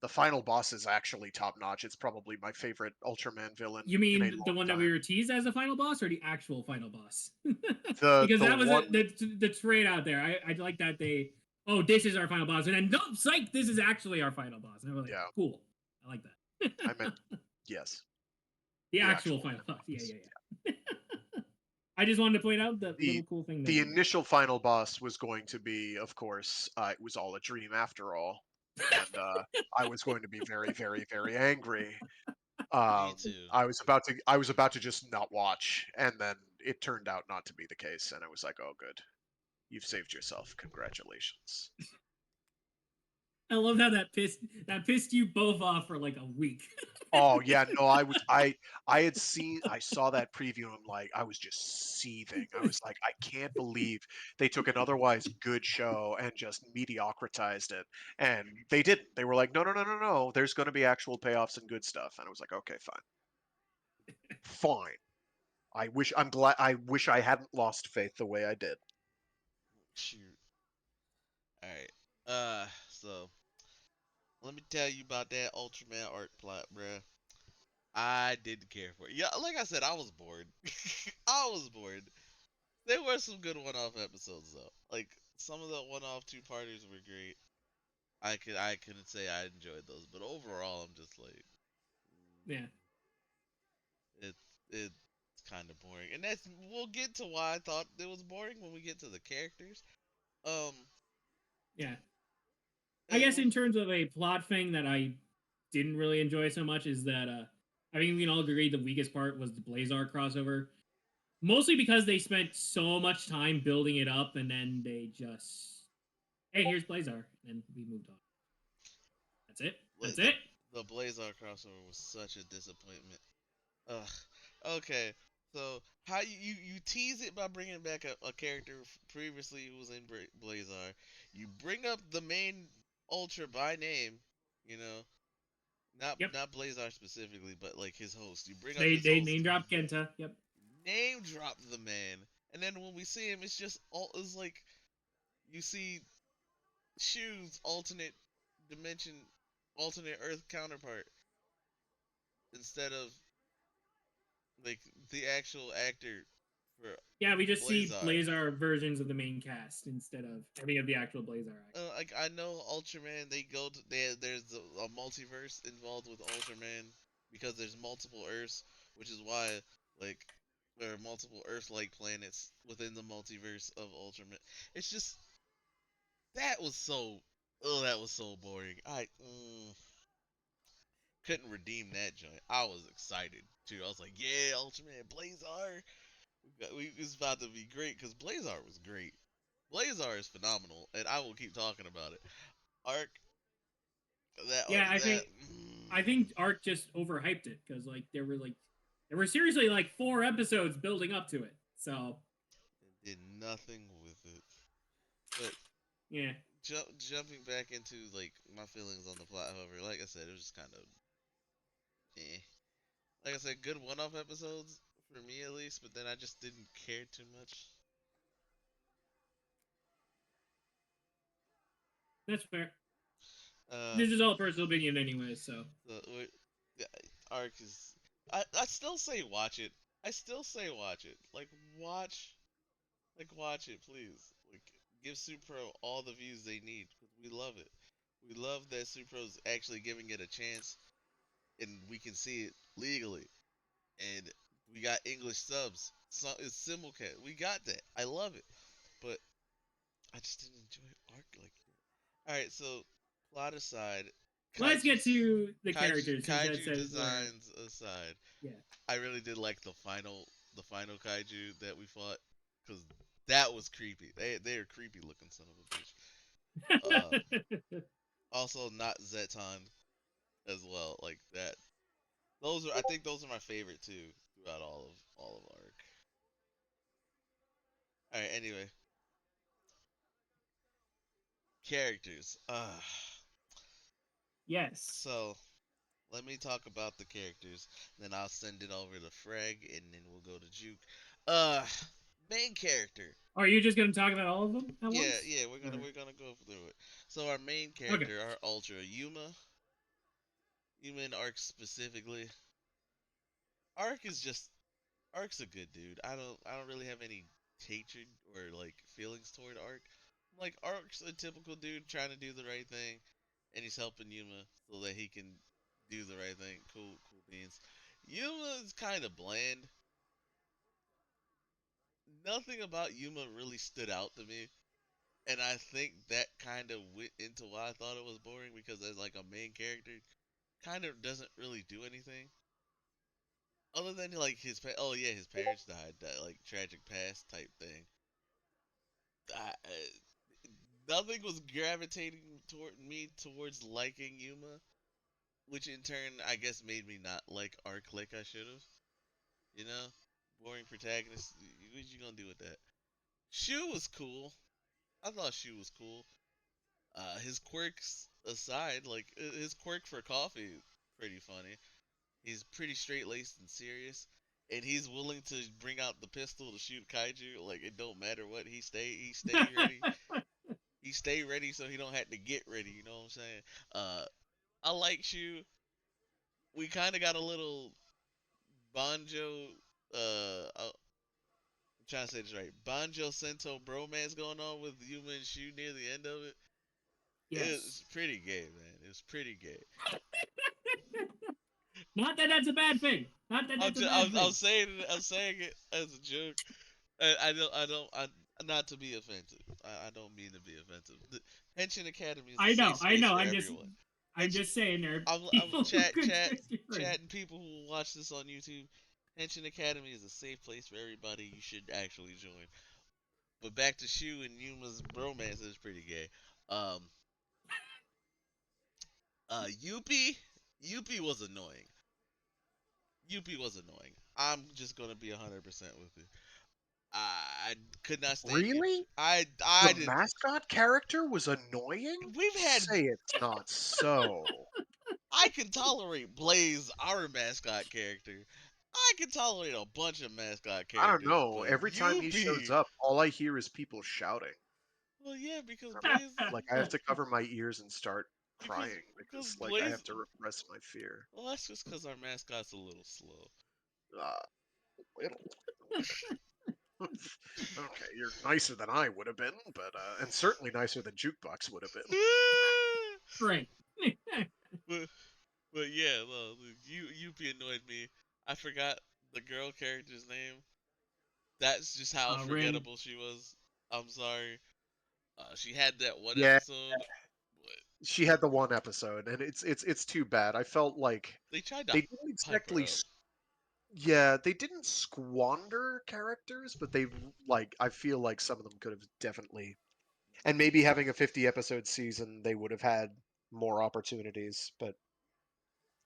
[SPEAKER 3] The final boss is actually top notch. It's probably my favorite Ultraman villain.
[SPEAKER 2] You mean the one that we were teased as a final boss, or the actual final boss? Because that was the trade out there. I like that this is our final boss, and then no, psych, this is actually our final boss. And I was like, cool, I like that.
[SPEAKER 3] I meant yes.
[SPEAKER 2] The actual final boss. Yeah. I just wanted to point out the little cool thing.
[SPEAKER 3] The initial final boss was going to be, of course, it was all a dream after all, and I was going to be very, very, very angry.
[SPEAKER 1] Me too.
[SPEAKER 3] I was about to just not watch, and then it turned out not to be the case, and I was like, oh, good, you've saved yourself. Congratulations.
[SPEAKER 2] I love how that pissed you both off for like a week.
[SPEAKER 3] Oh yeah, no, I saw that preview and I'm like, I was just seething. I was like, I can't believe they took an otherwise good show and just mediocritized it. And they didn't. They were like, no, there's gonna be actual payoffs and good stuff. And I was like, okay, fine. I wish I hadn't lost faith the way I did.
[SPEAKER 1] Shoot. Alright. So let me tell you about that Ultraman art plot, bruh. I didn't care for it. Yeah, like I said, I was bored. I was bored. There were some good one-off episodes though. Like some of the one-off two-parters were great. I couldn't say I enjoyed those, but overall, I'm just like,
[SPEAKER 2] yeah,
[SPEAKER 1] it's kind of boring. And we'll get to why I thought it was boring when we get to the characters.
[SPEAKER 2] Yeah. I guess in terms of a plot thing that I didn't really enjoy so much is that I think we can all agree the weakest part was the Blazar crossover. Mostly because they spent so much time building it up and then they just, hey, here's Blazar, and we moved on. That's it. That's it.
[SPEAKER 1] The Blazar crossover was such a disappointment. Ugh. Okay. So how you tease it by bringing back a character previously who was in Blazar. You bring up the main Ultra by name, you know, not Blazar specifically, but like his host. You bring up his
[SPEAKER 2] they
[SPEAKER 1] host.
[SPEAKER 2] name drop Genta. Yep.
[SPEAKER 1] Name drop the man, and then when we see him, it's just it's like you see Shu's alternate dimension, alternate Earth counterpart instead of like the actual actor for
[SPEAKER 2] we just
[SPEAKER 1] Blazar.
[SPEAKER 2] see Blazar versions of the main cast instead of any of the actual Blazar actors.
[SPEAKER 1] Like I know Ultraman, there's a multiverse involved with Ultraman because there's multiple Earths, which is why like there are multiple Earth-like planets within the multiverse of Ultraman. It's just that was so boring. couldn't redeem that joint, I was excited too. I was like, yeah, Ultraman Blazar. We was about to be great because Blazar was great. Blazar is phenomenal, and I will keep talking about it. Arc that
[SPEAKER 2] Yeah,
[SPEAKER 1] that
[SPEAKER 2] I think Arc just overhyped it because there were seriously like 4 episodes building up to it. So
[SPEAKER 1] did nothing with it. But
[SPEAKER 2] yeah,
[SPEAKER 1] jumping back into like my feelings on the plot, however, like I said, it was just kind of eh. Like I said, good one-off episodes for me at least, but then I just didn't care too much.
[SPEAKER 2] that's fair.
[SPEAKER 1] Uh,
[SPEAKER 2] This is all personal opinion anyway, so
[SPEAKER 1] yeah, Arc is. I still say watch it. I still say watch it. Watch it, please. Like, give Supro all the views they need because we love it. We love that Supro's actually giving it a chance, and we can see it legally. And we got English subs. So it's simulcast. We got that. I love it, but I just didn't enjoy Arc like that. All right, so plot aside,
[SPEAKER 2] let's get
[SPEAKER 1] kaiju,
[SPEAKER 2] to the characters since
[SPEAKER 1] kaiju
[SPEAKER 2] says where.
[SPEAKER 1] designs aside,
[SPEAKER 2] Yeah.
[SPEAKER 1] I really did like the final kaiju that we fought because that was creepy. They're creepy looking son of a bitch. Also not Zeton as well. Like that. I think those are my favorite too throughout all of Arc. All right. Anyway, characters.
[SPEAKER 2] Yes.
[SPEAKER 1] So let me talk about the characters. Then I'll send it over to Freg, and then we'll go to Juke. Uh, Main character.
[SPEAKER 2] Are you just gonna talk about all of them at
[SPEAKER 1] Yeah,
[SPEAKER 2] once?
[SPEAKER 1] yeah, we're gonna
[SPEAKER 2] Or...
[SPEAKER 1] we're gonna go through it. So our main
[SPEAKER 2] Okay.
[SPEAKER 1] character, our Ultra Yuma and Arc specifically. Arc is just Arc's a good dude. I don't really have any hatred or like feelings toward Arc. Like Arc's a typical dude trying to do the right thing, and he's helping Yuma so that he can do the right thing. Cool beans. Yuma is kind of bland. Nothing about Yuma really stood out to me, and I think that kind of went into why I thought it was boring because as like a main character, kind of doesn't really do anything other than like oh yeah, his parents died, that like tragic past type thing. Nothing was gravitating toward me towards liking Yuma, which in turn I guess made me not like Arc like I should have. You know, boring protagonist. What you gonna do with that? Shu was cool. I thought Shu was cool. His quirks aside, like his quirk for coffee, pretty funny. He's pretty straight laced and serious, and he's willing to bring out the pistol to shoot kaiju. Like it don't matter what he stay ready. He stay ready so he don't have to get ready. You know what I'm saying? Uh, I like Shu. We kind of got a little Banjo. I'm trying to say this right. Banjo Sento bromance going on with Yuma and Shu near the end of it.
[SPEAKER 2] Yes.
[SPEAKER 1] It's pretty gay, man. It's pretty gay.
[SPEAKER 2] Not that that's a bad thing. Not that that's a bad
[SPEAKER 1] I'm
[SPEAKER 2] thing.
[SPEAKER 1] saying it as a joke. I not to be offensive. I don't mean to be offensive. The Henshin Academy is a safe
[SPEAKER 2] I
[SPEAKER 1] space
[SPEAKER 2] know.
[SPEAKER 1] for everyone.
[SPEAKER 2] I'm just saying there are
[SPEAKER 1] I'm
[SPEAKER 2] people who could twist your word.
[SPEAKER 1] chat and people who will watch this on YouTube. Henshin Academy is a safe place for everybody. You should actually join. But back to Shu and Yuma's bromance is pretty gay. Um, Yuppie was annoying. Yuppie was annoying. I'm just gonna be 100% with you. I could not stand you.
[SPEAKER 3] Really?
[SPEAKER 1] I
[SPEAKER 3] The
[SPEAKER 1] did.
[SPEAKER 3] mascot character was annoying?
[SPEAKER 1] We've had.
[SPEAKER 3] Say it's not so.
[SPEAKER 1] I can tolerate Blaze, our mascot character. I can tolerate a bunch of mascot
[SPEAKER 3] I don't
[SPEAKER 1] characters,
[SPEAKER 3] know.
[SPEAKER 1] but
[SPEAKER 3] Every time he shows
[SPEAKER 1] Yuppie.
[SPEAKER 3] up, all I hear is people shouting.
[SPEAKER 1] Well, yeah, because
[SPEAKER 3] I'm,
[SPEAKER 1] Blaze,
[SPEAKER 3] like I have to cover my ears and start
[SPEAKER 1] because
[SPEAKER 3] crying
[SPEAKER 1] because
[SPEAKER 3] because like I
[SPEAKER 1] Blaze.
[SPEAKER 3] have to repress my fear.
[SPEAKER 1] Well, that's just because our mascot's a little slow.
[SPEAKER 3] Little. Okay, you're nicer than I would have been, but and certainly nicer than Jukebox would have been.
[SPEAKER 2] Right.
[SPEAKER 1] but but yeah, well, Yuppie annoyed me. I forgot the girl character's name. That's just how
[SPEAKER 2] Rin.
[SPEAKER 1] forgettable she was. I'm sorry. She had that one
[SPEAKER 3] Yeah,
[SPEAKER 1] episode.
[SPEAKER 3] She had the one episode, and it's too bad. I felt like
[SPEAKER 1] They tried to
[SPEAKER 3] they didn't
[SPEAKER 1] hype her
[SPEAKER 3] exactly.
[SPEAKER 1] up.
[SPEAKER 3] Yeah, they didn't squander characters, but they like. I feel like some of them could have definitely, and maybe having a 50 episode season, they would have had more opportunities. But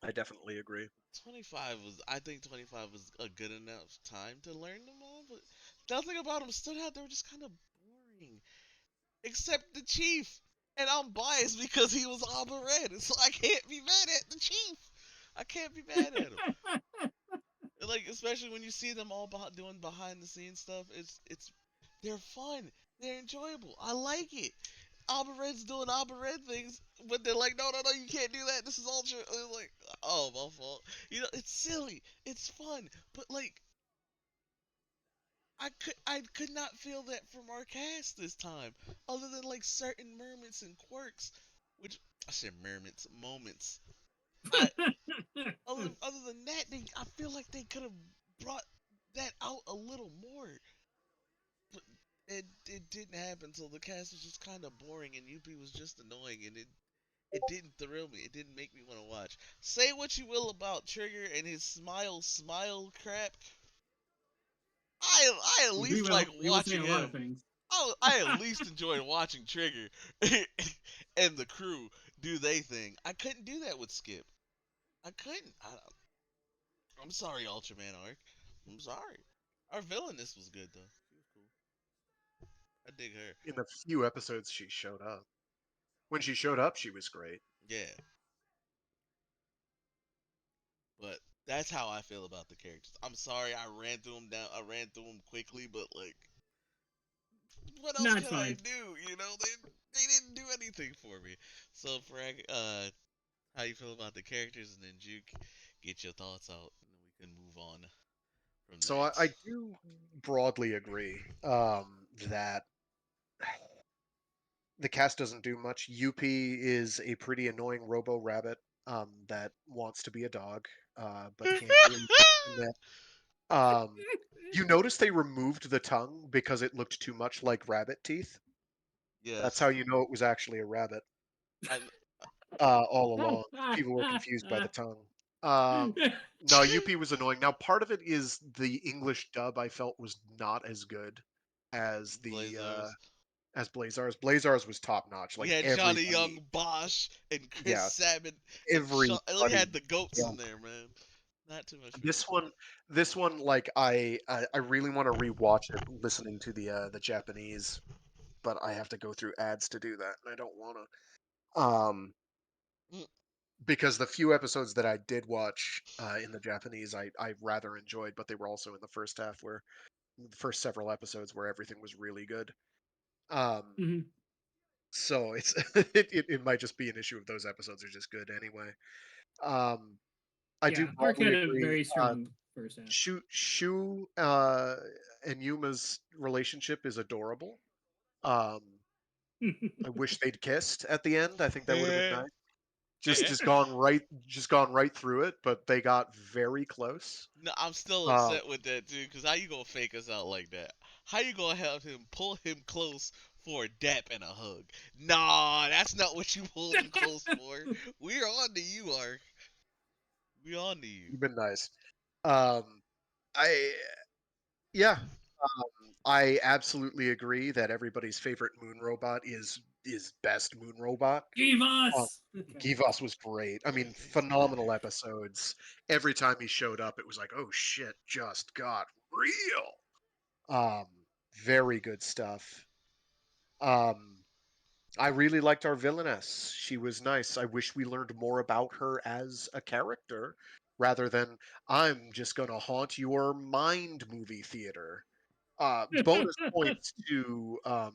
[SPEAKER 3] I definitely agree.
[SPEAKER 1] 25 was, I think 25 was a good enough time to learn them all, but nothing about them stood out. They were just kind of boring, except the chief. And I'm biased because he was Abba Red, so I can't be mad at the chief. I can't be mad at him. Like, especially when you see them all doing behind the scenes stuff, it's they're fun, they're enjoyable. I like it. Abba Red's doing Abba Red things, but they're like, no, no, no, you can't do that. This is ultra. Like, oh, my fault. You know, it's silly, it's fun, but like, I could not feel that from our cast this time, other than like certain moments and quirks, which I said moments. I other than that, I feel like they could have brought that out a little more, but it didn't happen. So the cast was just kind of boring, and UP was just annoying, and it didn't thrill me. It didn't make me want to watch. Say what you will about Trigger and his smile crap. I at
[SPEAKER 2] we
[SPEAKER 1] least like
[SPEAKER 2] will say
[SPEAKER 1] watching
[SPEAKER 2] a lot of
[SPEAKER 1] him.
[SPEAKER 2] things.
[SPEAKER 1] I at least enjoyed watching Trigger and the crew do they thing. I couldn't do that with Skip. I couldn't. I'm sorry, Ultraman Arc. I'm sorry. Our villainess was good though. She was cool. I dig her.
[SPEAKER 3] In the few episodes she showed up, when she showed up, she was great.
[SPEAKER 1] Yeah. But that's how I feel about the characters. I'm sorry I ran through them down. I ran through them quickly, but like, what else
[SPEAKER 2] No, it's
[SPEAKER 1] can I
[SPEAKER 2] fine.
[SPEAKER 1] do? You know, they didn't do anything for me. So, Frank, how you feel about the characters, and then Juke, get your thoughts out, and then we can move on from
[SPEAKER 3] So
[SPEAKER 1] that.
[SPEAKER 3] I do broadly agree that the cast doesn't do much. UP is a pretty annoying Robo Rabbit that wants to be a dog, but can't do anything. You notice they removed the tongue because it looked too much like rabbit teeth. That's
[SPEAKER 1] Yes.
[SPEAKER 3] how you know it was actually a rabbit
[SPEAKER 1] I,
[SPEAKER 3] all along. People were confused by the tongue. No, UP was annoying. Now, part of it is the English dub I felt was not as good as the
[SPEAKER 1] Blazers.
[SPEAKER 3] as Blazar's. Blazar's was top notch.
[SPEAKER 1] We
[SPEAKER 3] Like
[SPEAKER 1] had Johnny
[SPEAKER 3] everybody,
[SPEAKER 1] Young, Bosch, and Chris
[SPEAKER 3] yeah,
[SPEAKER 1] Sabin, and we
[SPEAKER 3] everybody.
[SPEAKER 1] had the goats
[SPEAKER 3] Yeah.
[SPEAKER 1] in there, man. Not too much for me.
[SPEAKER 3] This one, this one, like I really want to rewatch it, listening to the Japanese, but I have to go through ads to do that, and I don't want to.
[SPEAKER 1] Mm,
[SPEAKER 3] Because the few episodes that I did watch in the Japanese, I rather enjoyed, but they were also in the first half, where the first several episodes where everything was really good. Um,
[SPEAKER 2] Mhm.
[SPEAKER 3] so it's it might just be an issue of those episodes are just good anyway. Um, I do
[SPEAKER 2] Yeah, Arc
[SPEAKER 3] broadly
[SPEAKER 2] had a
[SPEAKER 3] agree.
[SPEAKER 2] very strong first half.
[SPEAKER 3] Shu and Yuma's relationship is adorable. Um, I wish they'd kissed at the end. I think that would have been
[SPEAKER 1] mm.
[SPEAKER 3] nice. Just gone right through it, but they got very close.
[SPEAKER 1] No, I'm still
[SPEAKER 3] Um,
[SPEAKER 1] upset with that too. Cause how you gonna fake us out like that? How you gonna have him pull him close for a dap and a hug? Nah, that's not what you pulled him close for. We're on to you, Ark. We on to you.
[SPEAKER 3] you've been nice. Um, I Yeah, I absolutely agree that everybody's favorite moon robot is best moon robot.
[SPEAKER 2] Give
[SPEAKER 3] Um,
[SPEAKER 2] us.
[SPEAKER 3] Givas was great. I mean, phenomenal episodes. Every time he showed up, it was like, oh shit, just got real. Um, very good stuff. Um, I really liked our villainess. She was nice. I wish we learned more about her as a character rather than I'm just gonna haunt your mind movie theater. Bonus points to uh,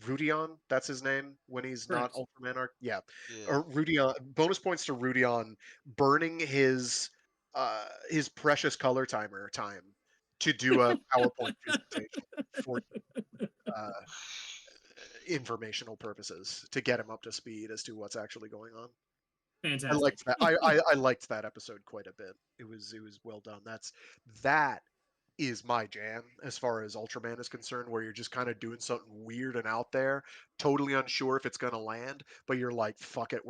[SPEAKER 3] Rudion. That's his name when he's not
[SPEAKER 2] Correct.
[SPEAKER 3] Ultraman Arc. Yeah,
[SPEAKER 1] Yeah.
[SPEAKER 3] or Rudion. Bonus points to Rudion burning his precious color timer time to do a PowerPoint presentation for uh, informational purposes to get him up to speed as to what's actually going on. I liked
[SPEAKER 2] Fantastic.
[SPEAKER 3] that. I liked that episode quite a bit. It was well done. That is my jam as far as Ultraman is concerned, where you're just kind of doing something weird and out there, totally unsure if it's gonna land, but you're like, fuck it,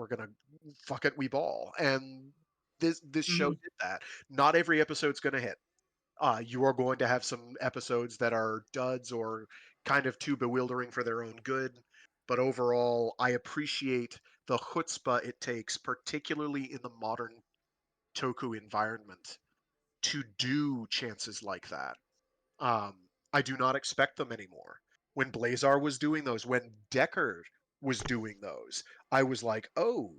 [SPEAKER 3] fuck it, we ball. And this show
[SPEAKER 2] Mhm.
[SPEAKER 3] did that. Not every episode's gonna hit. You are going to have some episodes that are duds or kind of too bewildering for their own good. But overall, I appreciate the chutzpah it takes, particularly in the modern Toku environment, to do chances like that. Um, I do not expect them anymore. When Blazar was doing those, when Decker was doing those, I was like, oh,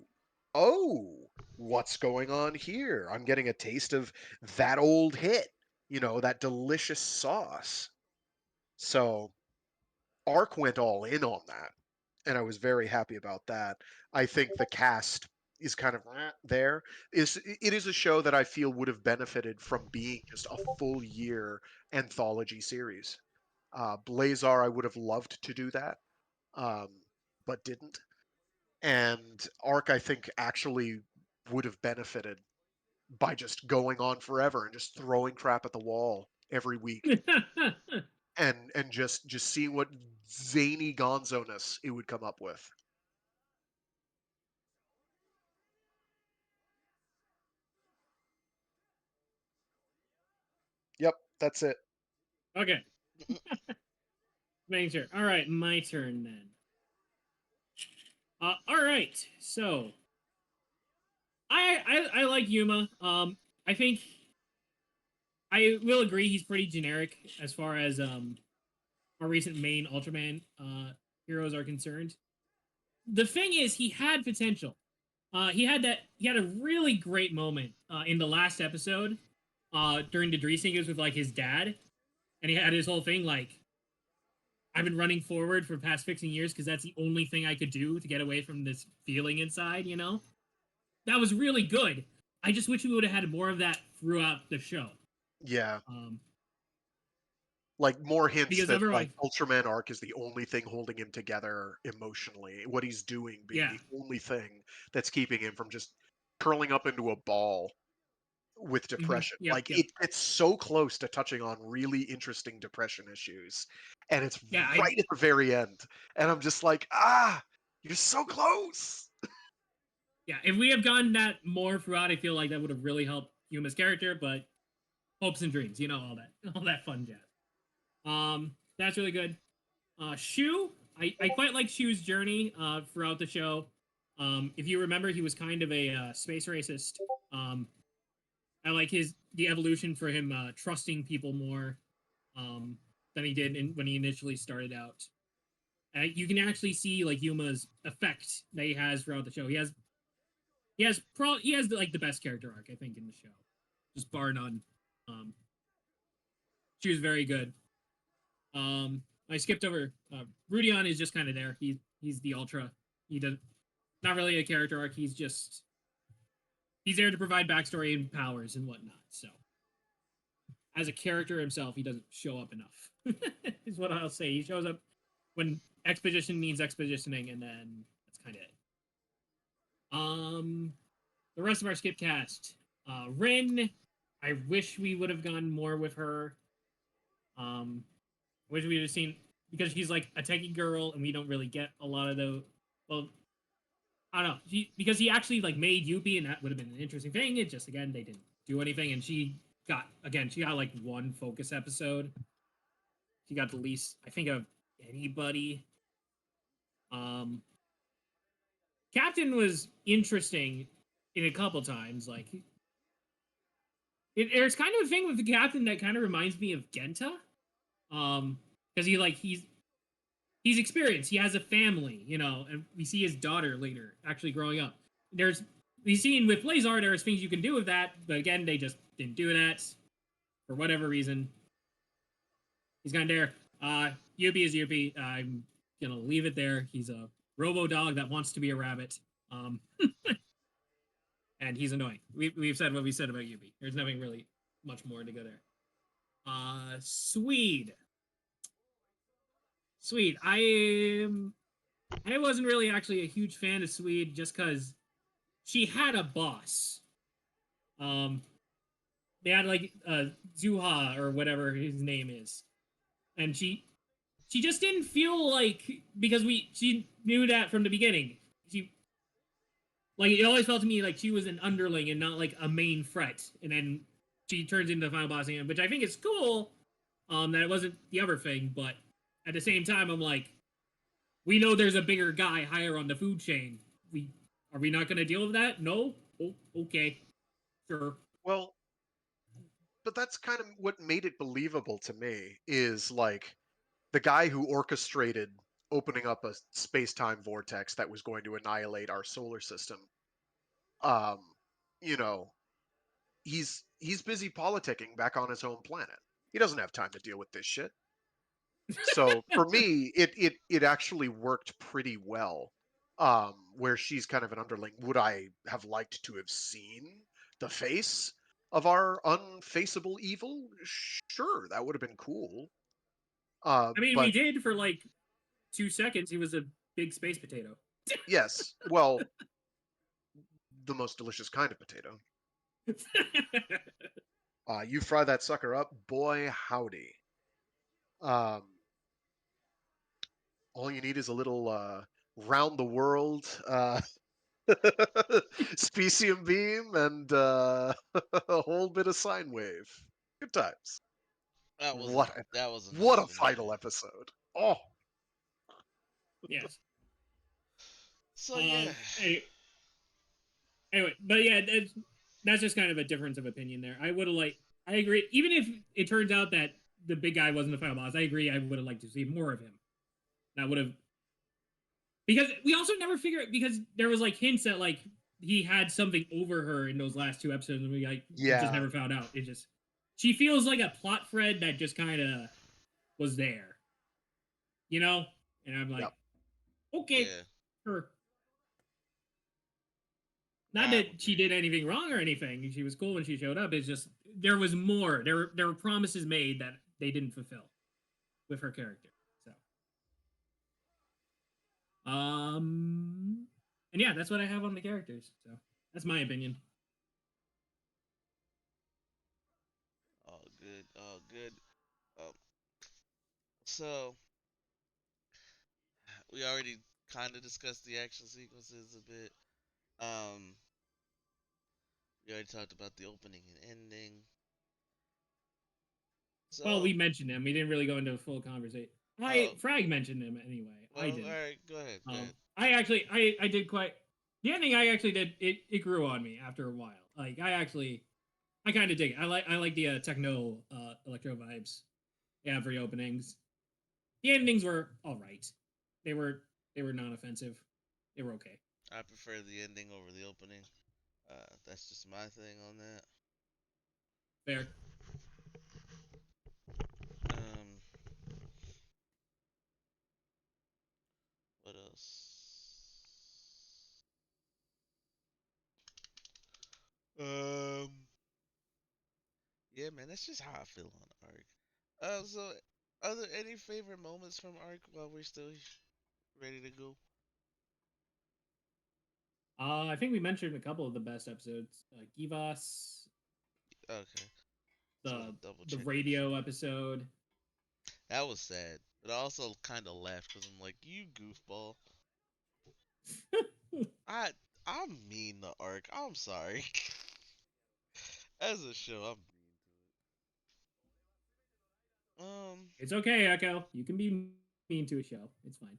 [SPEAKER 3] what's going on here? I'm getting a taste of that old hit, that delicious sauce. So Arc went all in on that, and I was very happy about that. I think the cast is kind of there. It is a show that I feel would have benefited from being just a full year anthology series. Blazar, I would have loved to do that, um, but didn't. And Arc, I think, actually would have benefited by just going on forever and just throwing crap at the wall every week and just seeing what zany gonzo-ness it would come up with. Yep, that's it.
[SPEAKER 2] Okay, making sure. All right, my turn then. All right, so I like Yuma. I think I will agree he's pretty generic as far as our recent main Ultraman heroes are concerned. The thing is, he had potential. He had a really great moment in the last episode during the Dreesingers with like his dad, and he had his whole thing like, I've been running forward for the past 15 years because that's the only thing I could do to get away from this feeling inside, you know? That was really good. I just wish we would have had more of that throughout the show.
[SPEAKER 3] Yeah,
[SPEAKER 2] Um,
[SPEAKER 3] like more hints
[SPEAKER 2] because
[SPEAKER 3] that like
[SPEAKER 2] otherwise,
[SPEAKER 3] Ultraman Arc is the only thing holding him together emotionally. What he's doing being
[SPEAKER 2] yeah.
[SPEAKER 3] the only thing that's keeping him from just curling up into a ball with depression.
[SPEAKER 2] Yep,
[SPEAKER 3] Like
[SPEAKER 2] yep.
[SPEAKER 3] it's so close to touching on really interesting depression issues, and it's
[SPEAKER 2] Yeah,
[SPEAKER 3] right at the very end. And I'm just like, you're so close.
[SPEAKER 2] if we have gotten that more throughout, I feel like that would have really helped Yuma's character, but hopes and dreams, all that, all that fun jazz. That's really good. Shu, I quite like Shu's journey throughout the show. If you remember, he was kind of a space racist. Um, I like the evolution for him trusting people more than he did when he initially started out. You can actually see like Yuma's effect that he has throughout the show. He has like the best character arc I think in the show, just bar none. Um, she was very good. I skipped over. Rudion is just kind of there. He's the ultra. He does not really a character arc. He's there to provide backstory and powers and whatnot. So as a character himself, he doesn't show up enough. Is what I'll say. He shows up when exposition needs expositioning, and then that's kind of it. The rest of our skip cast. Rin, I wish we would have gone more with her. Wish we would have seen, because she's like a techie girl, and we don't really get a lot of the. Well, I don't know. Because he actually like made Yuppie, and that would have been an interesting thing. It just again they didn't do anything, and she got like one focus episode. She got the least I think of anybody. Um, Captain was interesting in a couple times. Like there's kind of a thing with the Captain that kind of reminds me of Genta. Because he's experienced. He has a family, and we see his daughter later actually growing up. We see with Blazar, there's things you can do with that, but again, they just didn't do that for whatever reason. He's kind of there. Yuppie is Yuppie. I'm gonna leave it there. He's a robo dog that wants to be a rabbit. Um, and he's annoying. We've said what we said about Yuppie. There's nothing really much more to go there. Swede. Swede. I wasn't really actually a huge fan of Swede just because she had a boss. Um, they had like Zuha or whatever his name is, and she just didn't feel like, because she knew that from the beginning. She, like, it always felt to me like she was an underling and not like a main threat, and then she turns into the final boss again, which I think is cool. That it wasn't the other thing, but at the same time, I'm like, we know there's a bigger guy higher on the food chain. Are we not going to deal with that? No. Oh, okay, sure.
[SPEAKER 3] Well, but that's kind of what made it believable to me, is like the guy who orchestrated opening up a space-time vortex that was going to annihilate our solar system. Um, you know, he's busy politicking back on his home planet. He doesn't have time to deal with this shit. So for me, it actually worked pretty well. Where she's kind of an underling. Would I have liked to have seen the face of our unfaceable evil? Sure, that would have been cool.
[SPEAKER 2] I mean, we
[SPEAKER 3] But
[SPEAKER 2] did for like 2 seconds. He was a big space potato.
[SPEAKER 3] yes, well, the most delicious kind of potato. You fry that sucker up, boy howdy. Um, all you need is a little round the world specium beam and a whole bit of sine wave. Good times.
[SPEAKER 1] That was
[SPEAKER 3] What a,
[SPEAKER 1] that was
[SPEAKER 3] what
[SPEAKER 1] enough
[SPEAKER 3] a
[SPEAKER 1] for
[SPEAKER 3] final
[SPEAKER 1] me.
[SPEAKER 3] episode. Oh,
[SPEAKER 2] Yes.
[SPEAKER 1] So yeah,
[SPEAKER 2] Anyway, but yeah, that's just kind of a difference of opinion there. I would have like, I agree. Even if it turns out that the big guy wasn't the final boss, I agree. I would have liked to see more of him. That would have, because we also never figured, because there was like hints that like he had something over her in those last 2 episodes, and we just
[SPEAKER 3] yeah.
[SPEAKER 2] never found out. It just, she feels like a plot thread that just kind of was there, you know. And I'm like,
[SPEAKER 3] Yep.
[SPEAKER 2] okay,
[SPEAKER 1] yeah.
[SPEAKER 2] sure. Not
[SPEAKER 1] I
[SPEAKER 2] that she
[SPEAKER 1] agree.
[SPEAKER 2] did anything wrong or anything. She was cool when she showed up. It's just there was more. There were promises made that they didn't fulfill with her character. So, and yeah, that's what I have on the characters. So that's my opinion.
[SPEAKER 1] All good. All good. Um, so we already kind of discussed the action sequences a bit. Um, we already talked about the opening and ending.
[SPEAKER 2] Well,
[SPEAKER 1] So,
[SPEAKER 2] we mentioned him. We didn't really go into a full conversation.
[SPEAKER 1] oh,
[SPEAKER 2] Frag mentioned him anyway.
[SPEAKER 1] well,
[SPEAKER 2] I
[SPEAKER 1] all
[SPEAKER 2] didn't.
[SPEAKER 1] right. Go ahead. Go ahead.
[SPEAKER 2] I did quite. The ending I actually did. It grew on me after a while. Like I kind of dig it. I like the techno electro vibes. Yeah, for the openings. The endings were all right. They were non-offensive. They were okay.
[SPEAKER 1] I prefer the ending over the opening. That's just my thing on that.
[SPEAKER 2] Fair.
[SPEAKER 1] Um, what else? Um, yeah, man, that's just how I feel on Arc. So are there any favorite moments from Arc while we're still ready to go?
[SPEAKER 2] I think we mentioned a couple of the best episodes. Givas,
[SPEAKER 1] Okay, just want
[SPEAKER 2] the
[SPEAKER 1] to double
[SPEAKER 2] the
[SPEAKER 1] check that shit.
[SPEAKER 2] radio episode.
[SPEAKER 1] That was sad, but I also kind of laughed because I'm like, you goofball. I I'm mean to Arc. I'm sorry. As a show, I'm mean to it.
[SPEAKER 2] It's okay, Echo. You can be mean to a show. It's fine.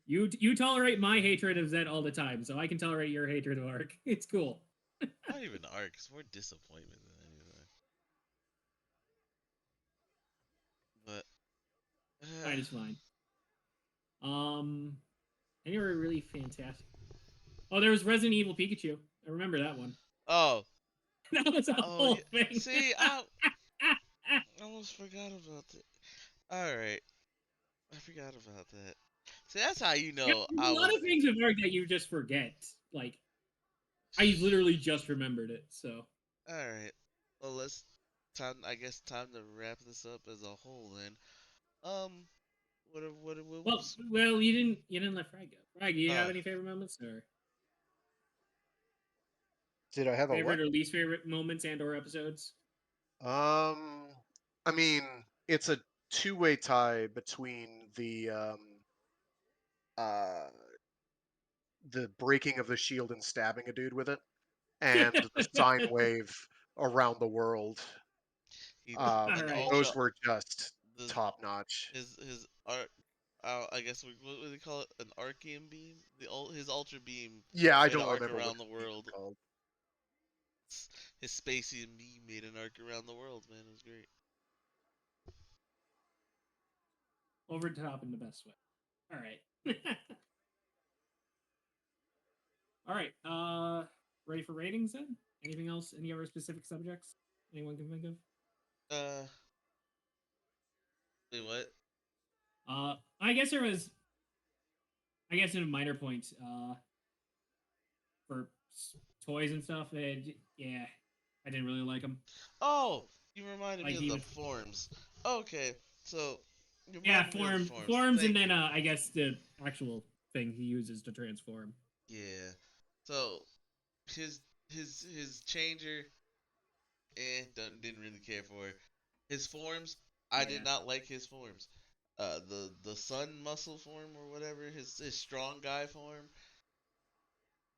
[SPEAKER 2] You tolerate my hatred of Zed all the time, so I can tolerate your hatred of Ark. It's cool.
[SPEAKER 1] not even Arc. It's more disappointment than anything. But
[SPEAKER 2] Fine, it's fine. Um, and you were really fantastic. Oh, there was Resident Evil Pikachu. I remember that one.
[SPEAKER 1] oh,
[SPEAKER 2] That was a
[SPEAKER 1] oh
[SPEAKER 2] whole
[SPEAKER 1] yeah.
[SPEAKER 2] thing.
[SPEAKER 1] See, I almost forgot about it. All right, I forgot about that. See, that's how you
[SPEAKER 2] Yeah,
[SPEAKER 1] know
[SPEAKER 2] there's
[SPEAKER 1] I
[SPEAKER 2] a lot
[SPEAKER 1] was.
[SPEAKER 2] of things with Ark that you just forget. Like I literally just remembered it. So
[SPEAKER 1] All right. Well, let's time. I guess time to wrap this up as a whole. Then, um, what was?
[SPEAKER 2] well, you didn't let Frag go. Frag, do you have any favorite moments or?
[SPEAKER 3] Did I have a
[SPEAKER 2] Favorite
[SPEAKER 3] what?
[SPEAKER 2] or least favorite moments and/or episodes?
[SPEAKER 3] I mean, it's a two-way tie between uh the breaking of the shield and stabbing a dude with it, and the sine wave around the world.
[SPEAKER 1] He
[SPEAKER 2] All
[SPEAKER 1] and
[SPEAKER 2] right.
[SPEAKER 1] all
[SPEAKER 3] Those were just
[SPEAKER 1] the
[SPEAKER 3] top notch.
[SPEAKER 1] his art. I guess what do they call it? An Arcean beam. His ultra beam
[SPEAKER 3] Yeah, I
[SPEAKER 1] made an
[SPEAKER 3] don't
[SPEAKER 1] arc
[SPEAKER 3] remember what
[SPEAKER 1] around the
[SPEAKER 3] it's
[SPEAKER 1] world.
[SPEAKER 3] called.
[SPEAKER 1] His spacey beam made an arc around the world. Man, it was great.
[SPEAKER 2] Over the top in the best way. All right. All right. Ready for ratings then? Anything else? Any other specific subjects anyone can think of?
[SPEAKER 1] Uh, wait, what?
[SPEAKER 2] I guess there was. I guess in a minor point. For toys and stuff. Yeah, I didn't really like them.
[SPEAKER 1] Oh, you reminded me
[SPEAKER 2] Like
[SPEAKER 1] of the
[SPEAKER 2] even
[SPEAKER 1] forms. Okay, so you
[SPEAKER 2] yeah,
[SPEAKER 1] reminded me of the forms.
[SPEAKER 2] forms, and
[SPEAKER 1] Thank
[SPEAKER 2] then
[SPEAKER 1] you.
[SPEAKER 2] I guess the actual thing he uses to transform.
[SPEAKER 1] Yeah. So his his changer, didn't really care for it. His forms, I did
[SPEAKER 2] Yeah.
[SPEAKER 1] not like his forms. The sun muscle form or whatever, his strong guy form,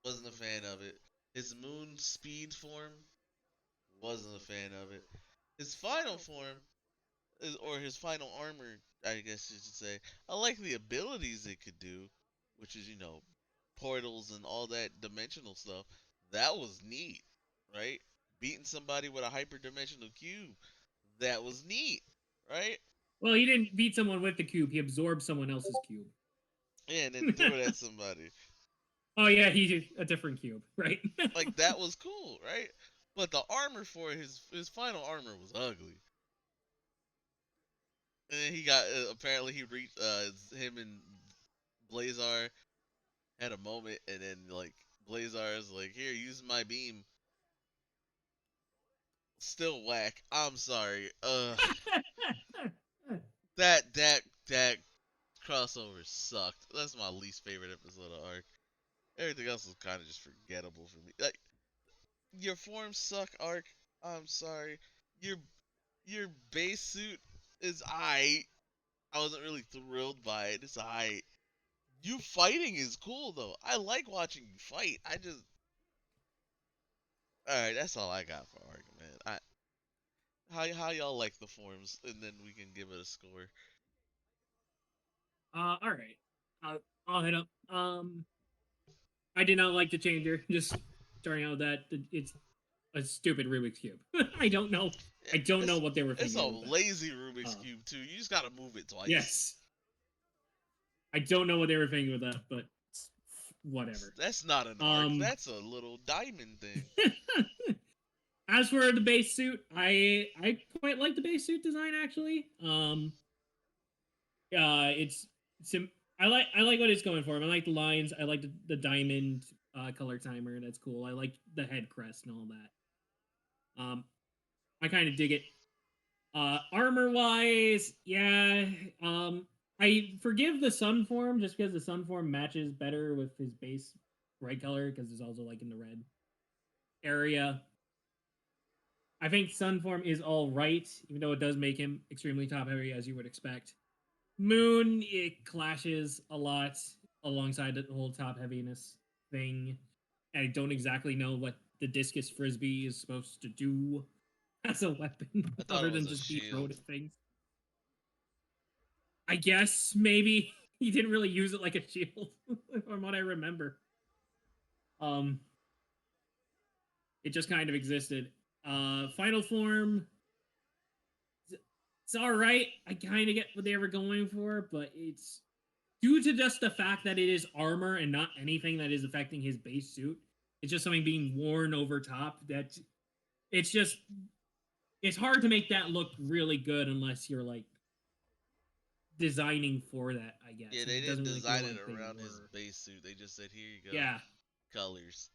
[SPEAKER 1] wasn't a fan of it. His moon speed form, wasn't a fan of it. His final form, or his final armor, I guess you should say. I like the abilities it could do, which is portals and all that dimensional stuff. That was neat, right? Beating somebody with a hyperdimensional cube, that was neat, right?
[SPEAKER 2] Well, he didn't beat someone with the cube. He absorbed someone else's cube.
[SPEAKER 1] Yeah, and then threw it at somebody.
[SPEAKER 2] Oh yeah, he's a different cube, right?
[SPEAKER 1] Like that was cool, right? But the armor for his final armor was ugly. And then he got apparently he reached him and Blazar had a moment, and then like Blazar's like, "Here, use my beam." Still whack. I'm sorry. That crossover sucked. That's my least favorite episode of Arc. Everything else was kind of just forgettable for me. Like your forms suck, Arc. I'm sorry. Your your base suit is I wasn't really thrilled by it. It's I. You fighting is cool though. I like watching you fight. I just all right. That's all I got for Arc, man. How y'all like the forms, and then we can give it a score.
[SPEAKER 2] All right. I'll hit up. I did not like the changer. Just starting out with that, it's a stupid Rubik's cube. I don't know. I don't know what they were
[SPEAKER 1] It's a
[SPEAKER 2] thinking with that.
[SPEAKER 1] lazy Rubik's cube too. You just gotta move it twice.
[SPEAKER 2] Yes. I don't know what they were thinking with that, but whatever.
[SPEAKER 1] That's not an arc. That's a little diamond thing.
[SPEAKER 2] As for the base suit, I quite like the base suit design actually. It's I like what it's going for. I like the lines. I like the diamond color timer. That's cool. I like the head crest and all that. I kind of dig it. Armor wise, yeah. I forgive the sun form just because the sun form matches better with his base red color because it's also like in the red area. I think sun form is all right, even though it does make him extremely top heavy as you would expect. Moon, it clashes a lot alongside the whole top heaviness thing. I don't exactly know what the discus frisbee is supposed to do as a weapon,
[SPEAKER 1] I thought
[SPEAKER 2] other
[SPEAKER 1] it was
[SPEAKER 2] than
[SPEAKER 1] a
[SPEAKER 2] just be thrown
[SPEAKER 1] shield.
[SPEAKER 2] at things. I guess maybe he didn't really use it like a shield, from what I remember. It just kind of existed. Final form, it's all right. I kind of get what they were going for, but it's due to just the fact that it is armor and not anything that is affecting his base suit. It's just something being worn over top. That it's just it's hard to make that look really good unless you're like designing for that. I guess
[SPEAKER 1] Yeah,
[SPEAKER 2] and
[SPEAKER 1] they
[SPEAKER 2] it
[SPEAKER 1] didn't
[SPEAKER 2] doesn't really feel
[SPEAKER 1] design it
[SPEAKER 2] like they
[SPEAKER 1] around his
[SPEAKER 2] were.
[SPEAKER 1] base suit. They just said, "Here you go,
[SPEAKER 2] Yeah,
[SPEAKER 1] colors."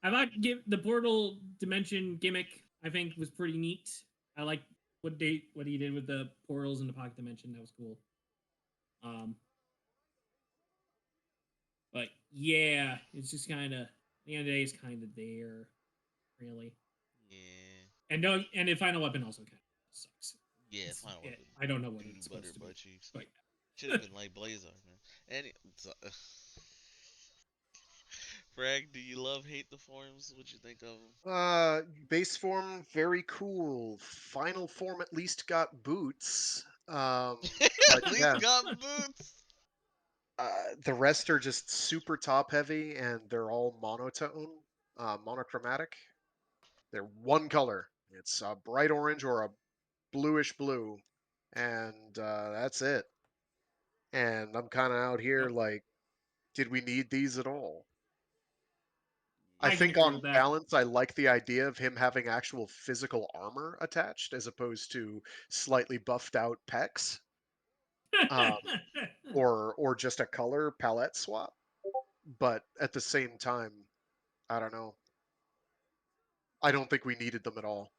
[SPEAKER 2] I thought the portal dimension gimmick. I think was pretty neat. I like what he did with the portals in the pocket dimension. That was cool. Um, but yeah, it's just kind of the end of the day is kind of there, really.
[SPEAKER 1] Yeah.
[SPEAKER 2] And the final weapon also kind of sucks.
[SPEAKER 1] Yeah, Final Weapon.
[SPEAKER 2] I don't know what
[SPEAKER 1] Doo-doo
[SPEAKER 2] it's
[SPEAKER 1] butter
[SPEAKER 2] supposed to be.
[SPEAKER 1] butt cheeks.
[SPEAKER 2] But
[SPEAKER 1] Should have been like Blazar, man. And so, Frag, do you love hate the forms? What you think of them?
[SPEAKER 3] Base form, very cool. Final form at least got boots. But
[SPEAKER 1] At least
[SPEAKER 3] yeah,
[SPEAKER 1] got boots.
[SPEAKER 3] the rest are just super top heavy, and they're all monotone, monochromatic. They're one color. It's a bright orange or a bluish blue, and that's it. And I'm kind of out here
[SPEAKER 2] yep,
[SPEAKER 3] like, did we need these at all? I
[SPEAKER 2] I can
[SPEAKER 3] think
[SPEAKER 2] agree
[SPEAKER 3] on
[SPEAKER 2] with that.
[SPEAKER 3] balance, I like the idea of him having actual physical armor attached as opposed to slightly buffed out pecs, um, or just a color palette swap. But at the same time, I don't know. I don't think we needed them at all.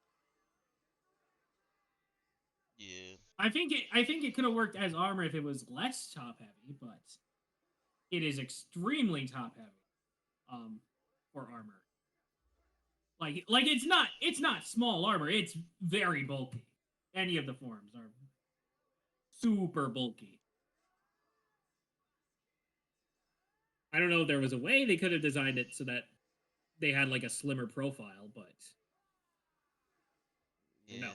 [SPEAKER 1] Yeah.
[SPEAKER 2] I think it could have worked as armor if it was less top heavy, but it is extremely top heavy for armor. Like it's not small armor, it's very bulky. Any of the forms are super bulky. I don't know if there was a way they could have designed it so that they had like a slimmer profile, but no.
[SPEAKER 1] Yeah.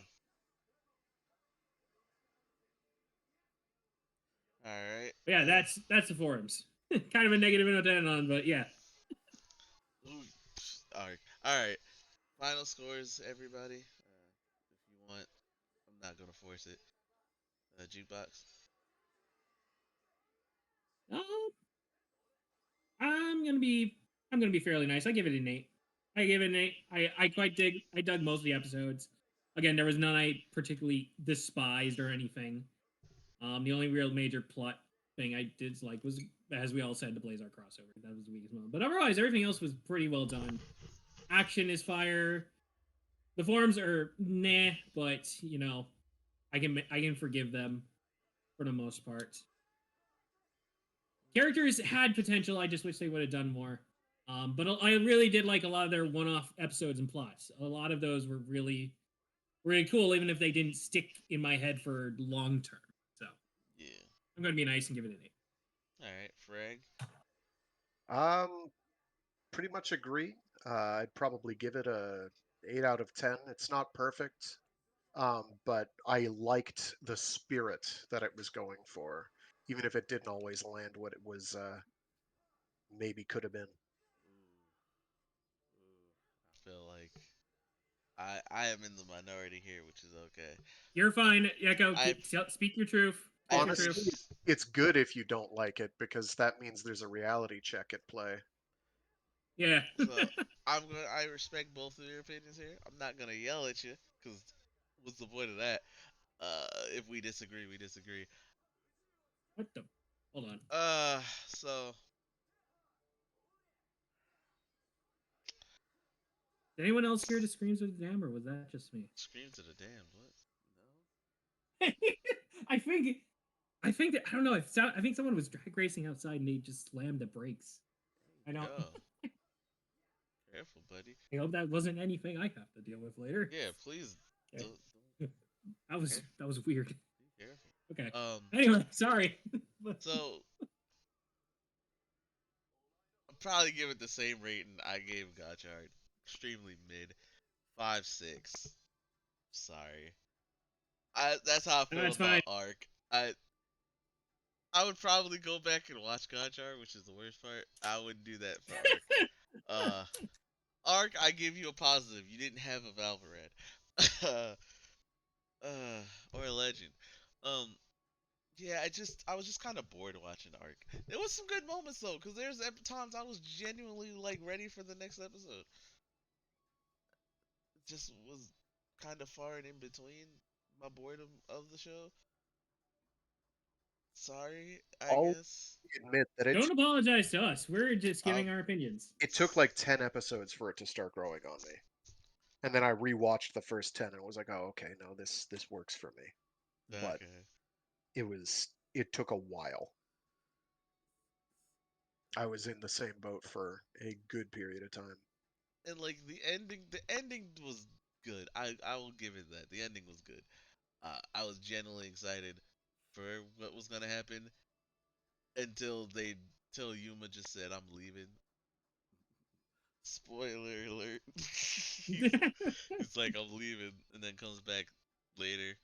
[SPEAKER 1] All right.
[SPEAKER 2] But yeah, that's the forums. Kind of a negative note to end on, but yeah.
[SPEAKER 1] Ooh, all right. All right. Final scores, everybody. If you want, I'm not gonna force it. Jukebox.
[SPEAKER 2] Um, I'm gonna be I'm gonna be fairly nice. I give it an 8. I give it an 8. I dug most of the episodes. Again, there was none I particularly despised or anything. The only real major plot thing I did like was, as we all said, the Blazar crossover. That was the weakest moment. But otherwise, everything else was pretty well done. Action is fire. The forms are nah, but I can forgive them for the most part. Characters had potential. I just wish they would have done more. But I really did like a lot of their one-off episodes and plots. A lot of those were really, really cool, even if they didn't stick in my head for long term. So
[SPEAKER 1] Yeah.
[SPEAKER 2] I'm going to be nice and give it an 8.
[SPEAKER 1] All right, Frag.
[SPEAKER 3] Um, Pretty much agree. I'd probably give it a 8 out of 10. It's not perfect, but I liked the spirit that it was going for, even if it didn't always land what it was maybe could have been.
[SPEAKER 1] I feel like I am in the minority here, which is okay.
[SPEAKER 2] You're fine, Echo.
[SPEAKER 1] I
[SPEAKER 2] Speak your truth.
[SPEAKER 1] I
[SPEAKER 2] Speak your
[SPEAKER 3] Honestly,
[SPEAKER 2] truth.
[SPEAKER 3] it's good if you don't like it because that means there's a reality check at play.
[SPEAKER 2] Yeah.
[SPEAKER 1] so I respect both of your opinions here. I'm not gonna yell at you because what's the point of that? If we disagree, we disagree.
[SPEAKER 2] What the? Hold on.
[SPEAKER 1] So
[SPEAKER 2] Did anyone else hear the screams of the dam, or was that just me?
[SPEAKER 1] scream to the damned. What?
[SPEAKER 2] I think. I don't know. I think someone was drag racing outside and they just slammed the brakes. I
[SPEAKER 1] No.
[SPEAKER 2] don't.
[SPEAKER 1] Yo, careful, buddy.
[SPEAKER 2] I hope that wasn't anything I have to deal with later.
[SPEAKER 1] Yeah, please.
[SPEAKER 2] Okay.
[SPEAKER 1] Don't,
[SPEAKER 2] That was weird.
[SPEAKER 1] be careful.
[SPEAKER 2] Okay.
[SPEAKER 1] Um.
[SPEAKER 2] Anyway, sorry.
[SPEAKER 1] So I'll probably give it the same rating I gave Gotchard. Extremely mid. 5.6. Sorry. That's how I feel
[SPEAKER 2] That's
[SPEAKER 1] about
[SPEAKER 2] fine.
[SPEAKER 1] Arc. I would probably go back and watch Gotchard, which is the worst part. I wouldn't do that for Arc. Uh, Arc, I give you a positive. You didn't have a Valverad. Or a Legend. Um, yeah, I was just kind of bored watching Arc. There was some good moments though, because there's times I was genuinely like ready for the next episode. Just was kind of far and in between my boredom of the show. Sorry, I
[SPEAKER 3] I'll
[SPEAKER 1] guess.
[SPEAKER 3] admit that
[SPEAKER 2] Don't apologize to us. We're just
[SPEAKER 1] I'll,
[SPEAKER 2] giving our opinions.
[SPEAKER 3] it took like 10 episodes for it to start growing on me. And then I rewatched the first 10 and was like, "Oh, okay, no, this works for me." But
[SPEAKER 1] okay.
[SPEAKER 3] it took a while. I was in the same boat for a good period of time.
[SPEAKER 1] And like the ending was good. I will give it that. The ending was good. I was genuinely excited for what was gonna happen until till Yuma just said I'm leaving. Spoiler alert. He's like I'm leaving, and then comes back later.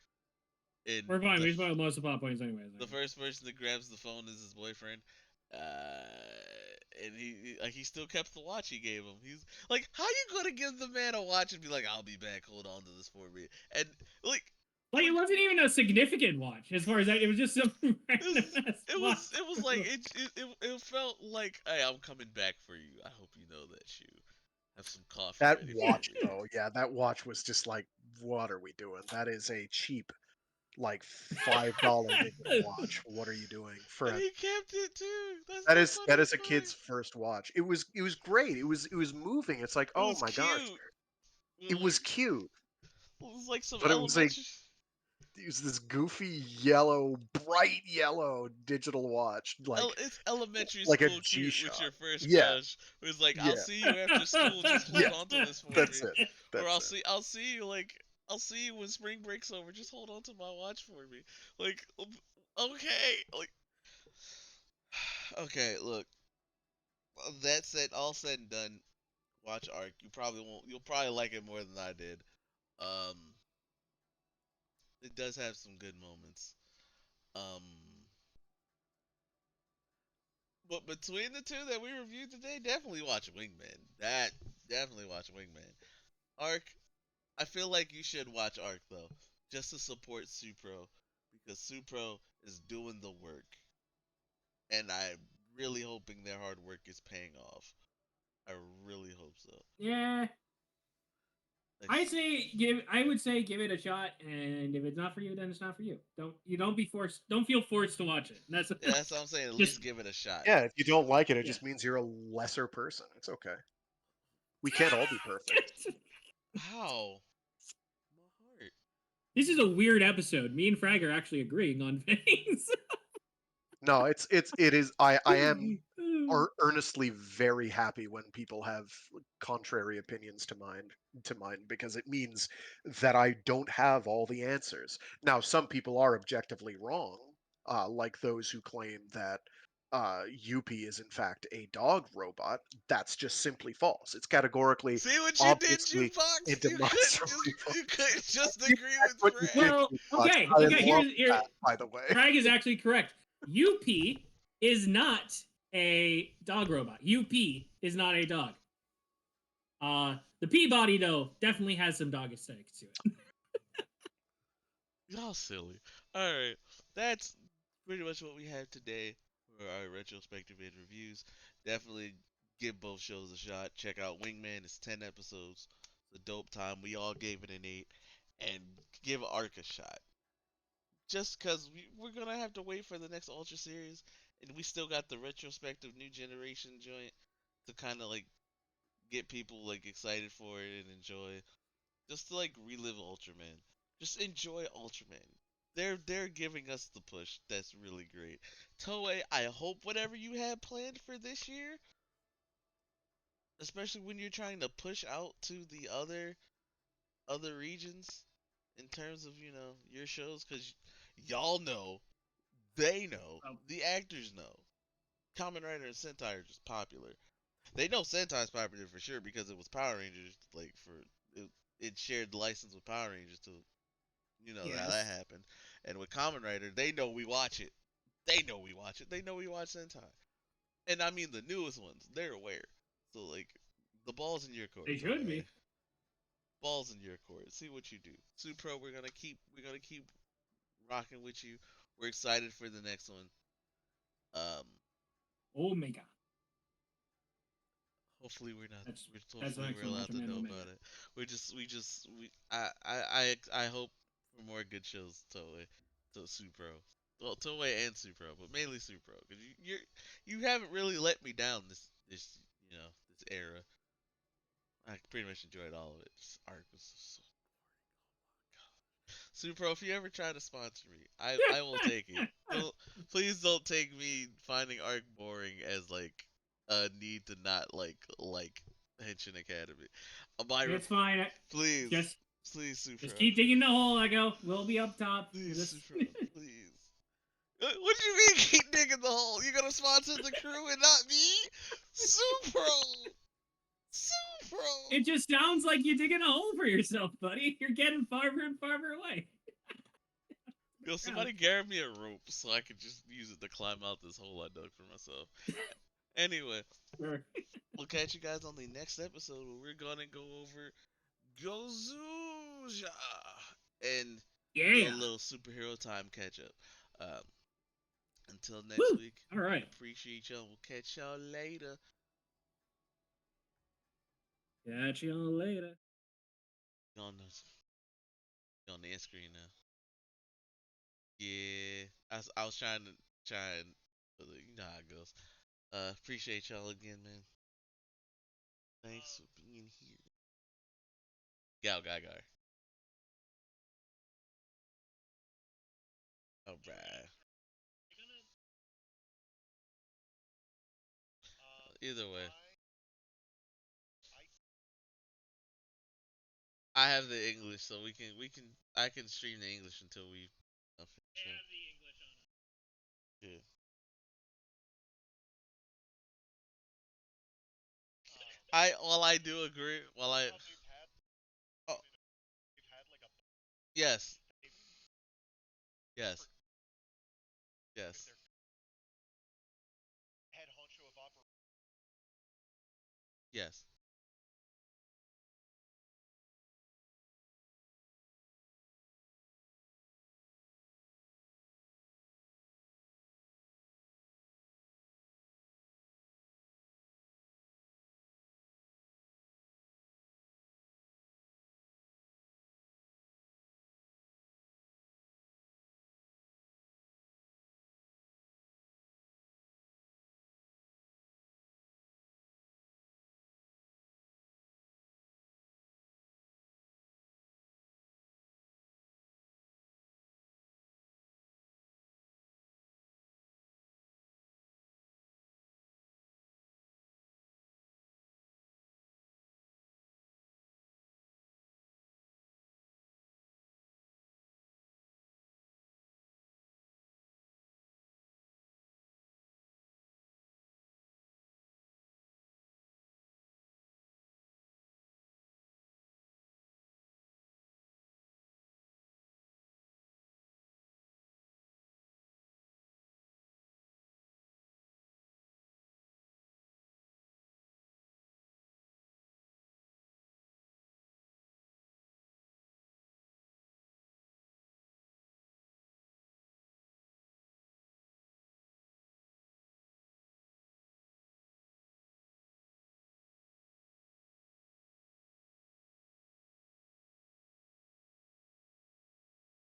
[SPEAKER 1] And
[SPEAKER 2] We're fine. We spoiled most of the plot points anyways.
[SPEAKER 1] the first person that grabs the phone is his boyfriend. And he still kept the watch he gave him. He's like, how you gonna give the man a watch and be like, I'll be back, hold on to this for me, and like
[SPEAKER 2] it wasn't even a significant watch as far as that. It was just some random
[SPEAKER 1] it was like it felt like, hey, I'm coming back for you. I hope you know that, you have some coffee
[SPEAKER 3] That
[SPEAKER 1] ready
[SPEAKER 3] watch,
[SPEAKER 1] for me.
[SPEAKER 3] though, yeah, that watch was just like, what are we doing? That is a cheap, like $5 digital watch. What are you doing for
[SPEAKER 1] And
[SPEAKER 3] a?
[SPEAKER 1] he kept it too. That's
[SPEAKER 3] That
[SPEAKER 1] the
[SPEAKER 3] is that is
[SPEAKER 1] funniest
[SPEAKER 3] a
[SPEAKER 1] part.
[SPEAKER 3] kid's first watch. It was great. It was moving. It's like,
[SPEAKER 1] It
[SPEAKER 3] oh
[SPEAKER 1] was
[SPEAKER 3] my gosh,
[SPEAKER 1] cute.
[SPEAKER 3] it was cute,
[SPEAKER 1] It was like some
[SPEAKER 3] but it was like
[SPEAKER 1] elementary.
[SPEAKER 3] it was this goofy yellow, bright yellow digital watch,
[SPEAKER 1] It's elementary
[SPEAKER 3] like a
[SPEAKER 1] school cute with
[SPEAKER 3] G-Shock.
[SPEAKER 1] your first
[SPEAKER 3] Yeah,
[SPEAKER 1] crush. It was like, I'll
[SPEAKER 3] yeah,
[SPEAKER 1] see you after school. Just hold
[SPEAKER 3] yeah.
[SPEAKER 1] on to this for
[SPEAKER 3] That's
[SPEAKER 1] me,
[SPEAKER 3] it.
[SPEAKER 1] or
[SPEAKER 3] That's it.
[SPEAKER 1] I'll see you I'll see you when spring break's over. Just hold on to my watch for me. Like, okay, like, okay. Look, that said, all said and done, watch Arc. You probably won't. You'll probably like it more than I did. Um, it does have some good moments. Um, but between the two that we reviewed today, definitely watch Wingman. That definitely watch Wingman. Arc, I feel like you should watch Arc though, just to support Supro, because Supro is doing the work, and I'm really hoping their hard work is paying off. I really hope so.
[SPEAKER 2] Yeah,
[SPEAKER 1] Like,
[SPEAKER 2] I would say give it a shot, and if it's not for you, then it's not for you. Don't be forced. Don't feel forced to watch it. That's
[SPEAKER 1] yeah, that's what I'm saying. At
[SPEAKER 2] just
[SPEAKER 1] least give it a shot.
[SPEAKER 3] Yeah, if you don't like it, it
[SPEAKER 2] yeah.
[SPEAKER 3] just means you're a lesser person. It's okay. We can't all be perfect.
[SPEAKER 1] How? My heart.
[SPEAKER 2] This is a weird episode. Me and Frag are actually agreeing on things.
[SPEAKER 3] No, it is. I am earnestly very happy when people have contrary opinions to mine because it means that I don't have all the answers. Now, some people are objectively wrong, like those who claim that Yuppie is in fact a dog robot. That's just simply false. It's categorically,
[SPEAKER 1] See what you did,
[SPEAKER 3] obviously,
[SPEAKER 1] Jukebox?
[SPEAKER 3] and
[SPEAKER 1] You couldn't
[SPEAKER 3] demonstrably
[SPEAKER 1] just
[SPEAKER 3] false.
[SPEAKER 1] you couldn't just
[SPEAKER 3] You-
[SPEAKER 1] agree
[SPEAKER 3] That's
[SPEAKER 1] with
[SPEAKER 3] what you
[SPEAKER 1] Fred.
[SPEAKER 3] did,
[SPEAKER 2] Well,
[SPEAKER 3] Jukebox.
[SPEAKER 2] okay,
[SPEAKER 3] I
[SPEAKER 2] okay.
[SPEAKER 3] love
[SPEAKER 2] Here,
[SPEAKER 3] that, by the way.
[SPEAKER 2] Frag is actually correct. UP is not a dog robot. UP is not a dog. The Peabody though definitely has some dog aesthetics to it.
[SPEAKER 1] Y'all silly. Alright. That's pretty much what we had today for our retrospective and reviews. Definitely give both shows a shot. Check out Wingman. It's 10 episodes. It's a dope time. We all gave it an 8. And give Arc a shot. Just because we're going to have to wait for the next Ultra series. And we still got the retrospective new generation joint to kind of like get people like excited for it and enjoy. Just to like relive Ultraman. Just enjoy Ultraman. They're giving us the push. That's really great. Toei, I hope whatever you have planned for this year, especially when you're trying to push out to the other regions in terms of, your shows, cuz y'all know, they know, the actors know. Kamen Rider and Sentai are just popular. They know Sentai's popular for sure because it was Power Rangers, like it shared the license with Power Rangers to how that
[SPEAKER 2] Yes.
[SPEAKER 1] happened. And with Kamen Rider, they know we watch it. They know we watch it. They know we watch Sentai. And I mean the newest ones. They're aware. So like the ball's in your court,
[SPEAKER 2] They should
[SPEAKER 1] Toei.
[SPEAKER 2] be.
[SPEAKER 1] Ball's in your court. See what you do. Supro, we're gonna keep rocking with you. We're excited for the next one. Um
[SPEAKER 2] Omega.
[SPEAKER 1] Hopefully we're not.
[SPEAKER 2] That's the
[SPEAKER 1] Hopefully
[SPEAKER 2] next
[SPEAKER 1] we're
[SPEAKER 2] one.
[SPEAKER 1] allowed to
[SPEAKER 2] Ultraman
[SPEAKER 1] know
[SPEAKER 2] Omega.
[SPEAKER 1] about it. I hope for more good shows. Toei, to Supro, well, Toei and Supro, but mainly Supro, because you haven't really let me down this era. I pretty much enjoyed all of it. This arc was so. Supro, if you ever try to sponsor me, I will take it. Don't, please don't take me finding arc boring as like need to not like Henshin Academy. Myra,
[SPEAKER 2] It's fine.
[SPEAKER 1] please,
[SPEAKER 2] Just
[SPEAKER 1] please, Super,
[SPEAKER 2] just keep digging the hole, Echo. We'll be up top.
[SPEAKER 1] please,
[SPEAKER 2] Just...
[SPEAKER 1] Super, please. What do you mean keep digging the hole? You gonna sponsor the crew and not me? Supro! Supro!
[SPEAKER 2] It just sounds like you're digging a hole for yourself, buddy. You're getting farther and farther away.
[SPEAKER 1] Yo, somebody grab me a rope so I could just use it to climb out this hole I dug for myself. Anyway,
[SPEAKER 2] Sure.
[SPEAKER 1] we'll catch you guys on the next episode where we're gonna go over Gozuja and do a
[SPEAKER 2] Yeah.
[SPEAKER 1] little superhero time catch up. Um, until next
[SPEAKER 2] Woo.
[SPEAKER 1] week,
[SPEAKER 2] All right.
[SPEAKER 1] appreciate y'all. We'll catch y'all later.
[SPEAKER 2] Catch you all later.
[SPEAKER 1] On on the end screen now. Yeah, I was trying to you know how it goes. Appreciate y'all again, man. Thanks for being here. Gal Gagar. Alright. Either way, I have the English, so I can stream the English until we finish it. Yeah. I do agree. Oh, yes, yes, yes, yes.